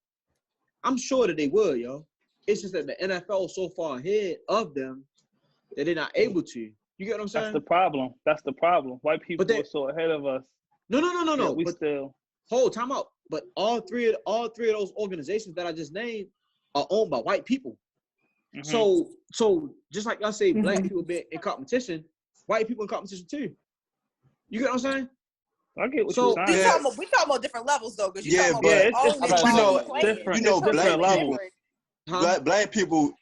I'm sure that they would, yo. It's just that the NFL is so far ahead of them that they're not able to. You get what I'm saying? That's the problem. That's the problem. White people are so ahead of us. No. We but still hold time out. But all three of those organizations that I just named are owned by white people. Mm-hmm. So just like I say, black people be in competition, white people in competition too. You get what I'm saying? I get what you're saying. We talking about different levels though, because you Yeah, talking but about you know, black people.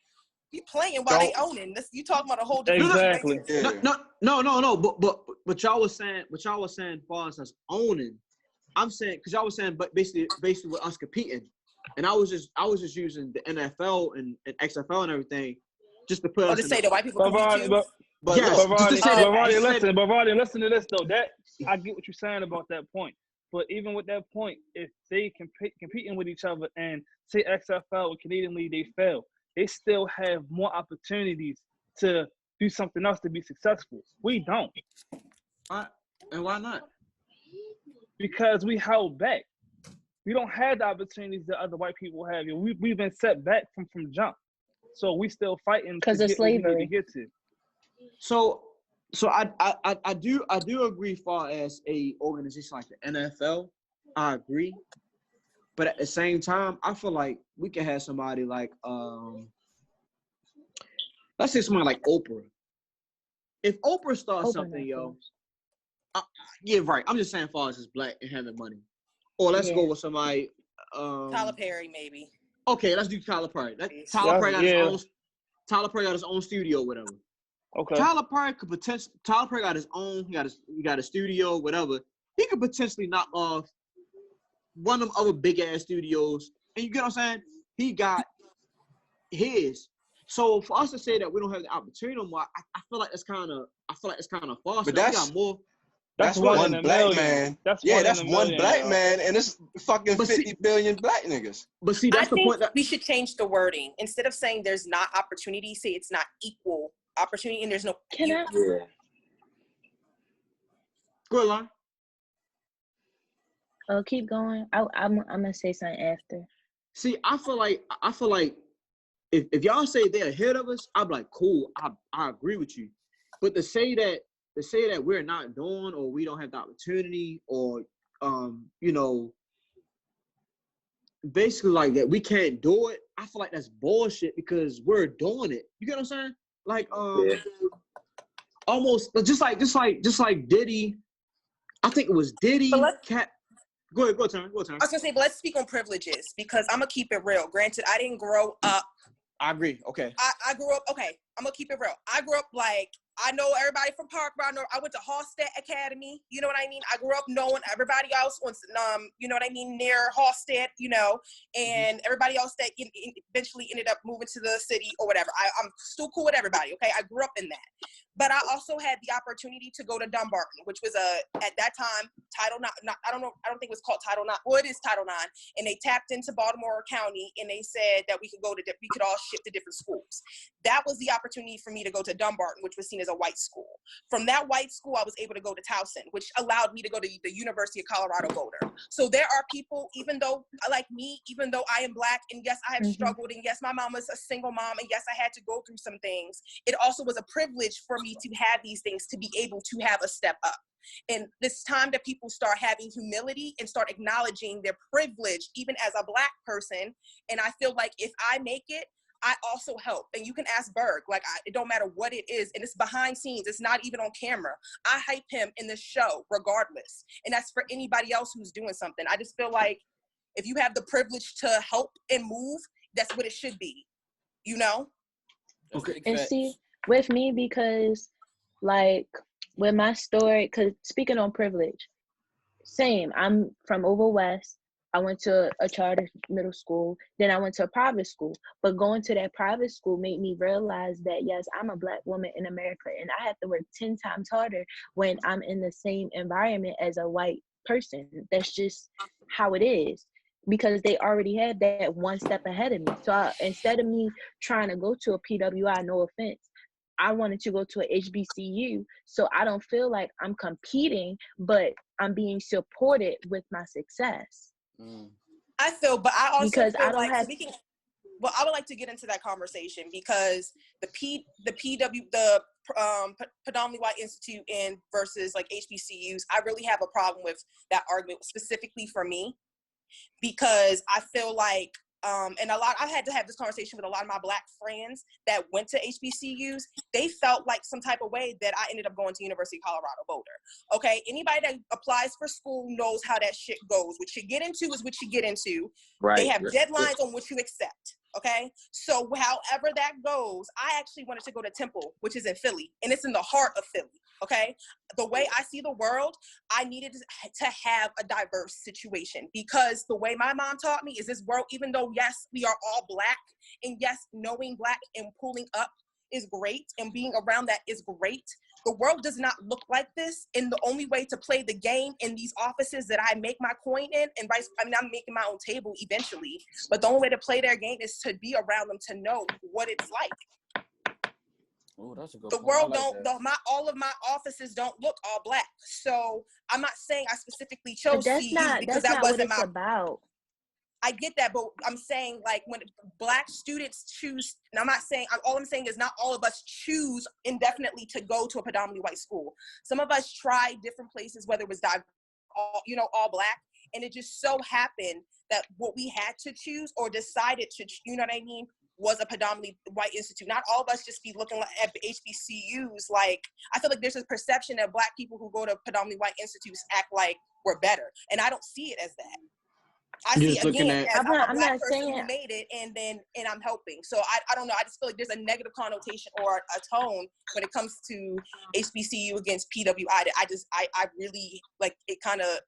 You playing while they owning. You talking about a whole different exactly. No. But y'all was saying as far as owning. I'm saying because y'all was saying, but basically with us competing, and I was just using the NFL and XFL and everything, just to put us. To say that white people compete too. But Ronnie, listen to this though. That I get what you're saying about that point. But even with that point, if they competing with each other and say XFL or Canadian League, they fail, they still have more opportunities to do something else to be successful. We don't. And why not? Because we held back. We don't have the opportunities that other white people have. We've been set back from jump. So we still fighting because of slavery. To get to. So I do agree far as a organization like the NFL. I agree. But at the same time, I feel like we can have somebody like let's say somebody like Oprah. If Oprah starts something, yo, yeah, right. I'm just saying far as it's black and having money. Or let's go with somebody Tyler Perry, maybe. Okay, let's do Tyler Perry. Tyler Perry got his own studio, whatever. Okay. Tyler Perry got his own. He got a studio, whatever. He could potentially knock off one of them other big ass studios, and you get what I'm saying. He got his. So for us to say that we don't have the opportunity no more, I feel like it's kind of false. But that's one black man. That's one black man, and it's fucking 50 billion black niggas. But see, that's the point. We should change the wording. Instead of saying there's not opportunity, say it's not equal opportunity, and there's no. Can I? Yeah. Go along. Oh, keep going. I'm gonna say something after. See, I feel like if y'all say they're ahead of us, I'm like, cool. I agree with you. But to say that we're not doing or we don't have the opportunity or basically like that we can't do it, I feel like that's bullshit because we're doing it. You get what I'm saying? Like almost just like Diddy. I think it was Diddy. Go ahead, Turn. I was gonna say, but let's speak on privileges because I'm gonna keep it real. Granted, I didn't grow up. I agree. Okay. I grew up. Okay, I'm gonna keep it real. I grew up like I know everybody from Parkborough. I went to Halstead Academy. You know what I mean? I grew up knowing everybody else on, you know what I mean, near Halstead. You know, and everybody else that eventually ended up moving to the city or whatever. I'm still cool with everybody. Okay, I grew up in that. But I also had the opportunity to go to Dumbarton, which was at that time Title IX. I don't think it was called Title IX. Well, it is Title IX, and they tapped into Baltimore County, and they said that we could all shift to different schools. That was the opportunity for me to go to Dumbarton, which was seen as a white school. From that white school, I was able to go to Towson, which allowed me to go to the University of Colorado Boulder. So there are people, even though I am black, and yes, I have struggled, and yes, my mom was a single mom, and yes, I had to go through some things. It also was a privilege for me to have these things, to be able to have a step up. And this time that people start having humility and start acknowledging their privilege, even as a black person. And I feel like if I make it, I also help. And you can ask Burgg, it don't matter what it is. And it's behind scenes. It's not even on camera. I hype him in the show regardless. And that's for anybody else who's doing something. I just feel like if you have the privilege to help and move, that's what it should be, you know? Okay. And see, with me, because like with my story, because speaking on privilege, same, I'm from over west. I went to a charter middle school, then I went to a private school. But going to that private school made me realize that, yes, I'm a black woman in America, and I have to work 10 times harder when I'm in the same environment as a white person. That's just how it is. because they already had that one step ahead of me. So instead of me trying to go to a PWI, no offense, I wanted to go to a HBCU, so I don't feel like I'm competing, but I'm being supported with my success. I feel, but I also because feel I don't like have. speaking. Well, I would like to get into that conversation because the predominantly white institute and versus like HBCUs, I really have a problem with that argument specifically for me, because I feel like and I've had to have this conversation with a lot of my Black friends that went to HBCUs. They felt like some type of way that I ended up going to University of Colorado Boulder. Okay, anybody that applies for school knows how that shit goes. What you get into is what you get into. Right. They have deadlines on what you accept. Okay, so however that goes, I actually wanted to go to Temple, which is in Philly, and it's in the heart of Philly. Okay, the way I see the world, I needed to have a diverse situation, because the way my mom taught me is this world, even though yes, we are all Black, and yes, knowing Black and pulling up is great, and being around that is great. The world does not look like this, and the only way to play the game in these offices that I make my coin in, and I'm making my own table eventually, but the only way to play their game is to be around them, to know what it's like. Oh, that's a good The point. world I like all of my offices don't look all Black. So I'm not saying I specifically chose CU because that wasn't my. About. I get that, but I'm saying like when Black students choose, and all I'm saying is not all of us choose indefinitely to go to a predominantly white school. Some of us try different places, whether it was all Black, and it just so happened that what we had to choose or decided to, you know what I mean, was a predominantly white institute. Not all of us just be looking at the HBCUs. Like, I feel like there's a perception that Black people who go to predominantly white institutes act like we're better, and I don't see it as that. I see again as I'm a Black person who made it, and I'm helping. So I don't know. I just feel like there's a negative connotation or a tone when it comes to HBCU against PWI. I really like it. Kind of.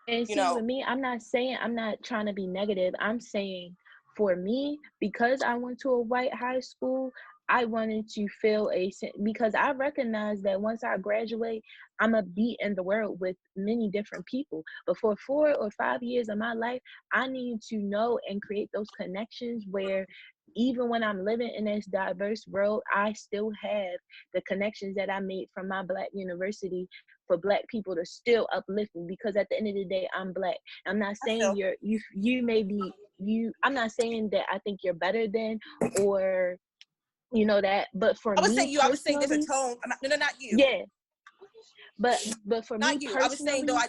And see, for me, I'm not trying to be negative. I'm saying for me, because I went to a white high school, I wanted to feel because I recognize that once I graduate, I'm going to be in the world with many different people. But for 4 or 5 years of my life, I need to know and create those connections where even when I'm living in this diverse world, I still have the connections that I made from my Black university for Black people to still uplift me, because at the end of the day, I'm Black. I'm not saying you may be I'm not saying that I think you're better than, or you know that, but for me, I would say there's a tone. No, not you. Yeah, but for not me you. personally, I was saying though.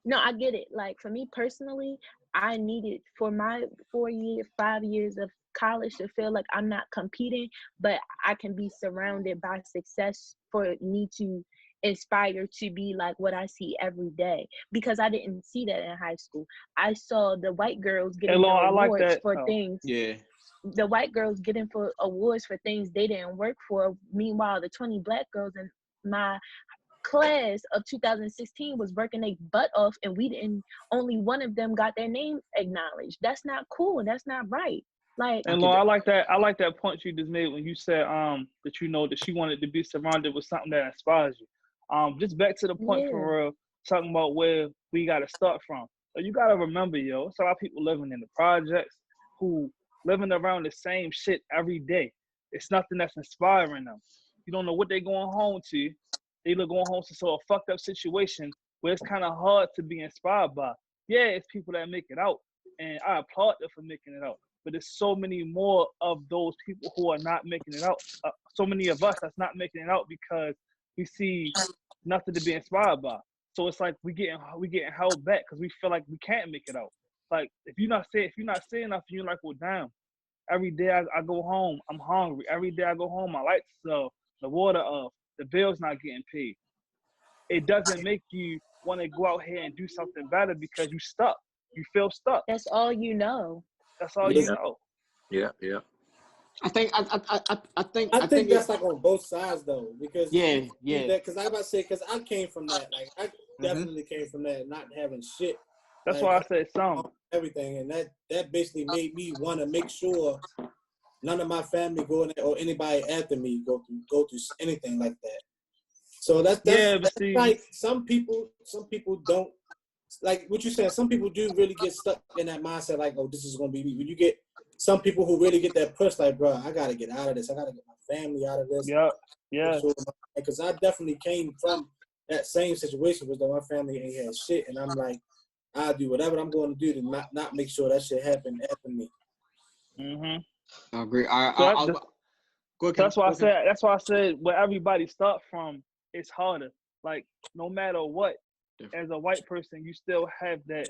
No, I get it. Like for me personally, I needed for my 5 years of college to feel like I'm not competing, but I can be surrounded by success for me to inspire to be like what I see every day, because I didn't see that in high school. I saw the white girls getting awards for things. Yeah. The white girls getting for awards for things they didn't work for. Meanwhile, the 20 Black girls in my class of 2016 was working their butt off, and only one of them got their name acknowledged. That's not cool. That's not right. Like, and Lauren, I like that point you just made when you said that you know that she wanted to be surrounded with something that inspires you. Just back to the point for real, talking about where we gotta start from. You gotta remember, it's a lot of people living in the projects who living around the same shit every day. It's nothing that's inspiring them. You don't know what they're going home to. They look going home to a fucked up situation where it's kind of hard to be inspired by. Yeah, it's people that make it out, and I applaud them for making it out. But there's so many more of those people who are not making it out. So many of us that's not making it out because we see nothing to be inspired by. So it's like we getting held back because we feel like we can't make it out. Like if you're not saying nothing, you're like, well, damn. Every day I go home, I'm hungry. Every day I go home, my lights off, the water off, the bill's not getting paid. It doesn't make you want to go out here and do something better because you stuck. You feel stuck. That's all you know. That's all you know. Yeah. I think that's like on both sides though, because because I about to say, because I came from that, like I definitely came from that, not having shit. That's why I said some everything, and that basically made me want to make sure none of my family or anybody after me go through anything like that. So that's like some people don't like what you said, some people do really get stuck in that mindset, like, oh, this is gonna be me. When you get some people who really get that push, like, bro, I gotta get out of this. I gotta get my family out of this. Yeah. Because I definitely came from that same situation, where my family ain't had shit, and I'm like, I'll do whatever I'm going to do to not make sure that shit happen after me. I agree. That's why I said where everybody start from, it's harder. Like no matter what, as a white person, you still have that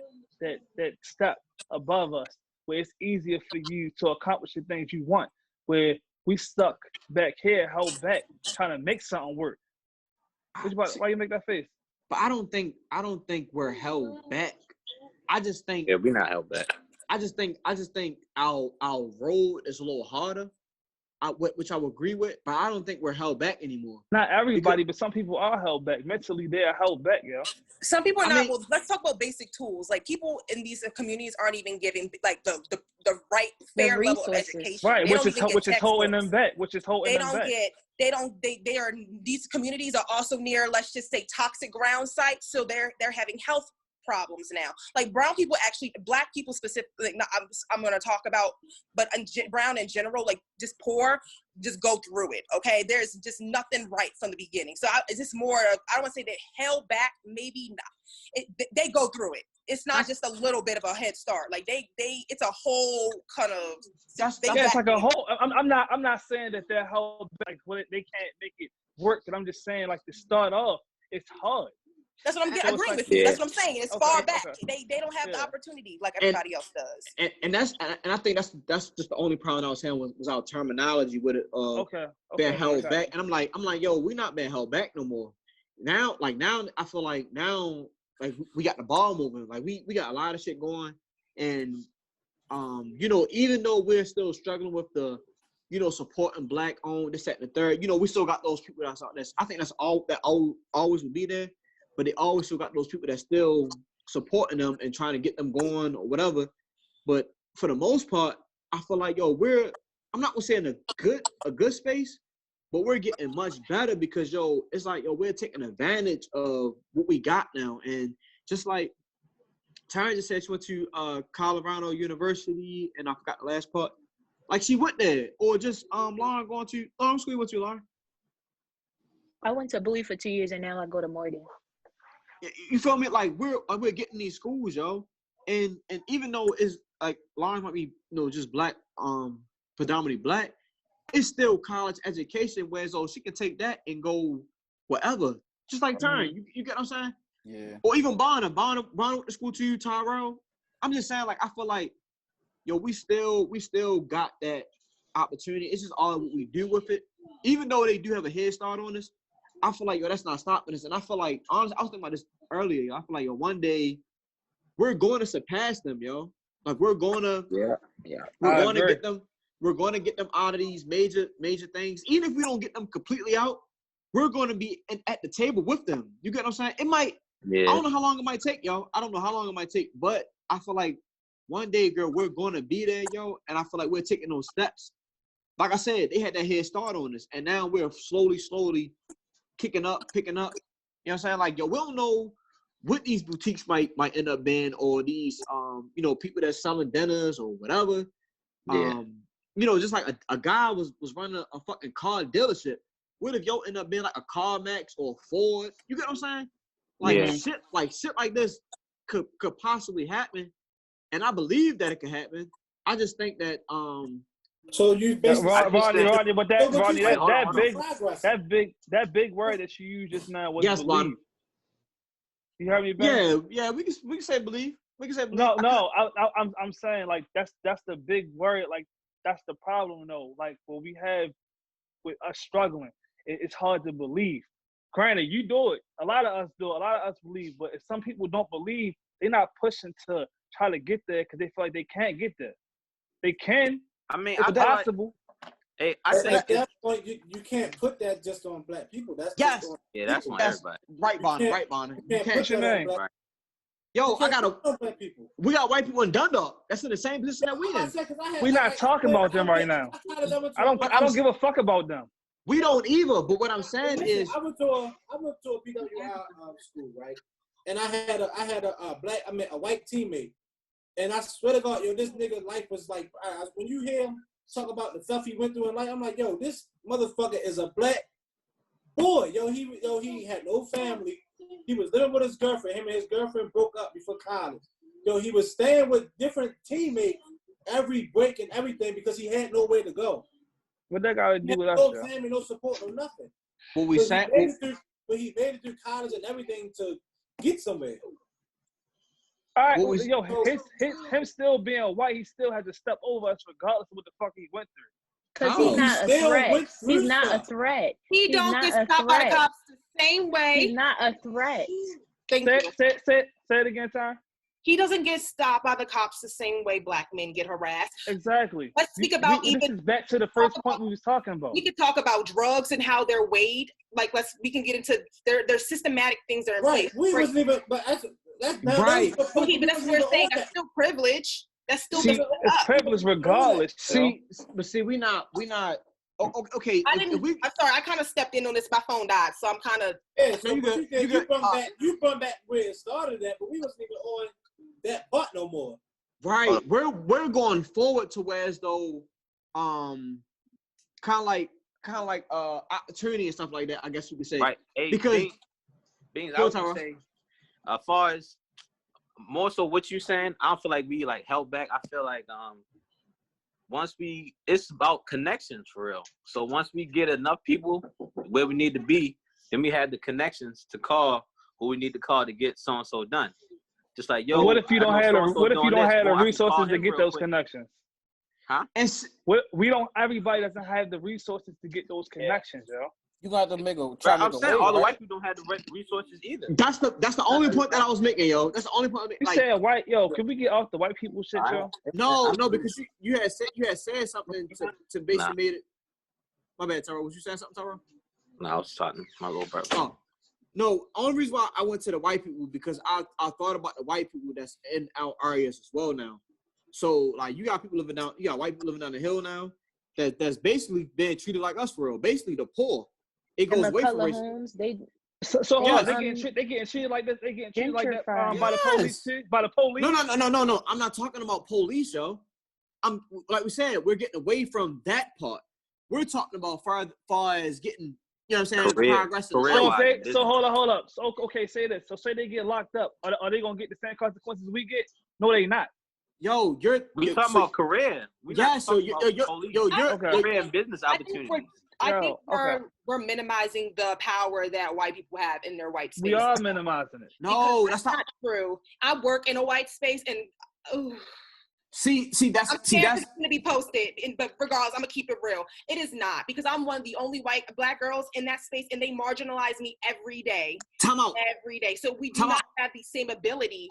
step above us, where it's easier for you to accomplish the things you want. Where we stuck back here, held back, trying to make something work. Why you make that face? But I don't think we're held back. I just think we're not held back. I just think our road is a little harder, which I would agree with. But I don't think we're held back anymore. Not everybody, but some people are held back. Mentally, they are held back, yo. Some people are not. Well, let's talk about basic tools. Like people in these communities aren't even giving like the right fair level of education. Right, which is holding them back. These communities are also near, let's just say, toxic ground sites. So they're having health problems now. Like brown people, actually, black people specifically, I'm going to talk about, but brown in general, like just poor, just go through it. Okay, there's just nothing right from the beginning. So is this more of, I don't want to say they're held back, maybe not. They go through it. It's not just a little bit of a head start. Like it's a whole kind of. It's like a whole. I'm not saying that they're held back. They can't make it work. But I'm just saying, like, to start off, it's hard. That's what I'm agreeing with you. That's what I'm saying. It's far back. They don't have the opportunity like everybody else does. And I think that's just the only problem I was saying was our terminology with it. Being held back. And I'm like, yo, we're not being held back no more. Now I feel like like we got the ball moving. Like we got a lot of shit going. And even though we're still struggling with the, supporting black owned, this, that, and the third, we still got those people that's out there. I think that's all that always will be there. But they always still got those people that still supporting them and trying to get them going or whatever. But for the most part, I feel like, yo, I'm not gonna say in a good space, but we're getting much better because, yo, it's like, yo, we're taking advantage of what we got now. And just like Taryn just said, she went to Colorado University, and I forgot the last part. Like she went there, or just Lauren going to school. Went to Lauren? I went to Bowie for 2 years, and now I go to Morgan. You feel me? Like we're getting these schools, yo, and even though it's like Lauren might be just black, predominantly black, it's still college education. Whereas she can take that and go wherever, just like Taryn. You get what I'm saying? Yeah. Or even Bonner went to school to you, Tyrell. I'm just saying, like, I feel like, yo, we still got that opportunity. It's just all what we do with it. Even though they do have a head start on us, I feel like, yo, that's not stopping us. And I feel like, honestly, I was thinking about this earlier. I feel like, yo, one day we're going to surpass them, yo. Like we're going to get them. We're going to get them out of these major things. Even if we don't get them completely out, we're going to be at the table with them. You get what I'm saying? It might. Yeah. I don't know how long it might take, yo. I don't know how long it might take, but I feel like one day, girl, we're going to be there, yo. And I feel like we're taking those steps. Like I said, they had that head start on us, and now we're slowly picking up. You know what I'm saying? Like, yo, we don't know what these boutiques might end up being, or these people that's selling dinners or whatever. Yeah. Just like a guy was running a fucking car dealership. What if yo end up being like a CarMax or Ford? You get what I'm saying? Like shit like this could possibly happen. And I believe that it could happen. I just think that So you basically Rodney, but that big word that you used just now was believe. You heard me, Ben? Yeah, we can say believe. We can say believe. No, I'm saying, like, that's the big word. Like, that's the problem, though. Like, what we have with us struggling, it's hard to believe. Granted, you do it. A lot of us do it. A lot of us believe. But if some people don't believe, they're not pushing to try to get there because they feel like they can't get there. They can. I mean, it's possible. Hey, I think at that point you can't put that just on black people. That's that's on everybody. Right, Bonner. You can't put that on black. Yo, we got white people in Dundalk. That's in the same position that we in. We're not talking about them right now. I don't give a fuck about them. We don't either. But what I'm saying is, I went to a PWI school, right? and I had a white teammate, and I swear to God, yo, this nigga life was like, when you hear him talk about the stuff he went through in life, I'm like, yo, this motherfucker is a black boy. He had no family. He was living with his girlfriend. Him and his girlfriend broke up before college. He was staying with different teammates every break and everything because he had nowhere to go. What that got to do with us? No family, no support, no nothing. What we saying? But he made it through college and everything to get somewhere. All right, him still being white, he still has to step over us regardless of what the fuck he went through. Because he's not a threat. He's not a threat. He don't get stopped by the cops the same way. He's not a threat. Say it again, Ty. He doesn't get stopped by the cops the same way black men get harassed. Exactly. Let's speak about this is back to the first point we was talking about. We could talk about drugs and how they're weighed. Like we can get into their systematic things that are in place. We wasn't even, but that's right. Okay, but that's what we're saying. That's still privilege. That's still it's privilege regardless. See, we not. Oh, okay. I'm sorry. I kind of stepped in on this. My phone died, so I'm kind of. Yeah, so you brought back where it started at, but we wasn't even on that part no more. Right. We're going forward to where as though, kind of like opportunity and stuff like that. I guess you could say. Right. Hey, because Beans, I would say, as far as more so what you saying, I don't feel like we like held back. I feel like it's about connections for real. So once we get enough people where we need to be, then we have the connections to call who we need to call to get so and so done. Just like but what if you don't have the resources to get those connections? Huh? And everybody doesn't have the resources to get those connections, yo. You got to make a I'm saying all the white people don't have the resources either. That's the only point that I was making, yo. That's the only point. You said white, yo. Can we get off the white people shit, yo? No, because you had said something to basically made it. My bad, Taro. Was you saying something, Taro? No, I was talking my little brother. Oh, no. Only reason why I went to the white people because I thought about the white people that's in our areas as well now. So like you got white people living down the hill now that's basically being treated like us for real. Basically the poor. It goes away from race. Homes, so hold on, they getting treated like this. They getting treated like that by the police too. By the police. No. I'm not talking about police, yo. I'm like we said, we're getting away from that part. We're talking about far as getting, you know what I'm saying, progress. So hold up. So okay, say this. So say they get locked up. Are they gonna get the same consequences we get? No, they not. Yo, we talking about career. Career and business opportunities. I think we're minimizing the power that white people have in their white space. We are minimizing it. No, that's not true. I work in a white space and see that's going to be posted. But regardless, I'm gonna keep it real. It is not because I'm one of the only black girls in that space, and they marginalize me every day. Time out. Every day. So we do not have the same ability.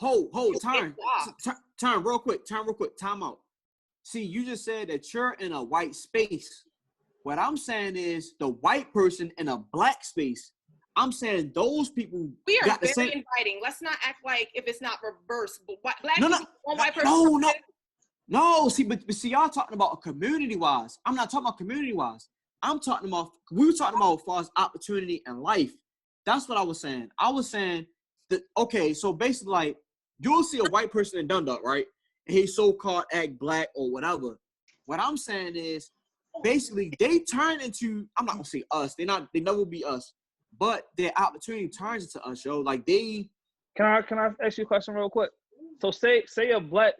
Time real quick. Time out. See, you just said that you're in a white space. What I'm saying is the white person in a black space. I'm saying those people. We are very inviting. Let's not act like if it's not reversed. But black people, one white person. No. See, but y'all talking about community wise. I'm not talking about community wise. We were talking about as far as opportunity in life. That's what I was saying. I was saying that so basically like you'll see a white person in Dundalk, right? And he so-called act black or whatever. What I'm saying is basically they turn into, I'm not gonna say us, they never will be us, but their opportunity turns into us, yo. Like they Can I ask you a question real quick? So say a white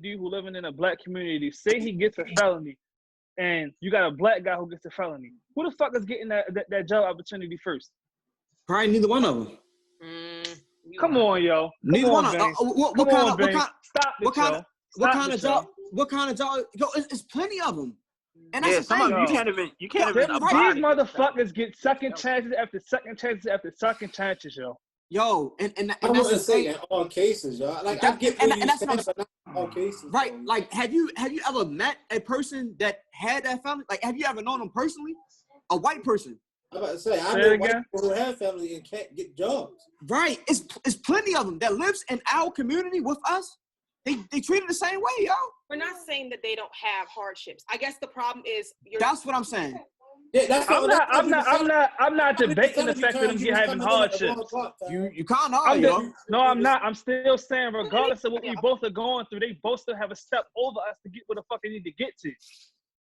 dude who living in a black community, say he gets a felony and you got a black guy who gets a felony. Who the fuck is getting that job opportunity first? Probably neither one of them. Come on, yo. Neither one of them. What kind of job? Yo, it's plenty of them. And that's the thing. You can't even. These motherfuckers get second chances after second chances after second chances, yo. Yo, and I wasn't saying all cases, yo. Like I get what you're saying, but not all cases. Right. Like, have you ever met a person that had that family? Like, have you ever known them personally? A white person. I'm about to say, I know white people who have family and can't get jobs. Right. It's plenty of them that lives in our community with us. They treat it the same way, yo. We're not saying that they don't have hardships. I guess the problem is that's what I'm saying. Yeah, that's I'm not I'm debating the just fact that them get having hardship. You kind of are, yo. No, I'm not. I'm still saying, regardless of what we both are going through, they both still have a step over us to get where the fuck they need to get to.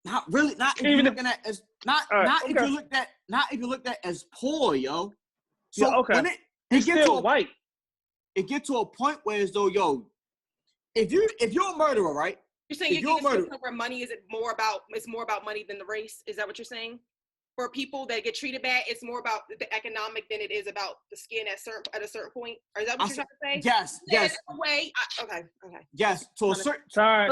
Not really. Not if you're looking at as if you looked at as poor, yo. So yeah, okay. when it gets still white. It get to a point where as though, yo, if you're a murderer, right? You're saying you're getting where money is more about money than the race? Is that what you're saying? For people that get treated bad, it's more about the economic than it is about the skin at a certain point. Or is that what you're trying to say? Yes. Okay. Yes. To a certain time.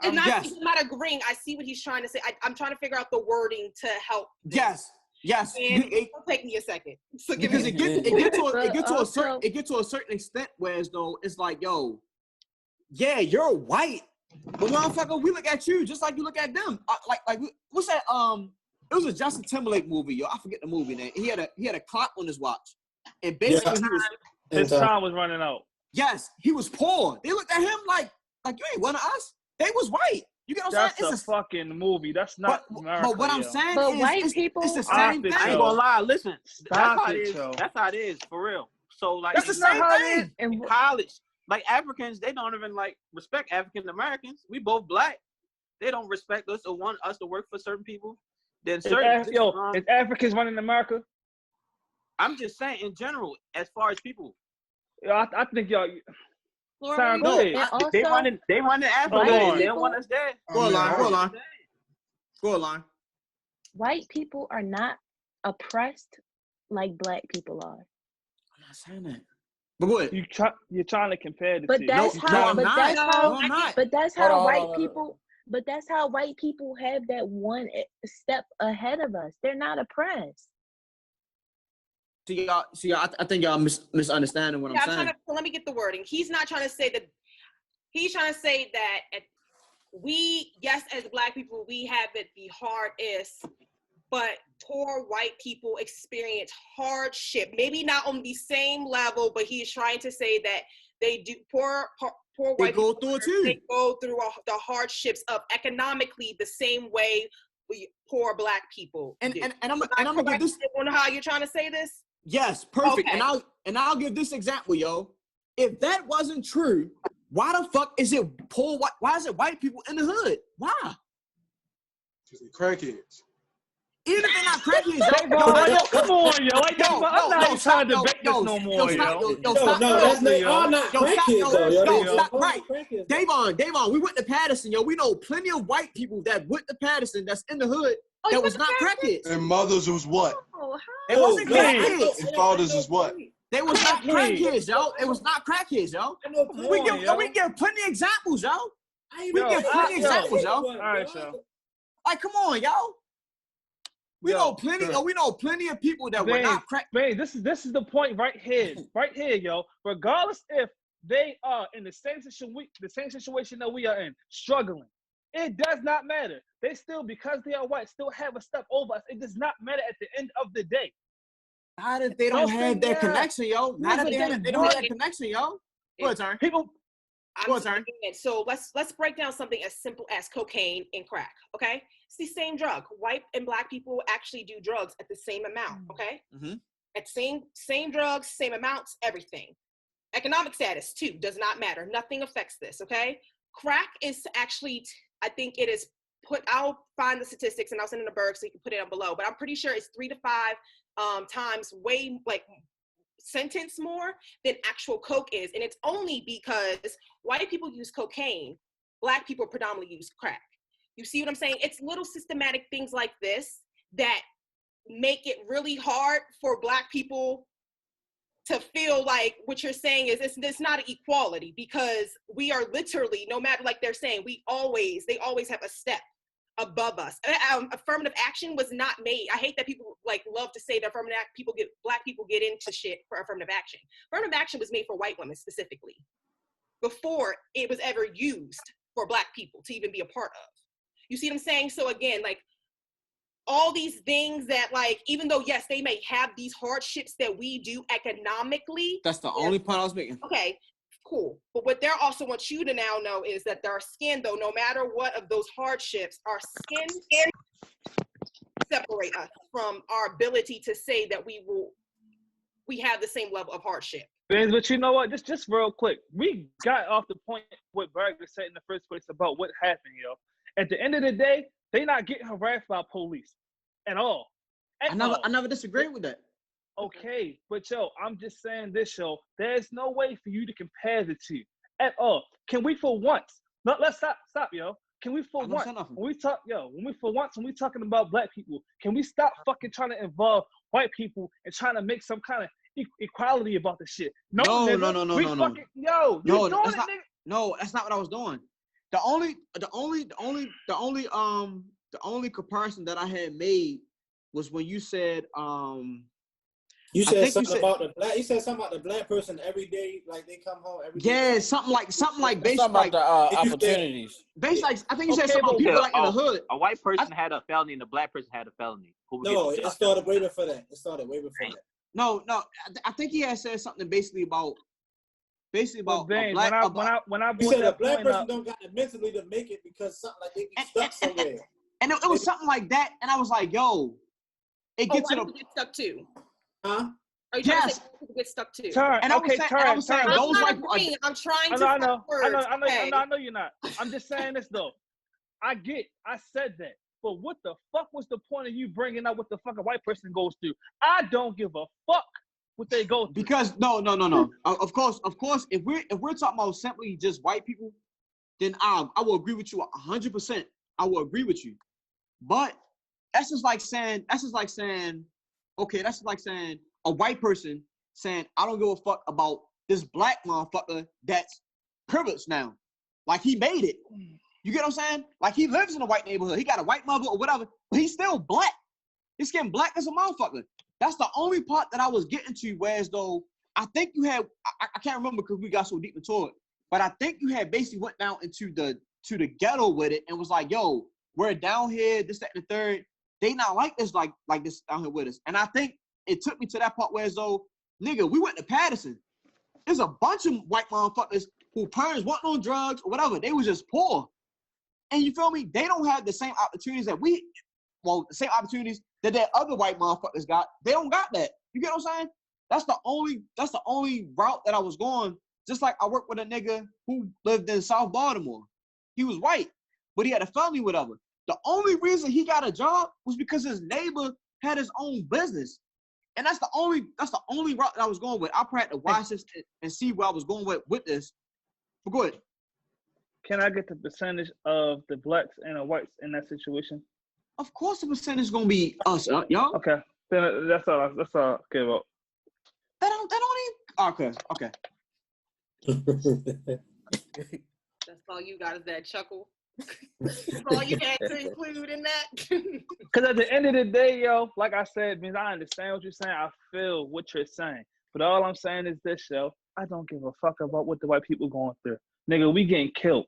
I'm not agreeing. I see what he's trying to say. I'm trying to figure out the wording to help. Yes. And it'll take me a second. So because it get to a certain extent where as though it's like, yo, yeah, you're white, but motherfucker, we look at you just like you look at them. Like what's that? It was a Justin Timberlake movie, yo. I forget the movie name. He had a clock on his watch, and basically his time was running out. Yes, he was poor. They looked at him like you ain't one of us. They was white. You get what I'm saying? That's a fucking movie. That's not America. But what I'm saying but is, white people, it's the same thing. I ain't gonna lie. Listen, that's how it is for real. So like that's the same thing. In college, like Africans, they don't even like respect African Americans. We both black. They don't respect us or want us to work for certain people. Then certain is Africans running America? I'm just saying in general, as far as people. Yeah, I think y'all. They running Africa. They don't want us there. Go along. White people are not oppressed like black people are. I'm not saying that. But what? You're trying to compare the two. But that's how white people. But that's how white people have that one step ahead of us. They're not oppressed. See, y'all. I think y'all misunderstanding what I'm saying. Let me get the wording. He's not trying to say that. He's trying to say that we, yes, as black people, we have it the hardest, but poor white people experience hardship. Maybe not on the same level, but he's trying to say that they do. Poor white people through it too. They go through the hardships of economically the same way poor black people do. And I'm gonna give this. On how you're trying to say this? Yes, perfect. Okay. And I'll give this example, yo. If that wasn't true, why the fuck is it poor? Why is it white people in the hood? Why? Because they're crackheads. Even if they're not crackheads, yo, come on, yo. I'm not trying to debate this no more, yo. Stop. They are not crackheads, Stop. Right. Davon, we went to Patterson, yo. We know plenty of white people that went to Patterson that's in the hood that was not crackheads. And mothers was what? It wasn't crackheads. And fathers is what? They was not crackheads, yo. It was not crackheads, yo. We give plenty of examples, yo. We give plenty of examples, yo. All right, yo. Like, come on, yo. We know plenty of people that were not crack. Man, this is the point right here, yo. Regardless if they are in the same situation that we are in, struggling, it does not matter. They still, because they are white, still have a step over us. It does not matter at the end of the day. Not if they don't have that connection, yo. Not if they don't have that connection, yo. Go ahead, turn. Go ahead, turn. So let's break down something as simple as cocaine and crack, okay? It's the same drug. White and black people actually do drugs at the same amount, okay? Mm-hmm. At same drugs, same amounts, everything. Economic status, too, does not matter. Nothing affects this, okay? Crack is actually, I think it is I'll find the statistics and I'll send it to Burgg so you can put it down below, but I'm pretty sure it's 3 to 5 times way, like, sentence more than actual coke is. And it's only because white people use cocaine, black people predominantly use crack. You see what I'm saying? It's little systematic things like this that make it really hard for black people to feel like what you're saying is it's not an equality, because we are literally, no matter, like they're saying, they always have a step above us. Affirmative action was not made. I hate that people like love to say that black people get into shit for affirmative action. Affirmative action was made for white women specifically before it was ever used for black people to even be a part of. You see what I'm saying? So again, like all these things that, like, even though yes, they may have these hardships that we do economically. That's the only point I was making. Okay. Cool. But what they also want you to now know is that their skin, though, no matter what of those hardships, our skin separate us from our ability to say that we have the same level of hardship. But you know what? Just real quick, we got off the point what Burgg said in the first place about what happened, yo. At the end of the day, they not getting harassed by police at all. I never disagreed with that. Okay, but yo, I'm just saying this, yo. There's no way for you to compare the two at all. Can we for once? No, let's stop, yo. Can we for once? When we talking about black people, can we stop fucking trying to involve white people and trying to make some kind of equality about the shit? No. No. Yo, you doing it, nigga? No, that's not what I was doing. The only comparison that I had made was when you said You said something about the black person every day, like they come home every day. Yeah, something like based something about the opportunities. Based like I think you said something about people like in the hood. A white person had a felony and a black person had a felony. No, it started way before that. No, I think he had said something basically about Ben, when I you said a black person don't got the mentally to make it because something like they be stuck somewhere. And it was something like that, and I was like, yo, it gets to the get stuck too. Huh? Are you trying to say people get stuck too? And I'm trying to. I know you're not. I'm just saying this though. I said that, but what the fuck was the point of you bringing up what the fuck a white person goes through? I don't give a fuck what they go through. Because no. Of course, if we're talking about simply just white people, then I will agree with you 100%. I will agree with you, but that's just like saying a white person saying, I don't give a fuck about this black motherfucker that's privileged now. Like he made it. You get what I'm saying? Like he lives in a white neighborhood. He got a white mother or whatever, but he's still black. His skin black as a motherfucker. That's the only part that I was getting to, whereas though I think you had, I can't remember because we got so deep into it, but I think you had basically went down into the ghetto with it and was like, yo, we're down here, this, that, and the third. They not like this, like this down here with us. And I think it took me to that part where as though, nigga, we went to Patterson. There's a bunch of white motherfuckers who parents wasn't on drugs or whatever. They was just poor. And you feel me? They don't have the same opportunities that the same opportunities that other white motherfuckers got. They don't got that. You get what I'm saying? That's the only route that I was going. Just like I worked with a nigga who lived in South Baltimore. He was white, but he had a family, whatever. The only reason he got a job was because his neighbor had his own business. And that's the only route that I was going with. I probably had to watch this and see where I was going with this. But go ahead. Can I get the percentage of the blacks and the whites in that situation? Of course the percentage is gonna be us, y'all. Okay. Then that's all I give up. That don't even okay. That's all you got is that chuckle. That's all you had to include in that. Because at the end of the day, yo, like I said, means I understand what you're saying. I feel what you're saying. But all I'm saying is this, yo. I don't give a fuck about what the white people going through. Nigga, we getting killed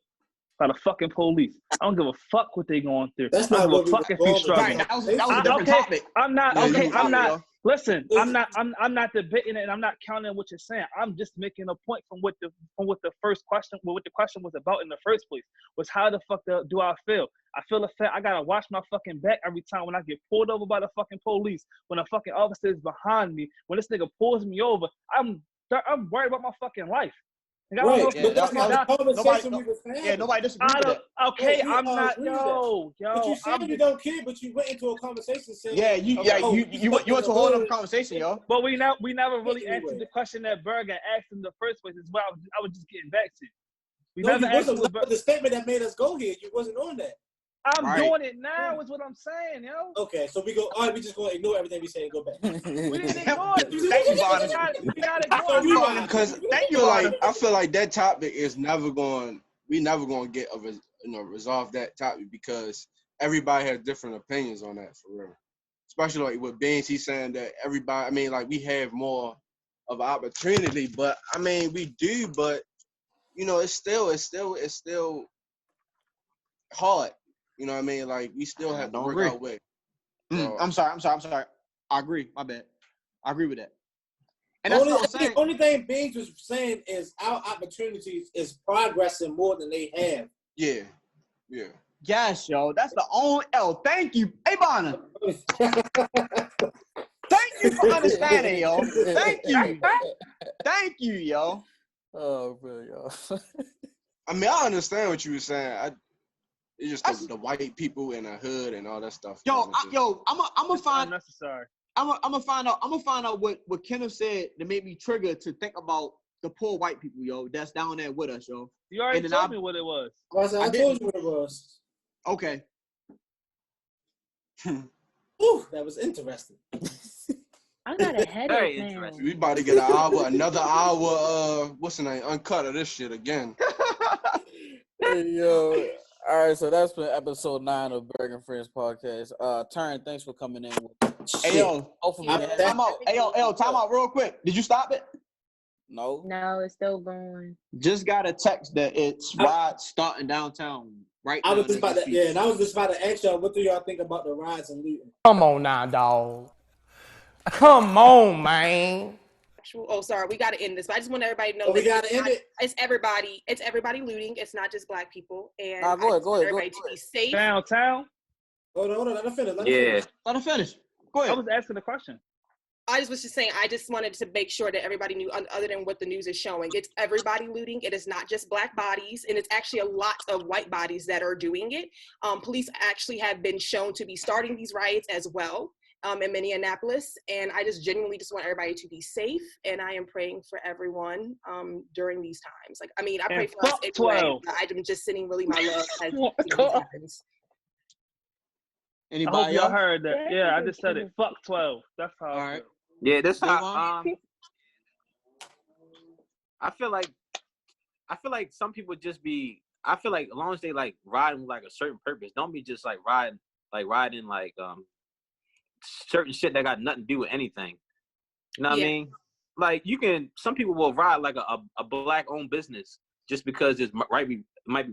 by the fucking police. I don't give a fuck what they going through. That's not what fucking be struggling. That was a different topic. I'm not. Listen, I'm not debating it, and I'm not counting what you're saying. I'm just making a point from what the question was about in the first place. Was how the fuck do I feel? I feel the fact I gotta watch my fucking back every time when I get pulled over by the fucking police. When a fucking officer is behind me, when this nigga pulls me over, I'm worried about my fucking life. Right. Nobody disagrees with that. Okay, I'm not. Yo. But you said you don't care, but you went into a conversation saying. Yeah, you went to a whole other conversation, yo. But we never really answered the question that Burgg asked in the first place. Is what I was just getting back to. The statement that made us go here. You wasn't on that. I'm doing it now. Is what I'm saying, yo. Okay, so we go. All right, we just gonna ignore everything we say and go back. We didn't ignore it. Thank you, Bonnie. We gotta ignore it. Because I feel like that topic is never going. We never gonna get resolve that topic because everybody has different opinions on that for real. Especially like with Beans, he's saying that everybody. I mean, like we have more of an opportunity, but I mean we do, but it's still hard. You know what I mean? Like we still have to work our way. So, I'm sorry. I agree. My bad. I agree with that. And that's only thing Beans was saying is our opportunities is progressing more than they have. Yeah. Yes, yo. That's the only. Oh, thank you. Hey, Bonner. Thank you for understanding, yo. Thank you. Thank you, yo. Oh, bro, yo. I mean, I understand what you were saying. It's just the white people in the hood and all that stuff. Yo, I'm gonna find. Unnecessary. I'm gonna find out. I'm gonna find out what Kenneth said that made me trigger to think about the poor white people, yo. That's down there with us, yo. You already told me what it was. I told you what it was. Okay. Ooh, that was interesting. I got a headache, man. We about to get another hour. What's the name? Uncut of this shit again. Hey, yo. All right, so that's been episode 9 of Burgg and Friends podcast. Turn, thanks for coming in. Hey, yo. Hopefully, Time out. Hey, yo, time out real quick. Did you stop it? No. No, it's still going. Just got a text that it's rides starting downtown. Right. I was just about to, and I was just about to ask y'all, what do y'all think about the rides and looting? Come on now, dog. Come on, man. Oh, sorry, we got to end this. But I just want everybody to know we got to end it. It's everybody. It's everybody looting. It's not just black people. And go ahead. Everybody to be safe. Downtown. Hold on. Let her finish. Let her finish. Go ahead. I was asking the question. I was just saying, I just wanted to make sure that everybody knew, other than what the news is showing, it's everybody looting. It is not just black bodies, and it's actually a lot of white bodies that are doing it. Police actually have been shown to be starting these riots as well in Minneapolis, and I just genuinely just want everybody to be safe, and I am praying for everyone during these times. Like, I mean, I pray for us anyway. I'm just sending really my love as these happens. Anybody I hope y'all else? heard that. Yeah, I just said it. Fuck 12. That's how. All right. Yeah, this how. I feel like some people just be. I feel like as long as they like riding with like a certain purpose, don't be just like riding certain shit that got nothing to do with anything. You know what I mean? Like some people will ride like a black owned business just because it might be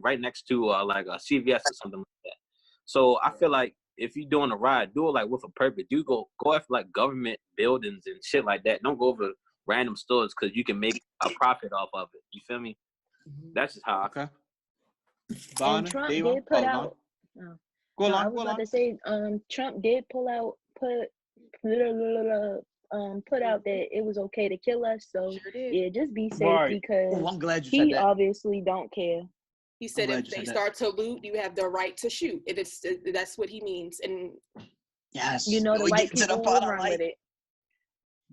right next to like a CVS or something like that. So I feel like if you're doing a ride, do it like with a purpose. Do go after like government buildings and shit like that. Don't go over random stores because you can make a profit off of it. You feel me? That's just how I feel. And Trump did put out. I was about to say, Trump did put out that it was okay to kill us. So yeah, just be safe because I'm glad you he said that. obviously don't care. He said if they start to loot, you have the right to shoot. That's what he means. And yes, you know the white people will run with it.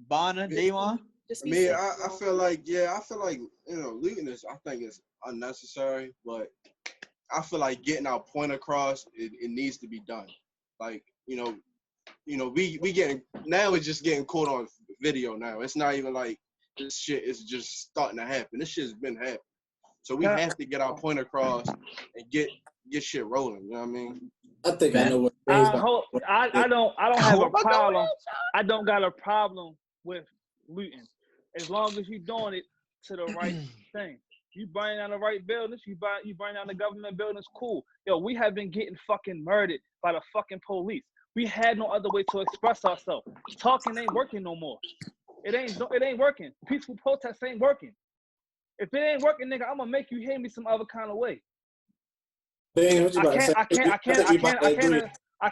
Bonner, Davon. I feel like looting is, I think it's unnecessary, but I feel like getting our point across, it needs to be done. Like, we getting, now it's just getting caught on video now. It's not even like this shit is just starting to happen. This shit's been happening. So we have to get our point across and get shit rolling. You know what I mean? I think I know what. I don't have a problem. I don't got a problem with looting as long as you're doing it to the right thing. You burning down the right buildings. You burning down the government buildings. Cool. Yo, we have been getting fucking murdered by the fucking police. We had no other way to express ourselves. Talking ain't working no more. It ain't working. Peaceful protests ain't working. If it ain't working, nigga, I'm gonna make you hear me some other kind of way. I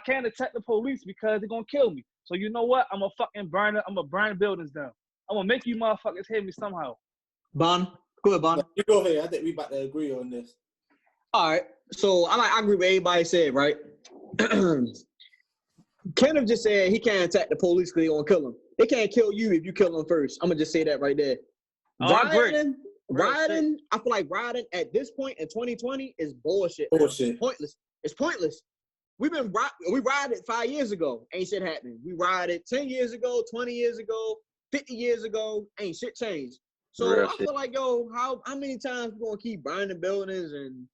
can't attack the police because they're gonna kill me. So you know what? I'm gonna burn buildings down. I'm gonna make you motherfuckers hear me somehow. Bon, go ahead, Bon. You go ahead. I think we about to agree on this. All right. So I agree with everybody said, right? Kenneth just said he can't attack the police because they gonna kill him. They can't kill you if you kill them first. I'm gonna just say that right there. Riding, I feel like riding at this point in 2020 is bullshit. It's pointless. It's pointless. We ride it 5 years ago. Ain't shit happening. We ride it 10 years ago, 20 years ago, 50 years ago. Ain't shit changed. So I feel like, how many times we gonna keep burning buildings and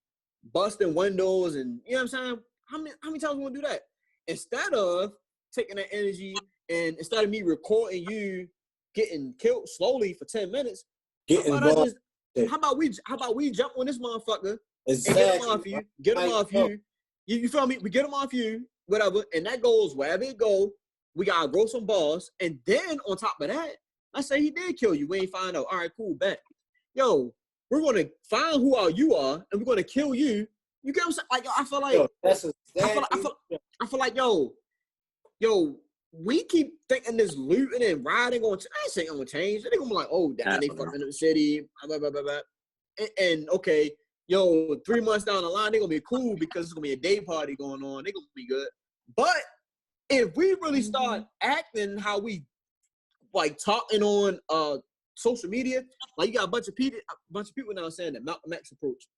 busting windows and, you know what I'm saying? How many times we gonna do that? Instead of taking that energy and instead of me recording you getting killed slowly for 10 minutes, how about we jump on this motherfucker and get him off you? Get him off you. You feel me? We get him off you, whatever, and that goes wherever it go. We gotta grow some balls, and then on top of that, let's say he did kill you. We ain't find out. All right, cool, bet. Yo, we're gonna find who you are, and we're gonna kill you. You get what I'm saying? Like, I feel like Yo, that's exactly. I feel like yo, we keep thinking this looting and rioting gonna that ain't gonna change. They're gonna be like, oh, damn, they fucking in the city, blah, blah, blah, blah. And okay, yo, 3 months down the line, they're gonna be cool because it's gonna be a day party going on. They're gonna be good. But if we really start acting how we like talking on social media, like you got a bunch of people now saying that Malcolm X approach.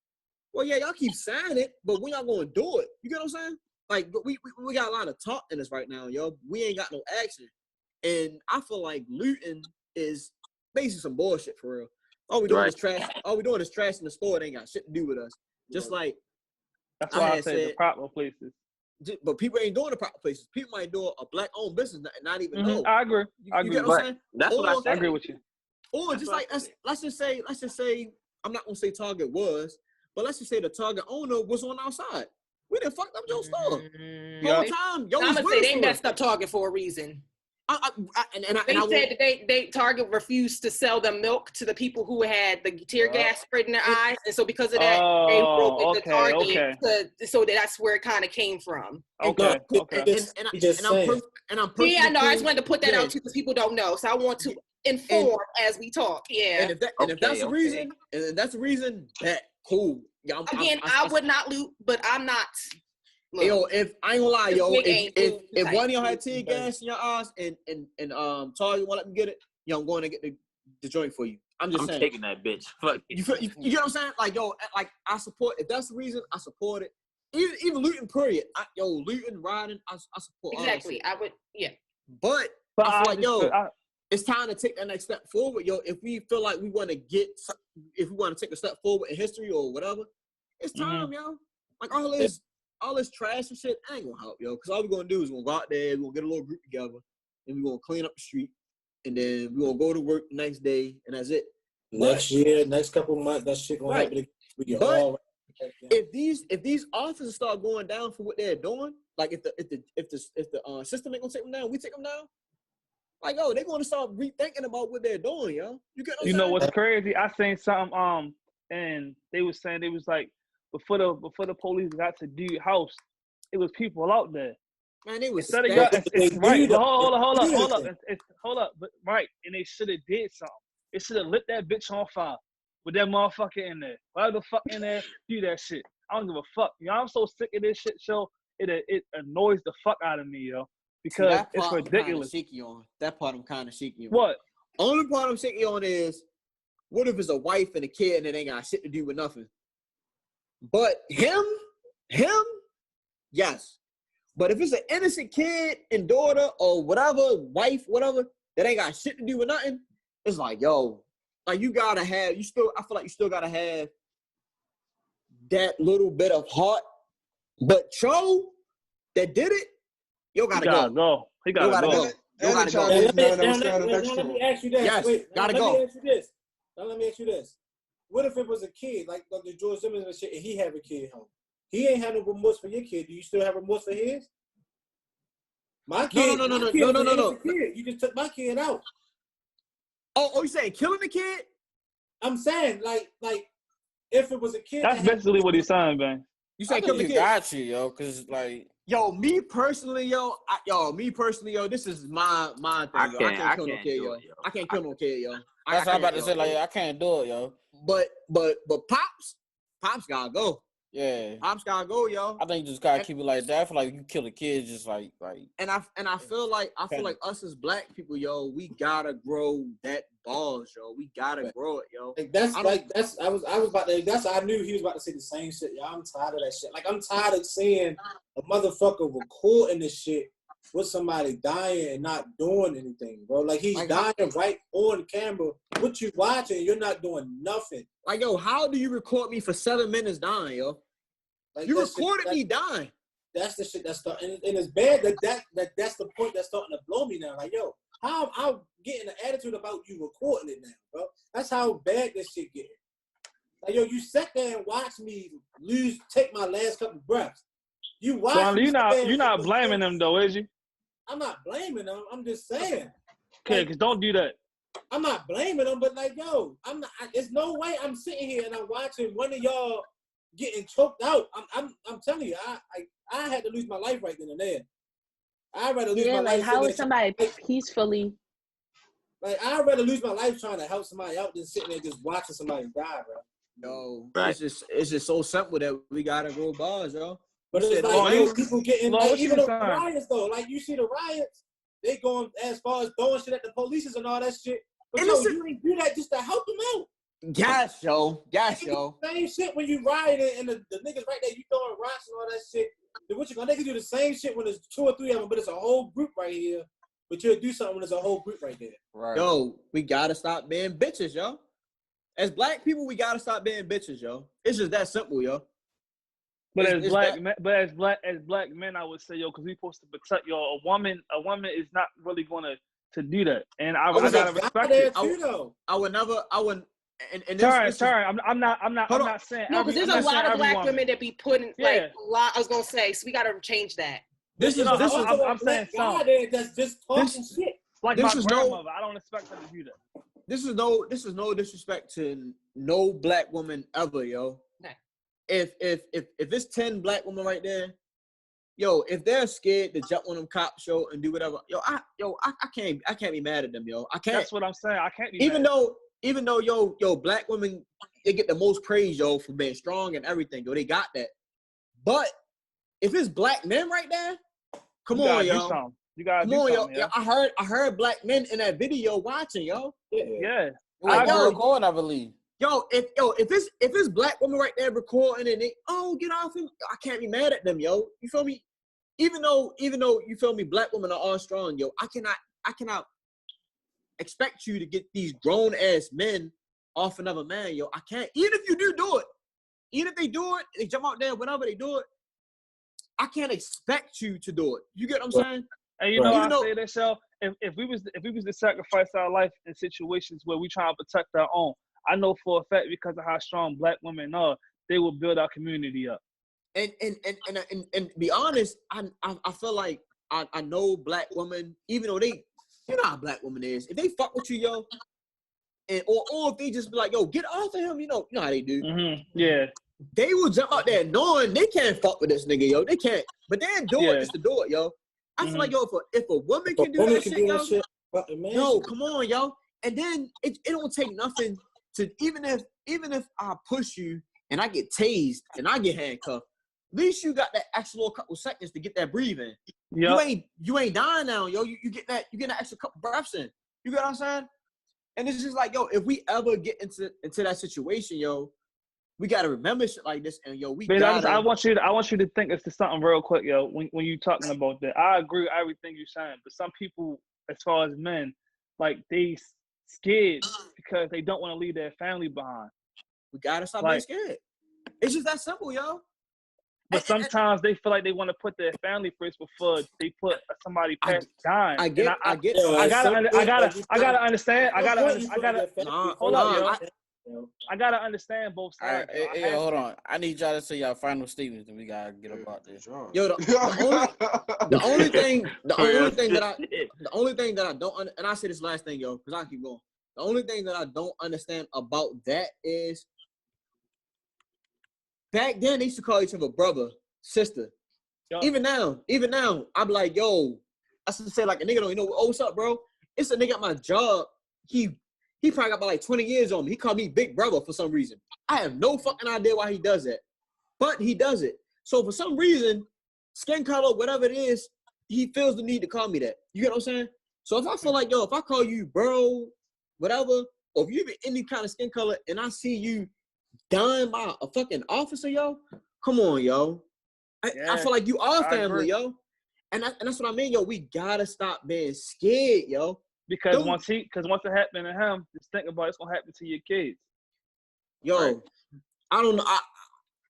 Well, yeah, y'all keep saying it, but we're not gonna do it. You get what I'm saying? Like, we got a lot of talk in us right now, yo. We ain't got no action. And I feel like looting is basically some bullshit for real. All we doing is trash. All we doing is trash in the store. It ain't got shit to do with us. Just like that's why I said the proper places. But people ain't doing the proper places. People might do a black-owned business and not even know. I agree. You get what I'm saying? That's what I said. I agree with you. Or just like let's just say I'm not gonna say Target was, but let's just say the Target owner was on outside. We done fucked up your store. The whole time, yo, I'm gonna say they messed up Target for a reason. They said that they Target refused to sell them milk to the people who had the tear gas spread in their eyes, and so because of that, they broke the Target. So that's where it kind of came from. Okay. And I'm perfectly I know. cool. I just wanted to put that out too because people don't know, so I want to inform as we talk. Yeah. And if that's the reason, that cool. Yeah, I would not loot, but I'm not. Look, yo, if I ain't gonna lie, yo, if one of y'all had tear Okay. gas in your eyes and Target won't let me get it, yo, I'm going to get the joint for you. I'm saying. Taking that bitch. Fuck it. You get what I'm saying? Like, yo, like I support. If that's the reason, I support it. Even looting, period. Looting, riding, I support. exactly. I would. Yeah. But I feel like, yo, it's time to take that next step forward, yo. If we feel like we want to if we want to take a step forward in history or whatever, it's time, yo. Like all this trash and shit ain't gonna help, yo. Because all we're gonna do is we're gonna go out there, we're gonna get a little group together, and we're gonna clean up the street, and then we're gonna go to work the next day, and that's it. Next year, next couple months, that shit gonna happen. But if these officers start going down for what they're doing, like if the system ain't gonna take them down, we take them down. Like, yo, they're gonna start rethinking about what they're doing, yo. You know what's crazy? I seen something and they was saying they was like before the police got to do your house, it was people out there. Man, they was right. Hold up, but right, and they should have did something. They should have lit that bitch on fire with that motherfucker in there. Why the fuck in there? Do that shit. I don't give a fuck. Yo, I'm so sick of this shit show. It annoys the fuck out of me, yo. Because it's ridiculous. That part I'm kind of shaky on. What? Only part I'm shaky on is, what if it's a wife and a kid and it ain't got shit to do with nothing? But him, yes. But if it's an innocent kid and daughter or whatever, wife, whatever, that ain't got shit to do with nothing, it's like, yo, like I feel like you still gotta have that little bit of heart. But Cho, that did it, you gotta go. He gotta go. Let me ask you this. Yes, gotta go. Let me ask you this. What if it was a kid, like the George Simmons and shit, and he have a kid home? He ain't had no remorse for your kid. Do you still have remorse for his? My kid. No. You just took my kid out. Oh, you saying killing the kid? I'm saying like if it was a kid. That's basically what he's saying, man. You say killing the kid? Got you, yo, because like. Me personally, this is my thing. I can't kill no kid, yo. I can't kill no kid, yo. That's what I'm about to say. Like, I can't do it, yo. But Pops gotta go. Yeah, Pops gotta go, yo. I think you just gotta keep it like that. I feel like you kill a kid, just like. And I feel like us as black people, yo, we gotta grow that balls, yo. We gotta grow it, yo. I knew he was about to say the same shit. Yo, I'm tired of that shit. Like, I'm tired of seeing a motherfucker recording this shit with somebody dying and not doing anything, bro. Like, he's dying right on camera. What you watching? You're not doing nothing. Like, yo, how do you record me for 7 minutes dying, yo? Like, you recorded me dying. That's the shit that's starting, and it's bad that's the point that's starting to blow me now. Like, yo, how I'm getting an attitude about you recording it now, bro. That's how bad this shit getting. Like, yo, you sat there and watched me take my last couple breaths. You watched. So you're not blaming them though, is you? I'm not blaming them. I'm just saying. Okay, because don't do that. I'm not blaming them, but like, yo, I'm not. There's no way I'm sitting here and I'm watching one of y'all getting choked out. I'm telling you, I had to lose my life right then and there. I'd rather lose my life. How is somebody peacefully? Like, I'd rather lose my life trying to help somebody out than sitting there just watching somebody die, bro. No, Right. it's just so simple that we gotta grow bars, yo. But it's like people getting like, even the riots though. Like you see the riots, they going as far as throwing shit at the police and all that shit. But yo, you ain't do that just to help them out. Yes, yo. Same shit when you rioting and the niggas right there, you throwing rocks and all that shit. Then what you gonna? They can do the same shit when there's 2 or 3 of them, but it's a whole group right here. But you'll do something when there's a whole group right there. Right. Yo, we gotta stop being bitches, yo. As black people, we gotta stop being bitches, yo. It's just that simple, yo. But as black men, I would say, yo, because we supposed to protect, yo. A woman is not really gonna to do that, and I gotta respect it. I would never. And turn. I'm not saying. No, because there's a lot of black women that be putting like a lot. I was gonna say, so we gotta change that. I'm saying something. That's just talking shit. Like my grandmother, I don't expect her to do that. This is no disrespect to no black woman ever, yo. Okay. If it's 10 black women right there, yo, if they're scared to jump on them cops, yo, and do whatever, I can't be mad at them, yo. I can't. That's what I'm saying. I can't be even mad. though yo, black women, they get the most praise, yo, for being strong and everything, yo. They got that. But if it's black men right there, come on, yo. You gotta come on, yo. Yeah. I heard black men in that video watching, yo. Yeah. I recording, I believe. Yo, if it's black women right there recording and they get off him, I can't be mad at them, yo. You feel me? Even though you feel me, black women are all strong, yo. I cannot expect you to get these grown ass men off another man, yo. I can't. Even if you do it, even if they do it, they jump out there, whatever they do it, I can't expect you to do it. You get what I'm saying? And you know, I say this, yo. If we was to sacrifice our life in situations where we try to protect our own, I know for a fact because of how strong black women are, they will build our community up. And to be honest, I feel like I know black women, even though you know how black women is. If they fuck with you, yo, or if they just be like, yo, get off of him, you know how they do. Mm-hmm. Yeah. They will jump out there knowing they can't fuck with this nigga, yo. They can't, but they'll do it just to do it, yo. I feel like, yo, if a woman can do that shit, yo, yo, come on, yo. And then it don't take nothing to, even if I push you and I get tased and I get handcuffed, at least you got that extra little couple seconds to get that breathing. Yep. You ain't dying now, yo. You get that extra couple breaths in. You get what I'm saying? And it's just like, yo, if we ever get into that situation, yo, we gotta remember shit like this, and yo, I want you to think of something real quick, yo. When you talking about that, I agree with everything you're saying, but some people, as far as men, like they scared because they don't want to leave their family behind. We gotta stop being scared. It's just that simple, yo. But sometimes they feel like they want to put their family first before they put somebody past dying. I gotta understand. Hold up, yo. I gotta understand both sides. Hey, hold on. I need y'all to say y'all final statements, and we gotta get about this. Yo, the only thing that I don't and I say this last thing, yo, because I keep going. The only thing that I don't understand about that is back then they used to call each other brother, sister. Yo. Even now, I'm like, yo, I used to say like a nigga don't even know, oh, what's up, bro? It's a nigga at my job. He probably got about like 20 years on me. He called me big brother for some reason. I have no fucking idea why he does that, but he does it. So for some reason, skin color, whatever it is, he feels the need to call me that. You get what I'm saying? So if I feel like, yo, if I call you bro, whatever, or if you have any kind of skin color and I see you dying by a fucking officer, yo, come on, yo. I feel like you are family, yo. And that's what I mean, yo. We gotta stop being scared, yo. Because once it happened to him, just think about it's gonna happen to your kids. Yo, right. I don't know.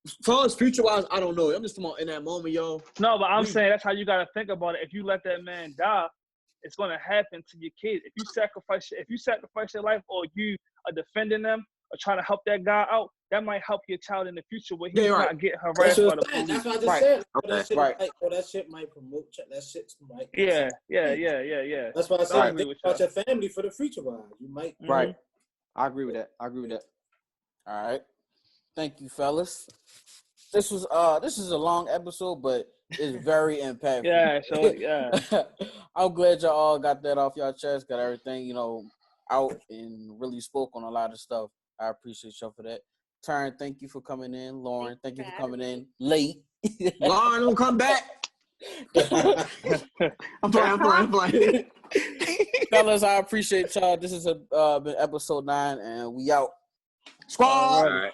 As far as future wise, I don't know. I'm just talking about in that moment, yo. No, but I'm saying that's how you gotta think about it. If you let that man die, it's gonna happen to your kids. If you sacrifice your life, or you are defending them or trying to help that guy out, that might help your child in the future where he's not getting harassed by the police. That's what I just said. That shit might promote. That shit might. Yeah. That's why I said think about your family for the future. You might. Right. I agree with that. All right. Thank you, fellas. This is a long episode, but it's very impactful. Yeah, so yeah. I'm glad y'all all got that off y'all chest, got everything, out and really spoke on a lot of stuff. I appreciate y'all for that. Taryn, thank you for coming in. Lauren, thank you for coming in late. Lauren, don't come back. I'm playing. Fellas, I appreciate y'all. This is been episode 9, and we out. Squad. All right.